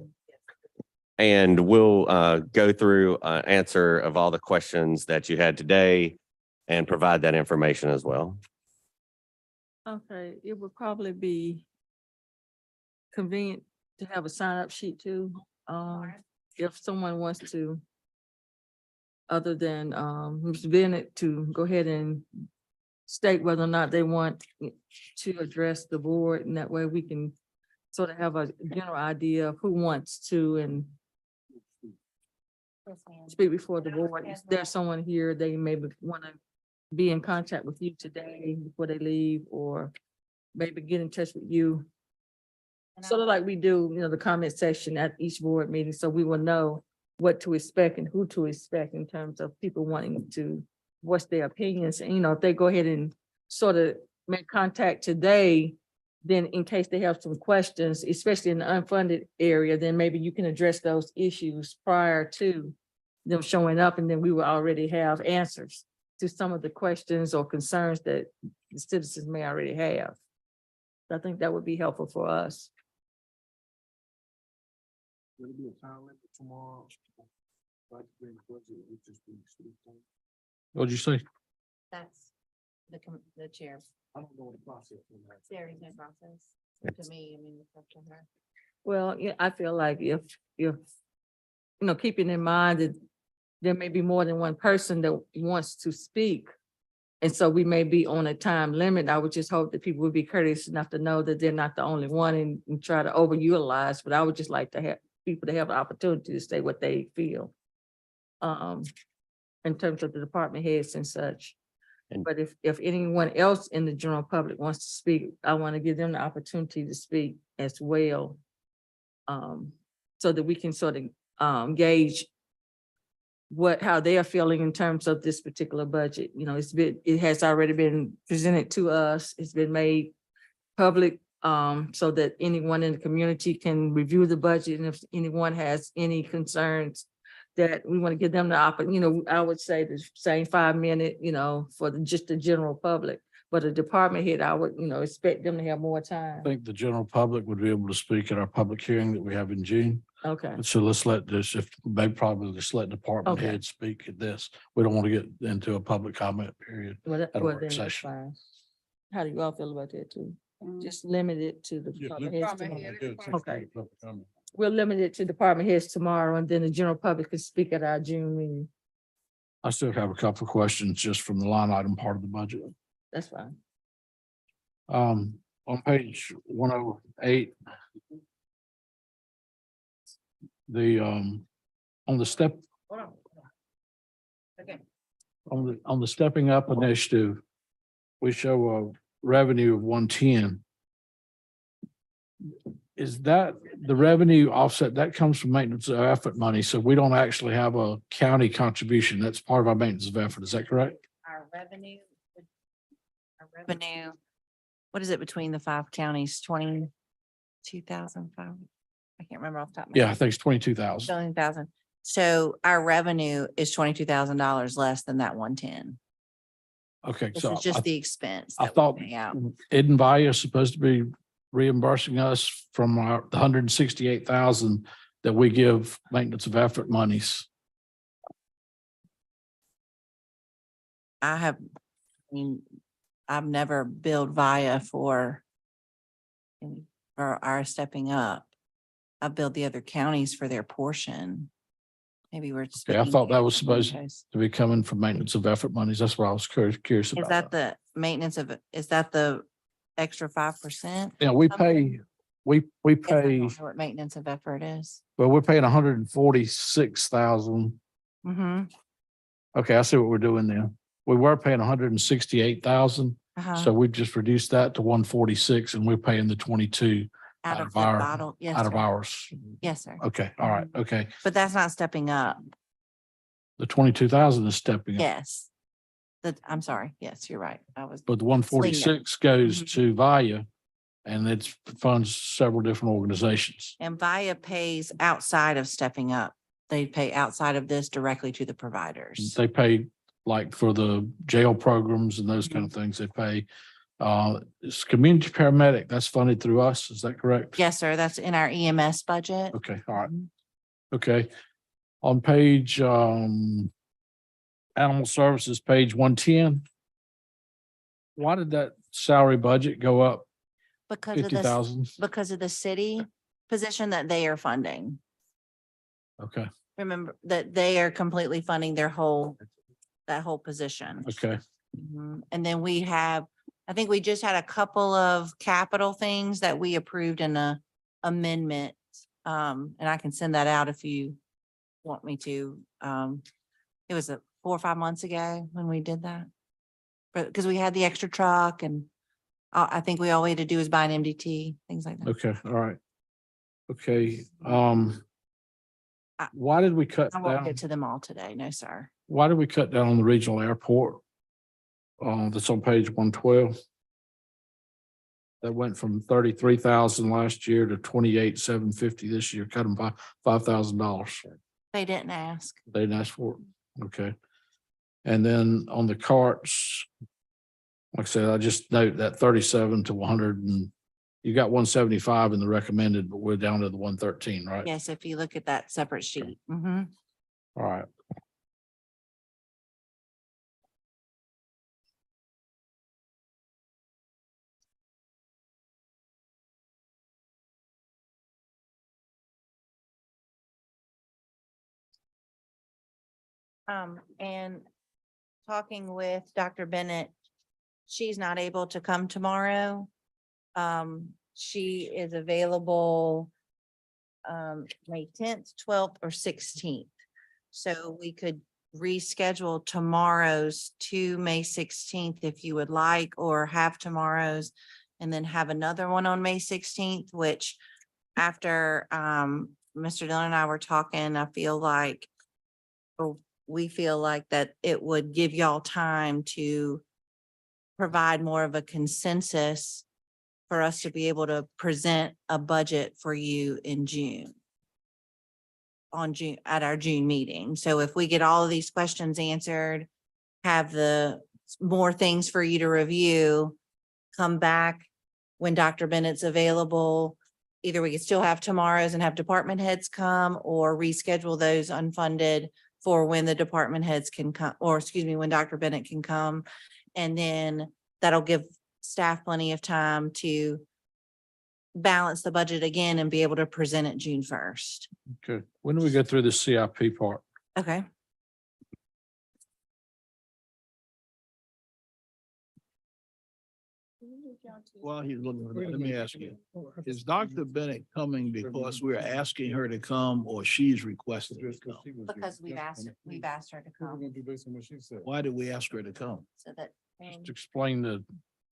And we'll go through answer of all the questions that you had today and provide that information as well. Okay, it would probably be convenient to have a sign-up sheet too. If someone wants to, other than Mr. Bennett, to go ahead and state whether or not they want to address the board, and that way we can sort of have a general idea of who wants to and Yes, ma'am. speak before the board. Is there someone here, they maybe want to be in contact with you today before they leave, or maybe get in touch with you? And Sort of like we do, the comment section at each board meeting, so we will know what to expect and who to expect in terms of people wanting to voice their opinions. And, if they go ahead and sort of make contact today, then in case they have some questions, especially in the unfunded area, then maybe you can address those issues prior to them showing up, and then we will already have answers to some of the questions or concerns that the citizens may already have. I think that would be helpful for us. Will it be a time limit tomorrow? Like, bring the budget, we just be. What'd you say? That's the chair. I don't know the process. There is no process. To me, I mean, it's up to her. Well, yeah, I feel like if, you know, keeping in mind that there may be more than one person that wants to speak. And so we may be on a time limit. I would just hope that people would be courteous enough to know that they're not the only one and try to overutilize, but I would just like to have people to have the opportunity to say what they feel. In terms of the department heads and such. And- But if anyone else in the general public wants to speak, I want to give them the opportunity to speak as well. So that we can sort of gauge how they are feeling in terms of this particular budget. You know, it has already been presented to us. It's been made public so that anyone in the community can review the budget. And if anyone has any concerns, that we want to give them the opportunity, I would say the same 5 minute, for just the general public. But a department head, I would, expect them to have more I time. think the general public would be able to speak at our public hearing that we have in June. Okay, So let's let this, probably just let department Okay. heads speak at this. We don't want to get into a public comment period. well, a well, work then that's session. fine. How do you all feel about that too? Mm. Just limit it to the department heads Department tomorrow. head. Okay. We'll limit it to department heads tomorrow, and then the general public can speak at our June meeting. I still have a couple of questions just from the line item part of the budget. That's fine. On page 108. On the step, Okay. on the stepping up initiative, we show a revenue of 110. Is that the revenue offset that comes from maintenance of effort money? So we don't actually have a county contribution. That's part of our maintenance of effort. Is that correct? Our revenue. What is it between the 5 counties? 22,005? I can't remember off the top. of my Yeah, I head. think it's 22,000. 20,000. So our revenue is $22,000 less than that 110. Okay, This so is just the expense. I that we thought pay out. Eden Valley is supposed to be reimbursing us from the 168,000 that we give maintenance of effort monies. I mean, I've never billed Via for our stepping up. I've billed the other counties for their portion. Maybe we're. Okay, I thought that was supposed Is to be coming from maintenance of effort monies. That's what I was curious about. that the maintenance of, is that the extra 5%? Yeah, we pay, we pay, What maintenance of effort is. well, we're paying 146,000. Mm-hmm. Okay, I see what we're doing there. We were paying 168,000, Uh-huh. so we just reduced that to 146 and we're paying the 22 Out out of of the our- bottle. Yes, out of sir. ours. Yes, sir. Okay, all right, okay. But that's not stepping up. The 22,000 is stepping up, Yes. I'm sorry. Yes, you're right. I was, but the 146 goes Mhm. to Via and it funds several different organizations. and Via pays outside of stepping up. They pay outside of this directly to the providers. They pay like for the jail programs and those kind of things, they pay. It's community paramedic, that's funded through us, is that correct? Yes, sir. That's in our EMS budget. Okay, all right, Mhm. okay. On page, animal services, page 110. Why did that salary budget go up Because of this, 50,000? because of the city position that they are funding. Okay, Remember that they are completely funding that whole position. okay, Mhm. And then I think we just had a couple of capital things that we approved in a amendment. And I can send that out if you want me to. It was 4 or 5 months ago when we did that. But because we had the extra truck and I think all we had to do is buy an MDT, things like that. okay, all right. Okay, why did we cut I won't down? get to them all today. No, sir. Why did we cut down on the regional airport? That's on page 112. That went from 33,000 last year to 28,750 this year, cut them by $5,000. They didn't ask. They didn't ask for it. Okay. And then on the carts, like I said, I just note that 37 to 100 and You got 175 in the recommended, but we're down to the 113, right? Yes, if you look at that separate sheet. Mhm. All right. And talking with Dr. Bennett, she's not able to come tomorrow. She is available May 10th, 12th, or 16th. So we could reschedule tomorrow's to May 16th if you would like, or have tomorrow's and then have another one on May 16th, which after Mr. Dillon and I were talking, I feel like or we feel like that it would give y'all time to provide more of a consensus for us to be able to present a budget for you in June. At our June meeting. So if we get all of these questions answered, have the more things for you to review, come back when Dr. Bennett's available. Either we could still have tomorrow's and have department heads come, or reschedule those unfunded for when the department heads can come, or excuse me, when Dr. Bennett can come. And then that'll give staff plenty of time to balance the budget again and be able to present it June 1st. Okay. When do we go through the CIP part? Okay. While he's looking for that, let me ask you, is Dr. Bennett coming because we're asking her to come or she's requesting her to come? Because we've asked her to come Why did we ask her to come? so that. Just explain the,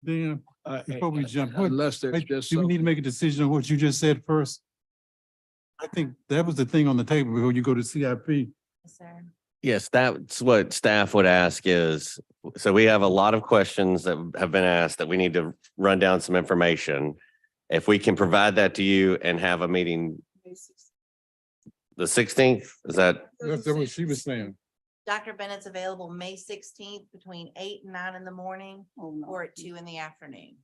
Dan, before we jump, Unless there's wait, just. do we need to something- make a decision on what you just said first? I think that was the thing on the table before you go to CIP. Yes, sir. Yes, that's what staff would ask is, so we have a lot of questions that have been asked that we need to run down some information. If we can provide that to you and have a meeting the 16th, is that, That's what she was saying. Dr. Bennett's available May 16th between 8 and 9 in the morning Oh, no. or at 2 in the afternoon.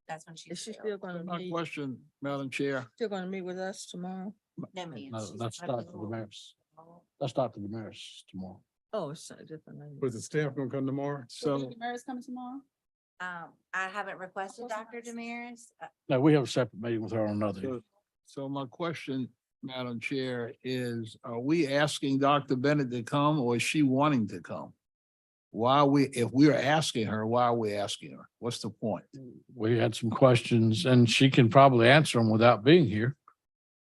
That's when Is she's she still available. gonna My meet, question, Madam Chair, still gonna meet with us tomorrow? No, ma'am. no, she's that's not Dr. available. Damaris. That's Dr. Damaris tomorrow. Oh, it's a different name. Was the staff gonna come tomorrow? so Mary's coming tomorrow? I haven't requested Dr. Damaris. No, we have a separate meeting with her on another. So my question, Madam Chair, is, are we asking Dr. Bennett to come or is she wanting to come? Why if we're asking her, why are we asking her? What's the point? We had some questions and she can probably answer them without being here.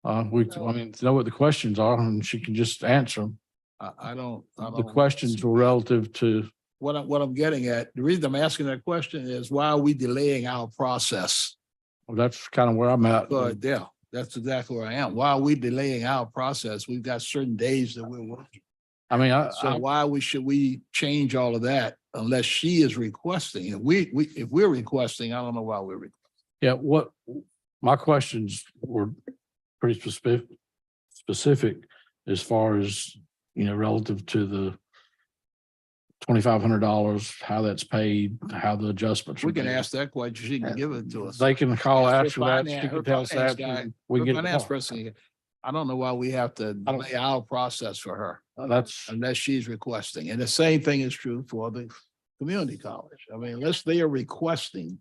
I mean, to know what the questions are and she can just answer them. I don't. The questions were relative to, What I'm getting at, the reason I'm asking that question is why are we delaying our process? well, that's kind of where I'm at. But yeah, that's exactly where I am. Why are we delaying our process? We've got certain days that we're working. I mean, So why should we change all of that unless she is requesting? If we're requesting, I don't know why we're requesting. yeah, my questions were pretty specific as far as, relative to the $2,500, how that's paid, how the adjustments. We are can made. ask that question. She can give it to us. They can call Her after that. She finance- can tell us her finance after. guy- and We Her get. finance person, I don't know why we have to don't- delay our process for her That's, unless she's requesting. And the same thing is true for the community college. I mean, unless they are requesting.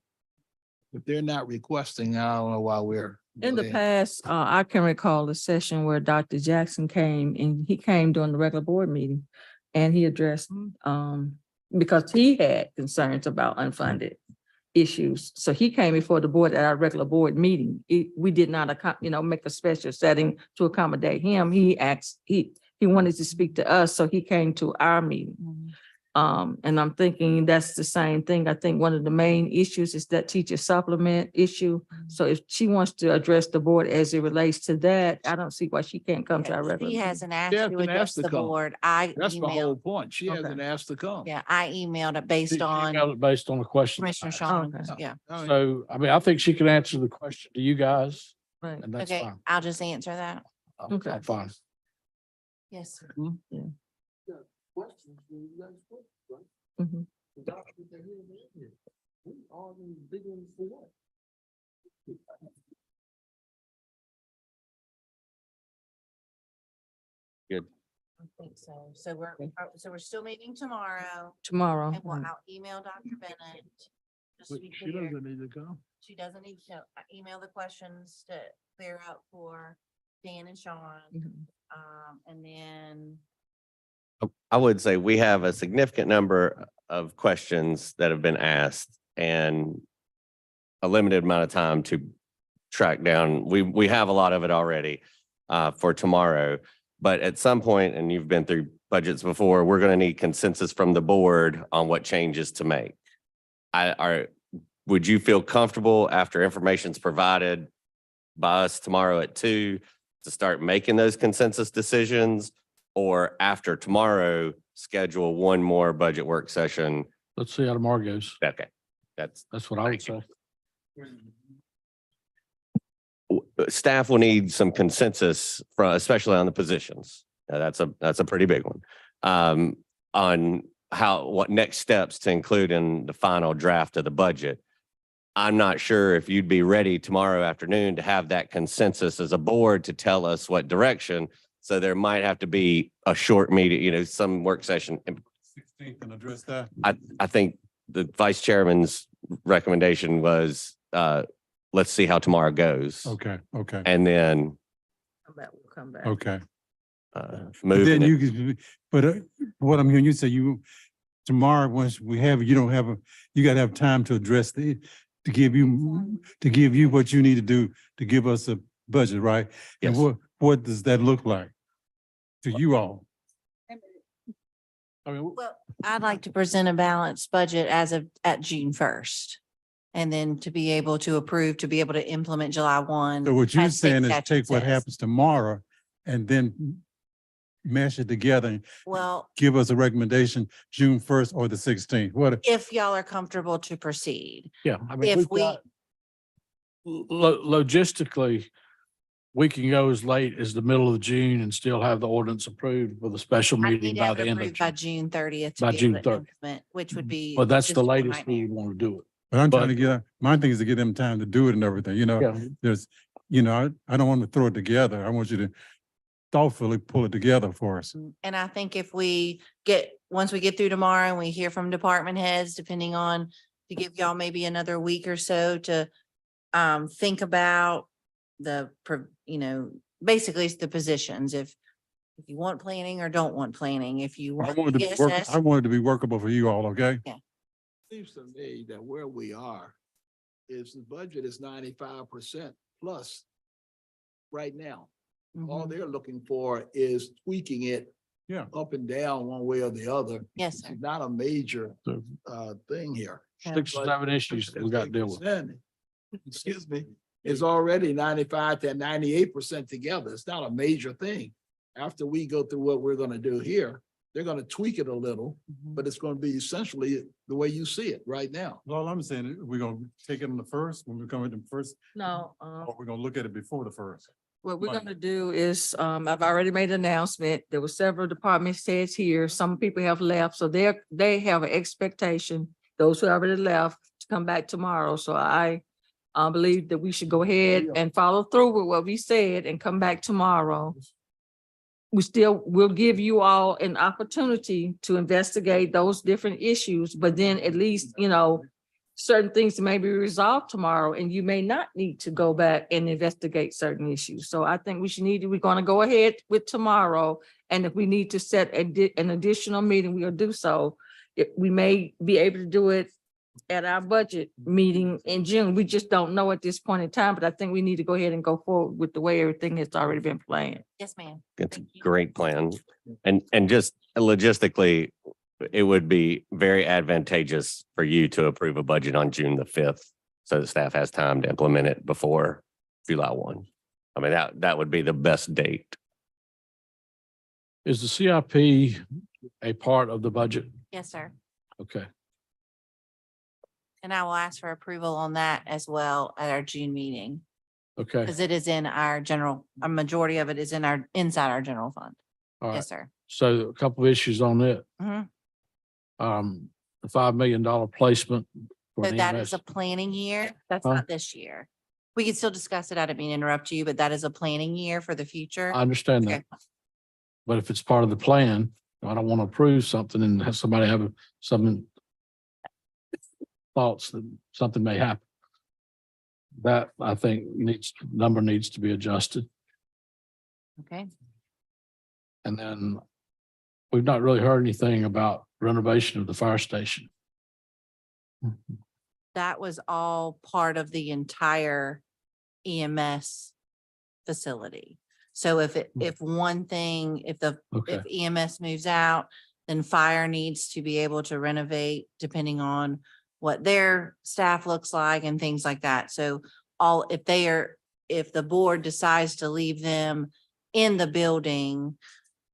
If they're not requesting, I don't know why we're. In the delaying. past, I can recall a session where Dr. Jackson came and he came during the regular board meeting. And he addressed, because he had concerns about unfunded issues. So he came before the board at our regular board meeting. We did not, make a special setting to accommodate him. He asked, he wanted to speak to us, so he came to our meeting. And I'm thinking that's the same thing. I think one of the main issues is that teacher supplement issue. So if she wants to address the board as it relates to that, I don't see why she can't come to our regular. She meeting. hasn't asked hasn't to address asked to the come. board. I That's the whole emailed, point. She Okay. hasn't asked to come. yeah, I emailed it based she on got it based on the question. Commissioner Sean. Okay. Yeah. I mean, So, I mean, I think she can answer the question to you guys Right. and that's Okay, fine. I'll just answer that. Okay. I'm fine. Yes. sir. Questions, you guys questions, right? Mhm. The doctors that here, we arguing big ones for what? I think so. So we're still meeting tomorrow. Tomorrow. And I'll email Dr. Bennett. Just to But be she clear. doesn't need to come. She doesn't need to email the questions to clear out for Dan and Sean. Mhm. And then, I would say we have a significant number of questions that have been asked and a limited amount of time to track down. We have a lot of it already for tomorrow. But at some point, and you've been through budgets before, we're going to need consensus from the board on what changes to make. Would you feel comfortable after information's provided by us tomorrow at 2 to start making those consensus decisions? Or after tomorrow, schedule one more budget work session? Let's see how tomorrow goes. Okay, that's, That's what I would say. staff will need some consensus from, especially on the positions. That's a pretty big one. On what next steps to include in the final draft of the budget. I'm not sure if you'd be ready tomorrow afternoon to have that consensus as a board to tell us what direction. So there might have to be a short meeting, some work session. 16th and address that. I think the vice chairman's recommendation was, let's see how tomorrow goes. Okay, okay, And then, We'll come back. okay. move. But then in it. you, what I'm hearing you say, tomorrow, once we have, you don't have you gotta have time to address to give you what you need to do to give us a budget, right? And Yes. what does that look like to you all? I mean, well, I'd like to present a balanced budget at June 1st. And then to be able to approve, to be able to implement July 1. So what you're as state saying is statute take what says. happens tomorrow and then mash it together and Well, give us a recommendation June 1st or the 16th. What, if y'all are comfortable to proceed, yeah, I mean, if we've we, got, logistically, we can go as late as the middle of June and still have the ordinance approved with a special I meeting need to by have the it end of approved by June. June 30th. By to be June able to 30th. implement, which would be. But that's the just a latest we nightmare. want to do it. but I'm trying But- to my thing is to give them time to do it and everything, Yeah, there's, I don't want to throw it together. I want you to thoughtfully pull it together for us. And I think if once we get through tomorrow and we hear from department heads, depending on, to give y'all maybe another week or so to think about basically it's the positions. If you want planning or don't want planning, if you I want. wanted to be ESS, I wanted to be workable for you all, okay? Seems to me that where we are is the budget is 95% plus right now. All mhm. they're looking for is tweaking it Yeah. up and down one way or the other. Yes, sir. It's not a major So- thing here. 6 or 7 issues we got to deal with. 58%, excuse me, is already 95 to 98% together. It's not a major thing. After we go through what we're gonna do here, they're gonna tweak it a little, Mhm. but it's gonna be essentially the way you see it right now. All I'm saying, is we're gonna take it on the first, when we come in the first, No, or we're gonna look at it before the first. what we're Monday. gonna do is, I've already made an announcement. There were several department heads here. Some people have left, so they have an expectation, those who already left, to come back tomorrow. So I believe that we should go ahead and follow through with what we said and come back tomorrow. We'll give you all an opportunity to investigate those different issues, but then at least, certain things may be resolved tomorrow and you may not need to go back and investigate certain issues. So I think we're gonna go ahead with tomorrow. And if we need to set an additional meeting, we'll do so. We may be able to do it at our budget meeting in June. We just don't know at this point in time, but I think we need to go ahead and go forward with the way everything has already been planned. Yes, ma'am. It's a Thank you. great plan. And just logistically, it would be very advantageous for you to approve a budget on June the 5th. So the staff has time to implement it before July 1. I mean, that would be the best date. Is the CIP a part of the budget? Yes, sir. Okay, And I will ask for approval on that as well at our June meeting. okay, Because it is in our a majority of it is inside our general fund. all right. Yes, sir. So a couple of issues on it. Mhm. The $5 million placement. for So an that EMS. is a planning year. That's Huh? not this year. We can still discuss it. I didn't mean to interrupt you, but that is a planning year for the future. I understand that. Okay. But if it's part of the plan, I don't want to approve something and have somebody have some thoughts that something may happen. That I think number needs to be adjusted. Okay. And then we've not really heard anything about renovation of the fire station. That was all part of the entire EMS facility. So if one thing, if Okay, EMS moves out, then fire needs to be able to renovate depending on what their staff looks like and things like that. So if the board decides to leave them in the building,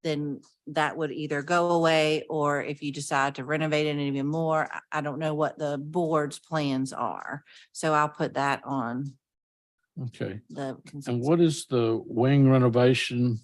then that would either go away, or if you decide to renovate it even more, I don't know what the board's plans are. So I'll put that on okay. the And consensus. what is the wing renovation,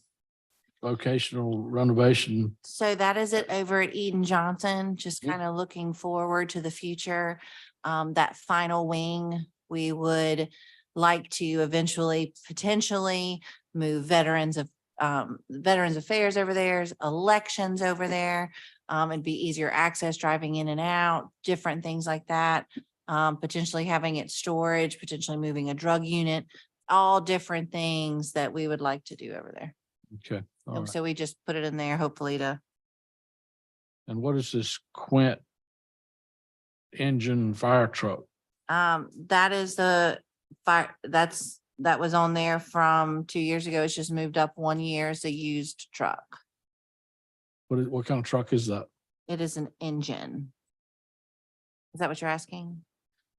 vocational renovation? So that is it over at Eden Johnson, just Mhm. kind of looking forward to the future. That final wing, we would like to eventually potentially move Veterans Affairs over there, elections over there. It'd be easier access driving in and out, different things like that. Potentially having it storage, potentially moving a drug unit, all different things that we would like to do over there. Okay, all right. So we just put it in there hopefully to, And what is this Quint engine fire truck? that is the fire, that was on there from 2 years ago. It's just moved up 1 year. It's a used truck. What kind of truck is that? It is an engine. Is that what you're asking?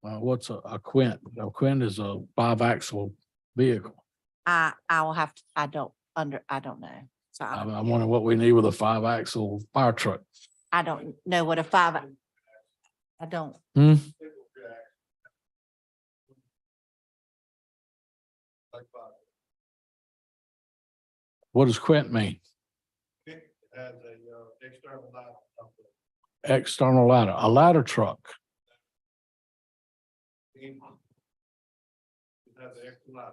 What's a Quint? A Quint is a 5-axle vehicle. I will have to, I don't know. So I'm wondering what we need with a 5-axle fire truck. I don't know what a five, I don't. Hmm? What does Quint mean? It has a external light. External ladder, a ladder truck. It has an extra light.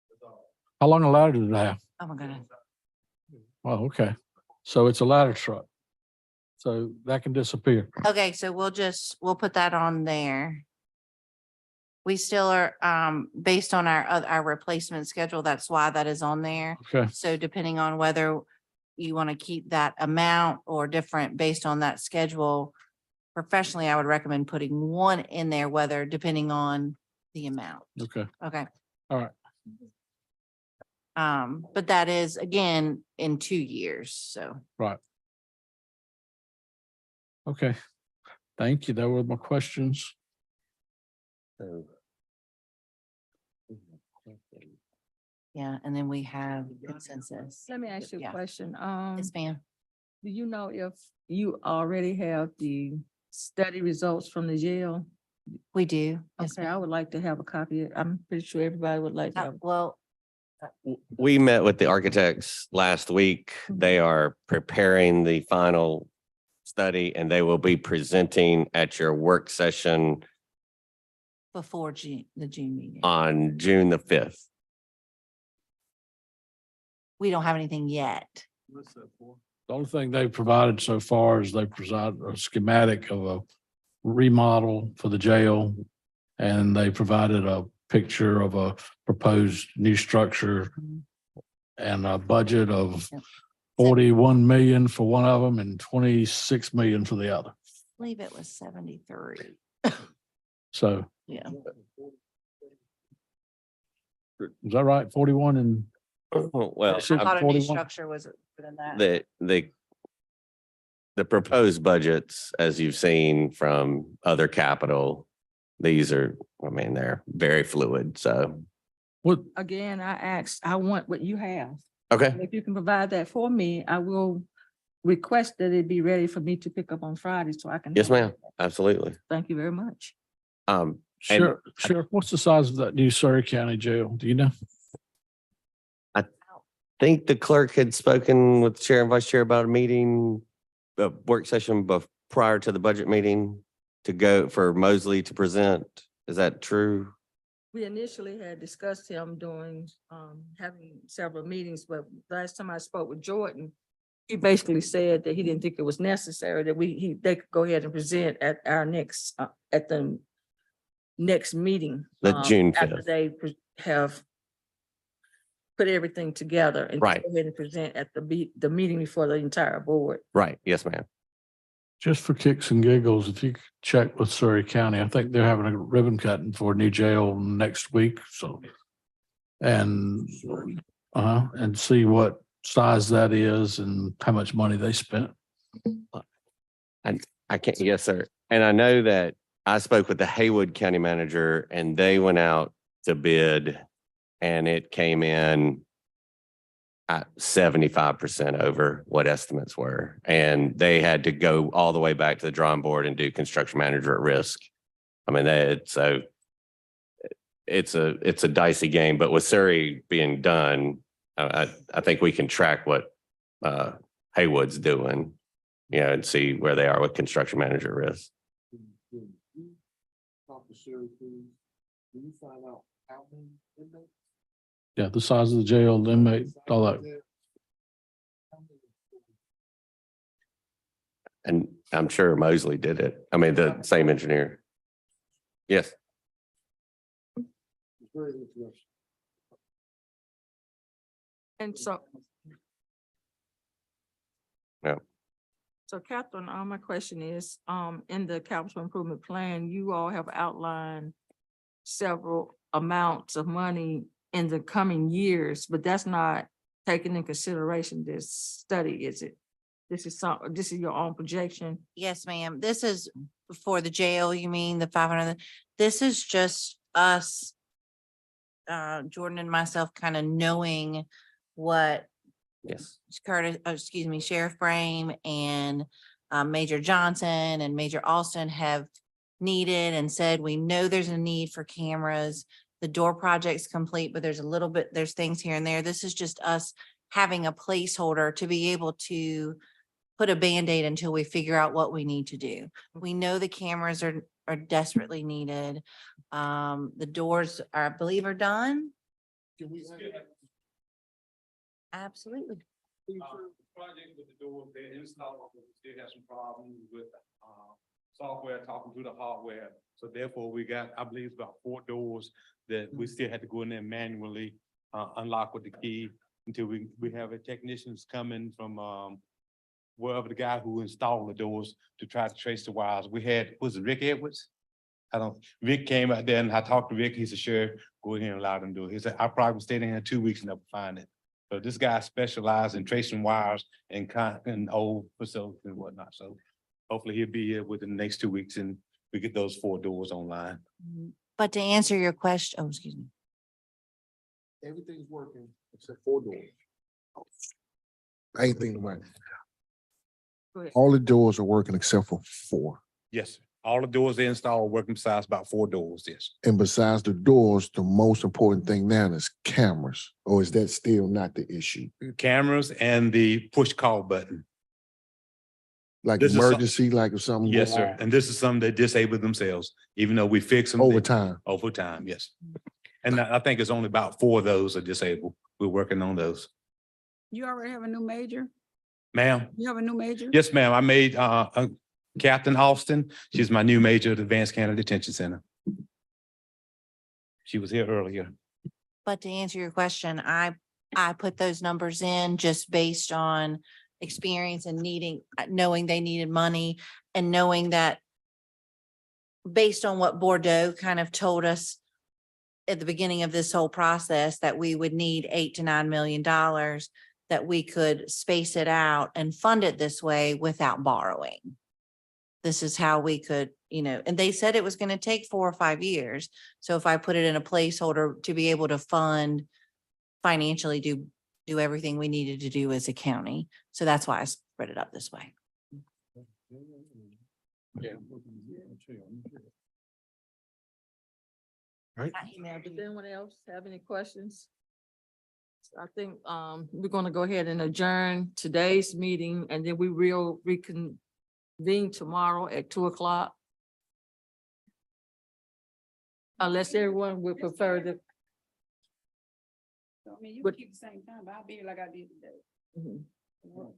That's all. How long a ladder did it have? Oh my goodness. Oh, okay. So it's a ladder truck. So that can disappear. Okay, so we'll put that on there. We still are, based on our replacement schedule, that's why that is on there. Okay, So depending on whether you want to keep that amount or different based on that schedule, professionally, I would recommend putting one in there, whether depending on the amount. okay. Okay. All right. But that is again in 2 years, so. Right. Okay. Thank you. That were my questions. So, Yeah, and then we have consensus. Let me ask you Yeah. a question. Yes, ma'am. Do you know if you already have the study results from the jail? We do. Yes, Okay, I would like to have a copy. I'm pretty sure everybody would like to have. Well, We met with the architects last week. They are preparing the final study and they will be presenting at your work session before the June meeting. on June the 5th. We don't have anything yet. What's that for? The only thing they've provided so far is they provide a schematic of a remodel for the jail. And they provided a picture of a proposed new structure and a budget of Yep. 41 million for one of them and 26 million for the other. I believe it was 73. So Yeah. is that right? 41 and Well, I Six- thought a new 41. structure was within that. the proposed budgets, as you've seen from other capital, these are, I mean, they're very fluid. So, what, Again, I asked, I want what you have. okay. If you can provide that for me, I will request that it be ready for me to pick up on Friday so I can. Yes, ma'am. Absolutely. Thank you very much. And- Sheriff, what's the size of that new Surrey County jail? Do you know? Think the clerk had spoken with the chair and vice chair about a meeting, a work session prior to the budget meeting to go for Mosley to present. Is that true? We initially had discussed him doing, having several meetings, but last time I spoke with Jordan, he basically said that he didn't think it was necessary, that they could go ahead and present at our next, at the next meeting. The June After 5th. they have put everything together and Right. go ahead and present at the meeting before the entire board. Right, yes, ma'am. Just for kicks and giggles, if you could check with Surrey County, I think they're having a ribbon cutting for a new jail next week, so. And, and see what size that is and how much money they spent. I can't, yes, sir. And I know that I spoke with the Haywood County Manager and they went out to bid and it came in at 75% over what estimates were. And they had to go all the way back to the drawing board and do construction manager at risk. I mean, it's a dicey game, but with Surrey being done, I think we can track what Haywood's doing, you know, and see where they are with construction manager risk. When you talk to Sherry, please, do you find out how many inmates? Yeah, the size of the jail, the inmate, all that. And I'm sure Mosley did it. I mean, the same engineer. Yes. It's very interesting. And so. Yeah. So Catherine, my question is, in the capital improvement plan, you all have outlined several amounts of money in the coming years, but that's not taking in consideration this study, is it? This is your own projection? Yes, ma'am. This is for the jail, you mean the 500? This is just us, Jordan and myself kind of knowing what Yes. Sheriff Brame and Major Johnson and Major Alston have needed and said, we know there's a need for cameras. The door project's complete, but there's things here and there. This is just us having a placeholder to be able to put a Band-Aid until we figure out what we need to do. We know the cameras are desperately needed. The doors I believe are done. Can we have Absolutely. Project with the door, they installed, but we still have some problems with, software talking to the hardware. So therefore, we got, I believe, it's about 4 doors that we still had to go in there manually, unlock with the key until we have a technicians coming from, wherever the guy who installed the doors to try to trace the wires. We had, was it Rick Edwards? Rick came out there and I talked to Rick. He said, sure, go ahead and allow them to do it. He said, I probably stayed in here 2 weeks and never find it. So this guy specialized in tracing wires in old facilities and whatnot. So hopefully he'll be here within the next 2 weeks and we get those 4 doors online. But to answer your question, excuse me. everything's working except 4 doors? I ain't thinking about it. Go ahead. All the doors are working except for 4. Yes, sir. All the doors they installed working besides about 4 doors, yes. And besides the doors, the most important thing now is cameras, or is that still not the issue? Cameras and the push call button. Like This is some- emergency, like if something. Yes, go sir. on And this is something they disable themselves, even though we fix them. Over time. Over time, yes. And I think it's only about 4 of those are disabled. We're working on those. You already have a new major? Ma'am? You have a new major? Yes, ma'am. I made Captain Austin. She's my new major at Advanced County Detention Center. She was here earlier. But to answer your question, I put those numbers in just based on experience and knowing they needed money and knowing that based on what Bordeaux kind of told us at the beginning of this whole process, that we would need $8 to $9 million, that we could space it out and fund it this way without borrowing. This is how we could, and they said it was going to take 4 or 5 years. So if I put it in a placeholder to be able to fund financially, do everything we needed to do as a county. So that's why I spread it up this way. Right. Does anyone else have any questions? I think we're gonna go ahead and adjourn today's meeting and then we will reconvene tomorrow at 2 o'clock. Unless everyone would prefer to. I mean, you But- can keep the same time, but I'll be here like I did today. Mhm. No,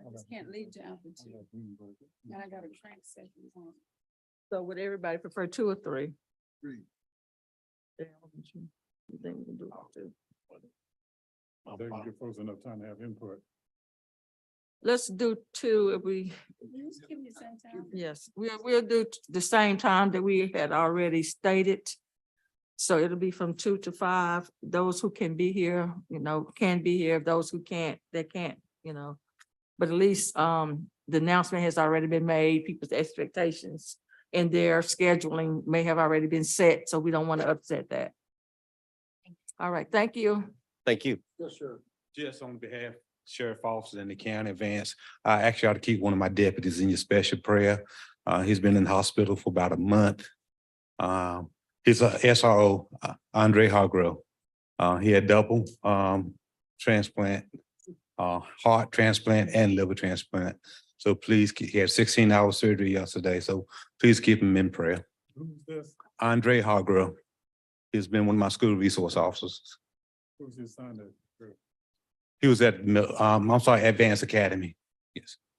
I just can't leave till after two. And I got a training session on. So would everybody prefer 2 or 3? Three. Yeah, you think we can do all 2? They can give folks enough time to have input. Let's do 2 if we, Just give me the same time. yes, we'll do the same time that we had already stated. So it'll be from 2 to 5. Those who can be here, can be here. Those who can't, they can't, But at least the announcement has already been made. People's expectations and their scheduling may have already been set, so we don't want to upset that. All right, thank you. Thank you. Yes, sir. Just on behalf of Sheriff Officer and the county advance, I actually ought to keep one of my deputies in your special prayer. He's been in the hospital for about a month. He's a SRO, Andre Hargrove. He had double transplant, heart transplant and liver transplant. So please, he had 16-hour surgery yesterday, so please keep him in prayer. Who's this? Andre Hargrove. He's been one of my school resource officers. Who's his son? He was at, Advanced Academy. Yes.